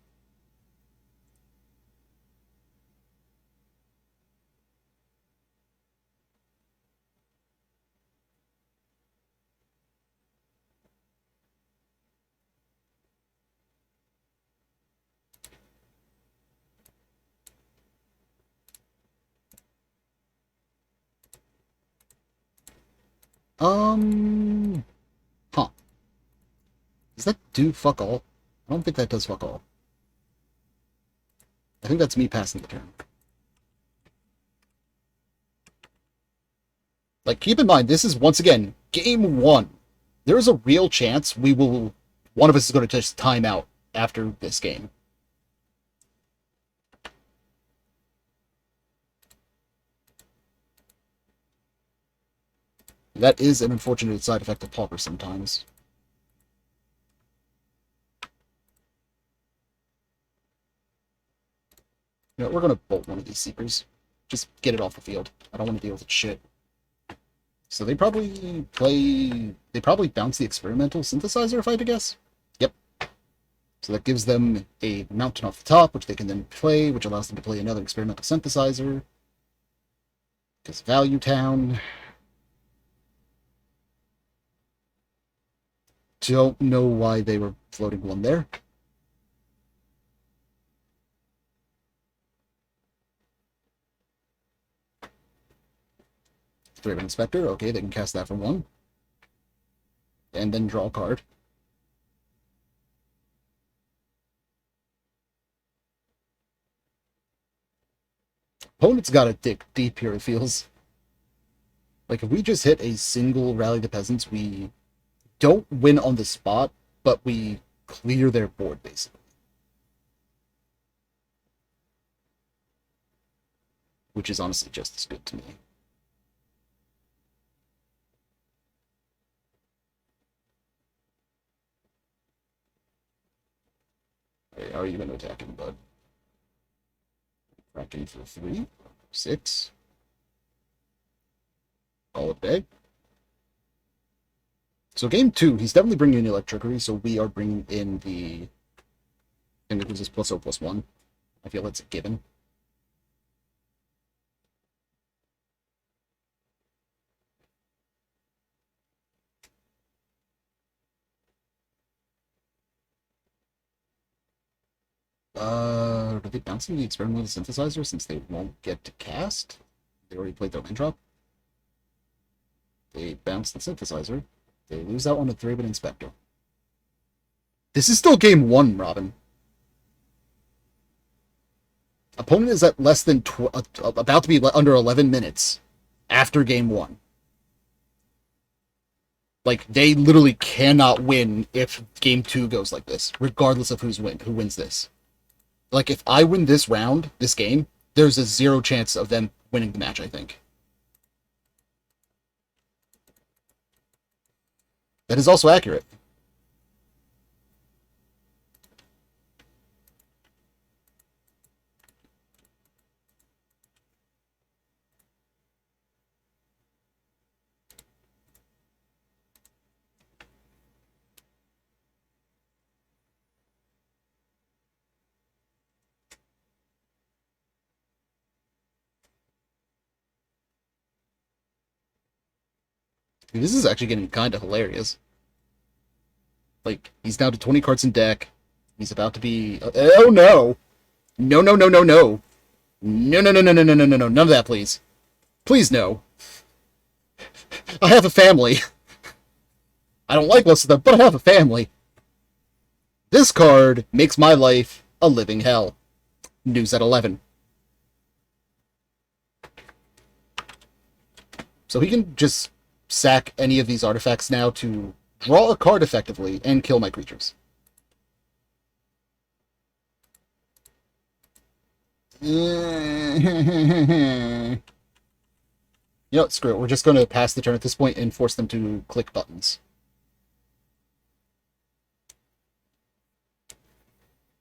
Huh. Does that do fuck all? I don't think that does fuck all. I think that's me passing the turn. Like, keep in mind, this is, once again, game 1. There is a real chance one of us is going to just time out after this game. That is an unfortunate side effect of Pauper sometimes. You know, we're going to bolt one of these Seekers. Just get it off the field. I don't want to deal with its shit. So they probably bounce the Experimental Synthesizer, if I had to guess. Yep. So that gives them a mountain off the top, which they can then play, which allows them to play another Experimental Synthesizer. Because Value Town. Don't know why they were floating one there. Threat Inspector, okay, they can cast that for 1. And then draw a card. Opponent's gotta dig deep here, it feels. Like, if we just hit a single Rally the Peasants, we don't win on the spot, but we clear their board, basically. Which is honestly just as good to me. Hey, how are you going to attack him, bud? Cracking for 3, 6. All of day. So game 2, he's definitely bringing in Electricity, so we are bringing in the... I think it was this +0/+1. I feel that's a given. Are they bouncing the experimental synthesizer since they won't get to cast? They already played their land drop. They bounce the synthesizer. They lose out on the 3-bit inspector. This is still game 1, Robin. Opponent is at less than about to be under 11 minutes after game 1. Like, they literally cannot win if game 2 goes like this, regardless of who wins this. Like, if I win this round, this game, there's a 0 chance of them winning the match, I think. That is also accurate. This is actually getting kind of hilarious. Like, he's down to 20 cards in deck. He's about to be... oh, no! No, no, no, no, no! No, no, no, no, no, no, no, no, no. None of that, please. Please, no. I have a family. I don't like most of them, but I have a family. This card makes my life a living hell. News at 11. So he can just sack any of these artifacts now to draw a card effectively and kill my creatures. You know what, screw it. We're just going to pass the turn at this point and force them to click buttons.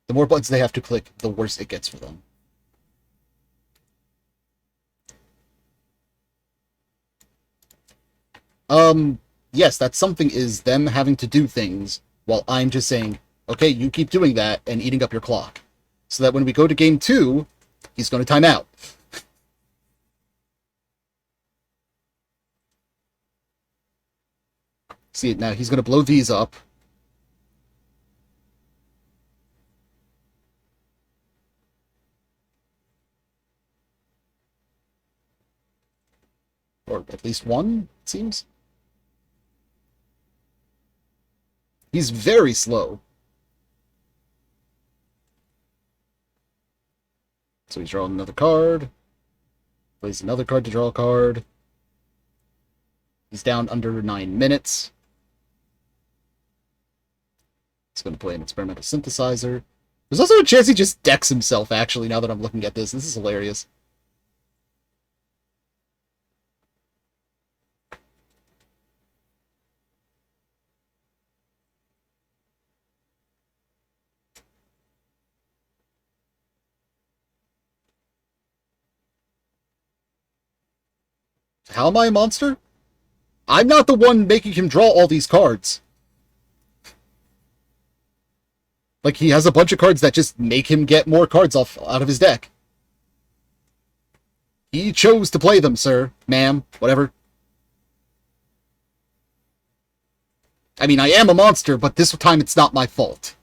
The more buttons they have to click, the worse it gets for them. Yes, that something is them having to do things while I'm just saying, okay, you keep doing that and eating up your clock. So that when we go to game 2, he's going to time out. See it now, he's going to blow these up. Or at least one, it seems. He's very slow. So he's drawing another card. Plays another card to draw a card. He's down under 9 minutes. He's going to play an experimental synthesizer. There's also a chance he just decks himself, actually, now that I'm looking at this. This is hilarious. How am I a monster? I'm not the one making him draw all these cards. Like, he has a bunch of cards that just make him get more cards out of his deck. He chose to play them, sir, ma'am, whatever. I mean, I am a monster, but this time it's not my fault.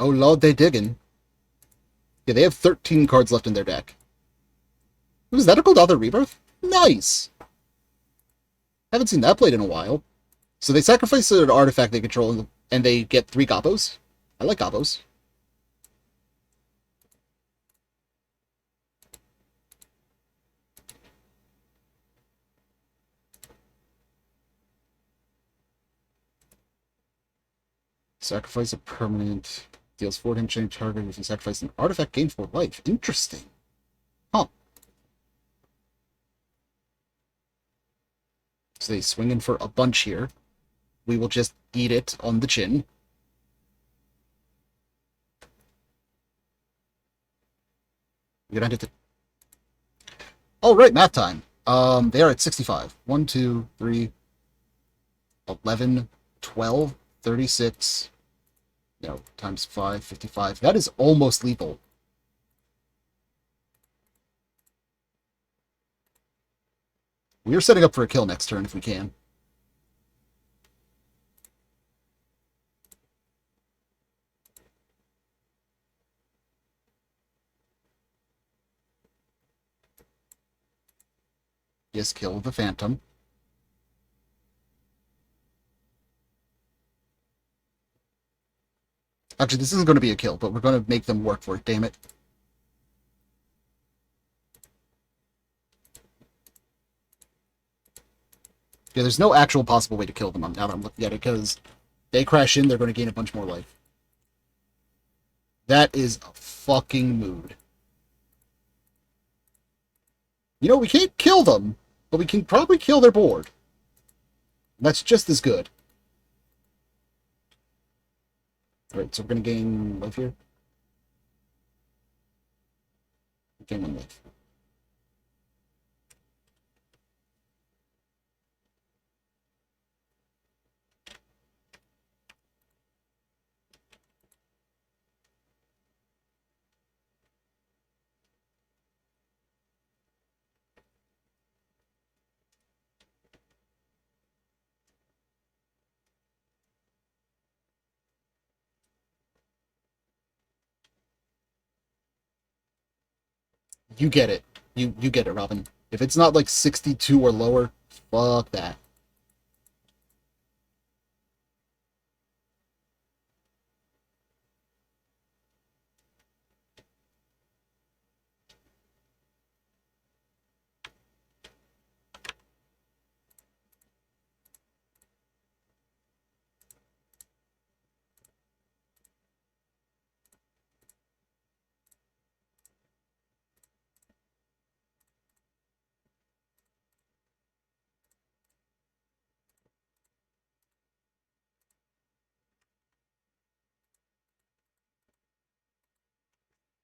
Oh, Lord, they diggin'. Yeah, they have 13 cards left in their deck. Was that a Goldother Rebirth? Nice! Haven't seen that played in a while. So they sacrifice an artifact they control, and they get 3 Gobos. I like Gobos. Sacrifice a permanent. Deals 4 damage to target if you sacrifice an artifact, gain 4 life. Interesting. Huh. So they swing in for a bunch here. We will just eat it on the chin. You're gonna have to... Oh, right, math time. They are at 65. 1, 2, 3, 11, 12, 36... No, times 5, 55. That is almost lethal. We're setting up for a kill next turn if we can. Yes, kill the Phantom. Actually, this isn't going to be a kill, but we're going to make them work for it, damn it. Yeah, there's no actual possible way to kill them now that I'm looking at it, because they crash in, they're going to gain a bunch more life. That is a fucking mood. You know, we can't kill them, but we can probably kill their board. That's just as good. Alright, so we're going to gain life here. Gain 1 life. You get it. You get it, Robin. If it's not like 62 or lower, fuck that.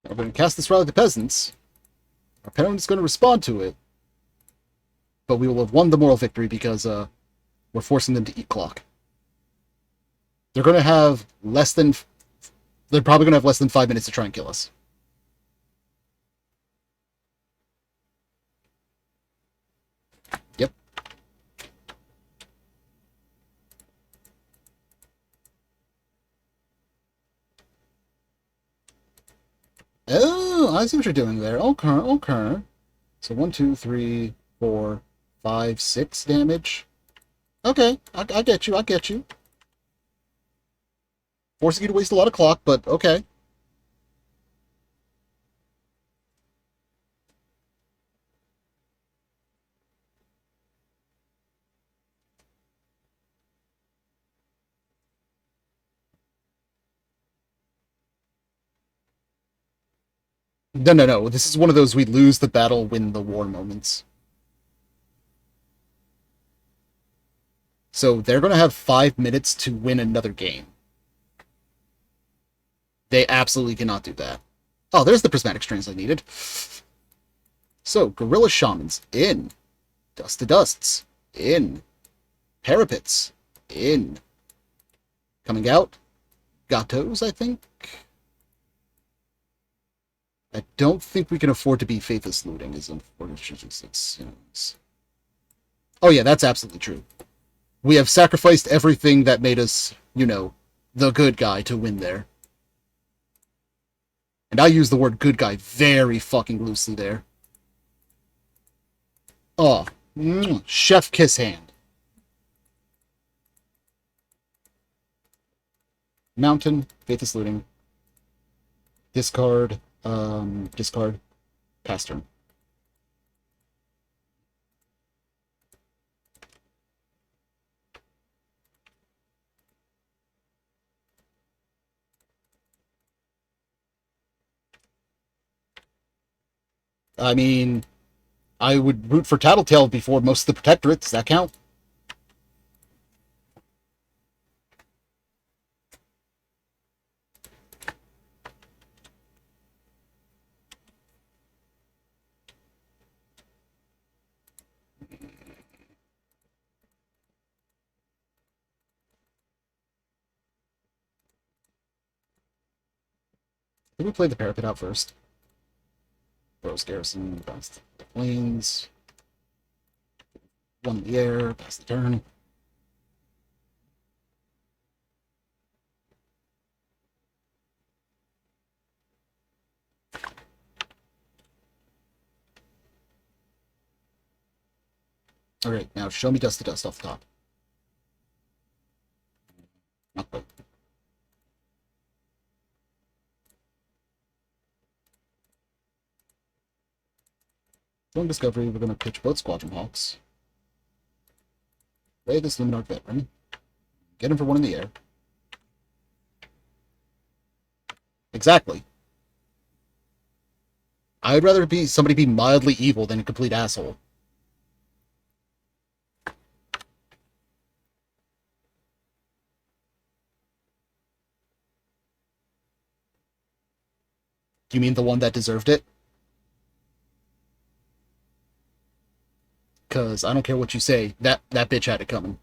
We're going to cast this Rally the Peasants. Our opponent's going to respond to it. But we will have won the moral victory because we're forcing them to eat clock. They're going to have less than... They're probably going to have less than 5 minutes to try and kill us. Yep. Oh, I see what you're doing there. Okay, okay. So 1, 2, 3, 4, 5, 6 damage. Okay, I get you, I get you. Forcing you to waste a lot of clock, but okay. No, no, no. This is one of those we lose the battle, win the war moments. So they're going to have 5 minutes to win another game. They absolutely cannot do that. Oh, there's the prismatic strands I needed. So, Gorilla Shamans, in. Dust to Dusts, in. Parapets, in. Coming out, Gatos, I think? I don't think we can afford to be Faithless Looting, is unfortunately. Oh yeah, that's absolutely true. We have sacrificed everything that made us, you know, the good guy to win there. And I use the word good guy very fucking loosely there. Oh, chef kiss hand. Mountain, Faithless Looting. Discard, discard, pass turn. I mean, I would root for Tattletale before most of the Protectorate. Does that count? Did we play the parapet out first? Boros Garrison, pass the planes. One in the air, pass the turn. Alright, now show me dust to dust off the top. Not quite. During Discovery, we're going to pitch both Squadron Hawks. Play this Luminarch Veteran. Get him for one in the air. Exactly. I'd rather be somebody be mildly evil than a complete asshole. Do you mean the one that deserved it? Because I don't care what you say, that bitch had it coming.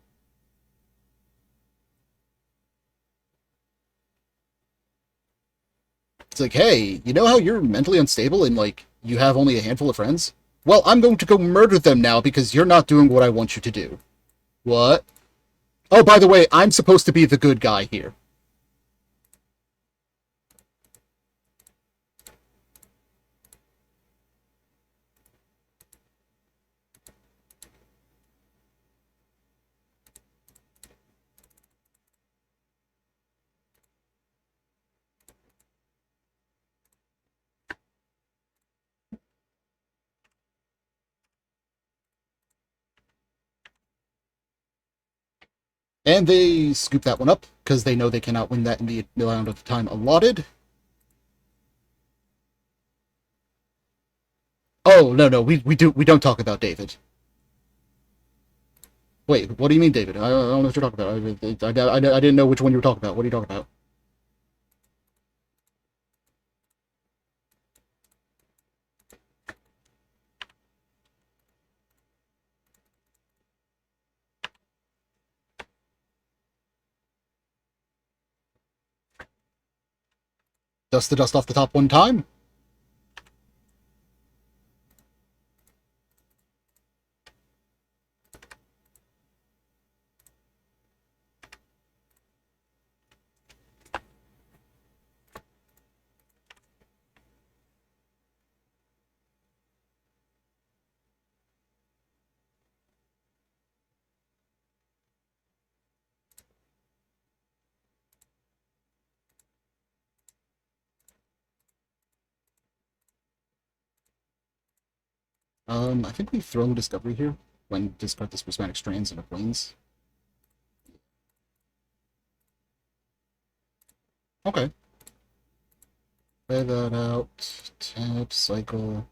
It's like, hey, you know how you're mentally unstable and, like, you have only a handful of friends? Well, I'm going to go murder them now because you're not doing what I want you to do. What? Oh, by the way, I'm supposed to be the good guy here. And they scoop that one up, because they know they cannot win that in the amount of time allotted. Oh, no, we don't talk about David. Wait, what do you mean, David? I don't know what you're talking about. I didn't know which one you were talking about. What are you talking about? Dust the dust off the top one time. I think we've thrown Discovery here when discard this prismatic strands into planes. Okay. Play that out. Tap, cycle.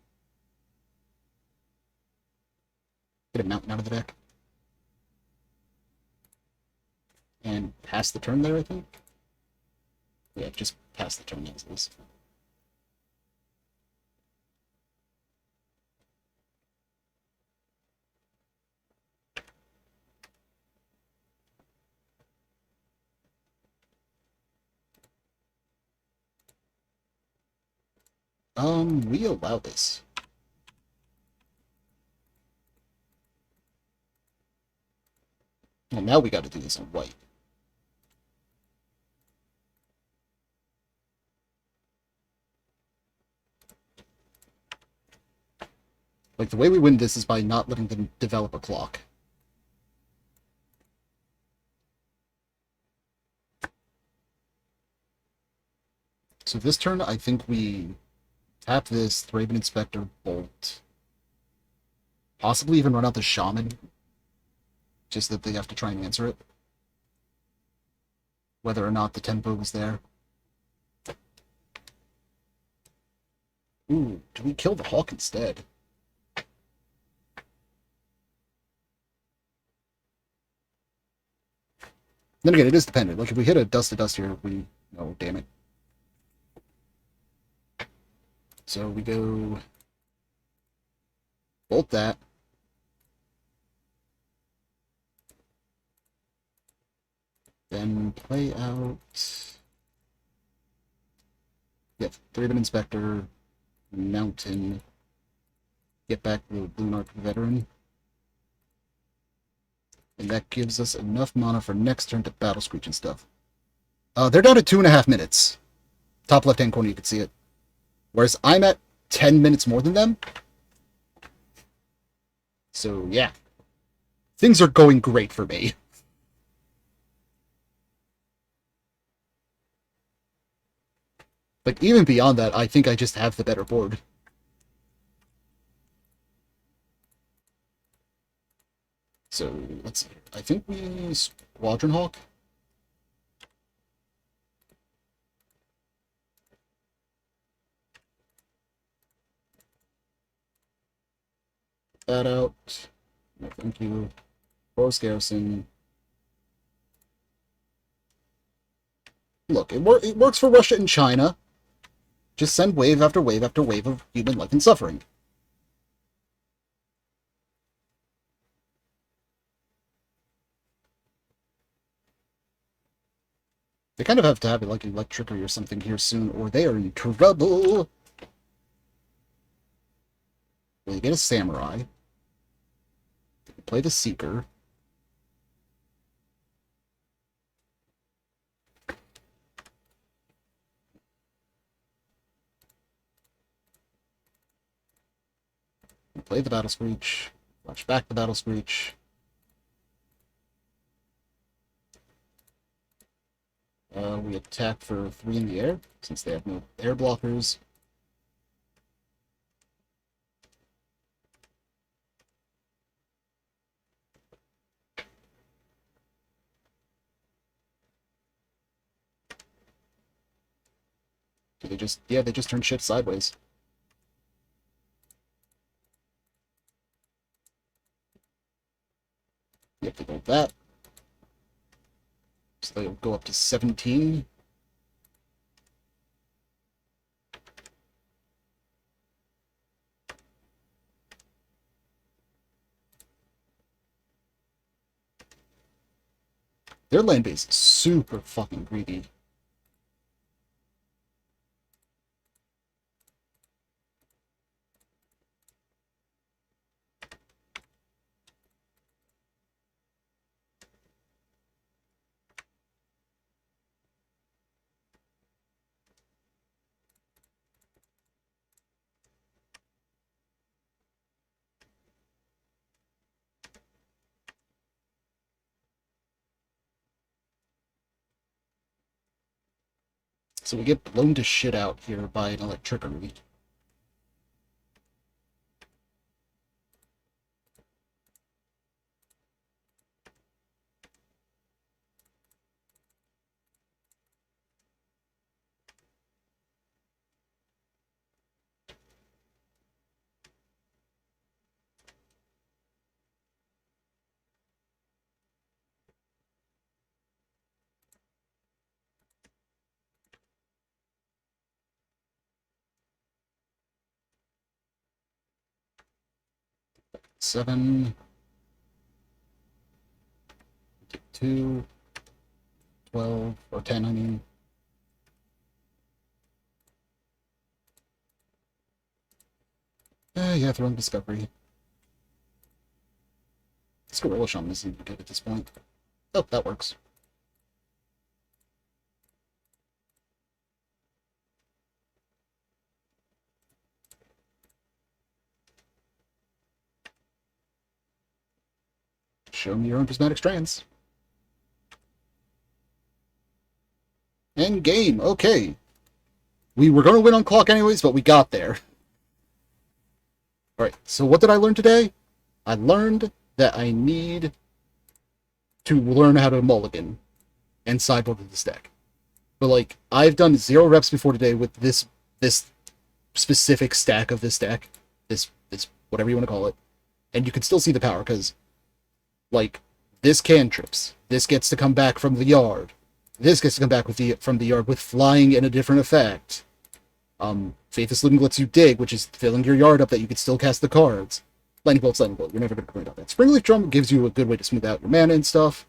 Get a mountain out of the deck. And pass the turn there, I think. Yeah, just pass the turn as is. We allow this. Well, now we gotta do this in white. Like, the way we win this is by not letting them develop a clock. So this turn, I think we tap this, Thraben Inspector, Bolt. Possibly even run out the Shaman. Just that they have to try and answer it. Whether or not the tempo is there. Ooh, do we kill the Hawk instead? Then again, it is dependent. Like, if we hit a dust to dust here, we... Oh, damn it. So we go... Bolt that. Then play out... Yep, 3-man Inspector, Mountain, get back the Blue Narc Veteran. And that gives us enough mana for next turn to Battle Screech and stuff. They're down to 2.5 minutes. Top left-hand corner, you can see it. Whereas I'm at 10 minutes more than them. So, yeah. Things are going great for me. But even beyond that, I think I just have the better board. So, let's see. I think we Squadron Hawk. That out. No, thank you. Boros Garrison. Look, it works for Russia and China. Just send wave after wave after wave of human life and suffering. They kind of have to have like electricity or something here soon, or they are in trouble. Well, you get a samurai. You play the Seeker. You play the Battle Screech. Flash back the Battle Screech. We attack for 3 in the air, since they have no air blockers. They just turn shit sideways. Yep, they go that. So they'll go up to 17. Their land base is super fucking greedy. So we get blown to shit out here by an electricity. Seven. 2. 12. Or 10, I mean. Yeah, throwing Discovery. This Gorilla Shaman isn't even good at this point. Oh, that works. Show me your own prismatic strands. End game. Okay. We were going to win on clock anyways, but we got there. Alright, so what did I learn today? I learned that I need to learn how to mulligan and sideboard with this deck. But, like, I've done 0 reps before today with this specific stack of this deck. This whatever you want to call it. And you can still see the power, because, like, this cantrips. This gets to come back from the yard. This gets to come back from the yard with flying and a different effect. Faithless Looting lets you dig, which is filling your yard up that you can still cast the cards. Lightning Bolt. You're never going to complain about that. Springleaf Drum gives you a good way to smooth out your mana and stuff.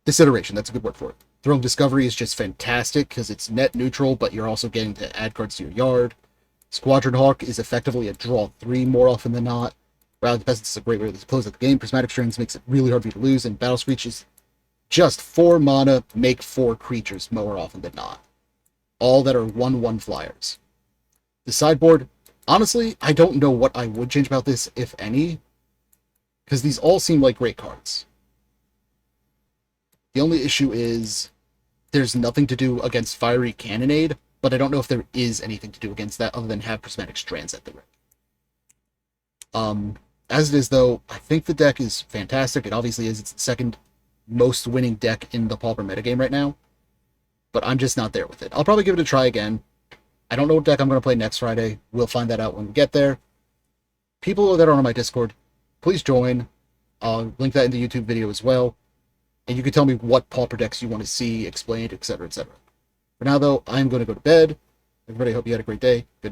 Disintegration, that's a good word for it. Throwing Discovery is just fantastic because it's net neutral, but you're also getting to add cards to your yard. Squadron Hawk is effectively a draw 3 more often than not. Rally the Peasants is a great way to close out the game. Prismatic Strings makes it really hard for you to lose, and Battle Screech is just 4 mana, make 4 creatures more often than not. All that are 1/1 flyers. The sideboard, honestly, I don't know what I would change about this, if any, because these all seem like great cards. The only issue is there's nothing to do against Fiery Cannonade, but I don't know if there is anything to do against that other than have Prismatic Strands at the ring. As it is, though, I think the deck is fantastic. It obviously is. It's the second most winning deck in the Pauper metagame right now, but I'm just not there with it. I'll probably give it a try again. I don't know what deck I'm going to play next Friday. We'll find that out when we get there. People that are on my Discord, please join. I'll link that in the YouTube video as well. And you can tell me what Pauper decks you want to see explained, etc., etc. For now, though, I'm going to go to bed. Everybody, hope you had a great day. Good night.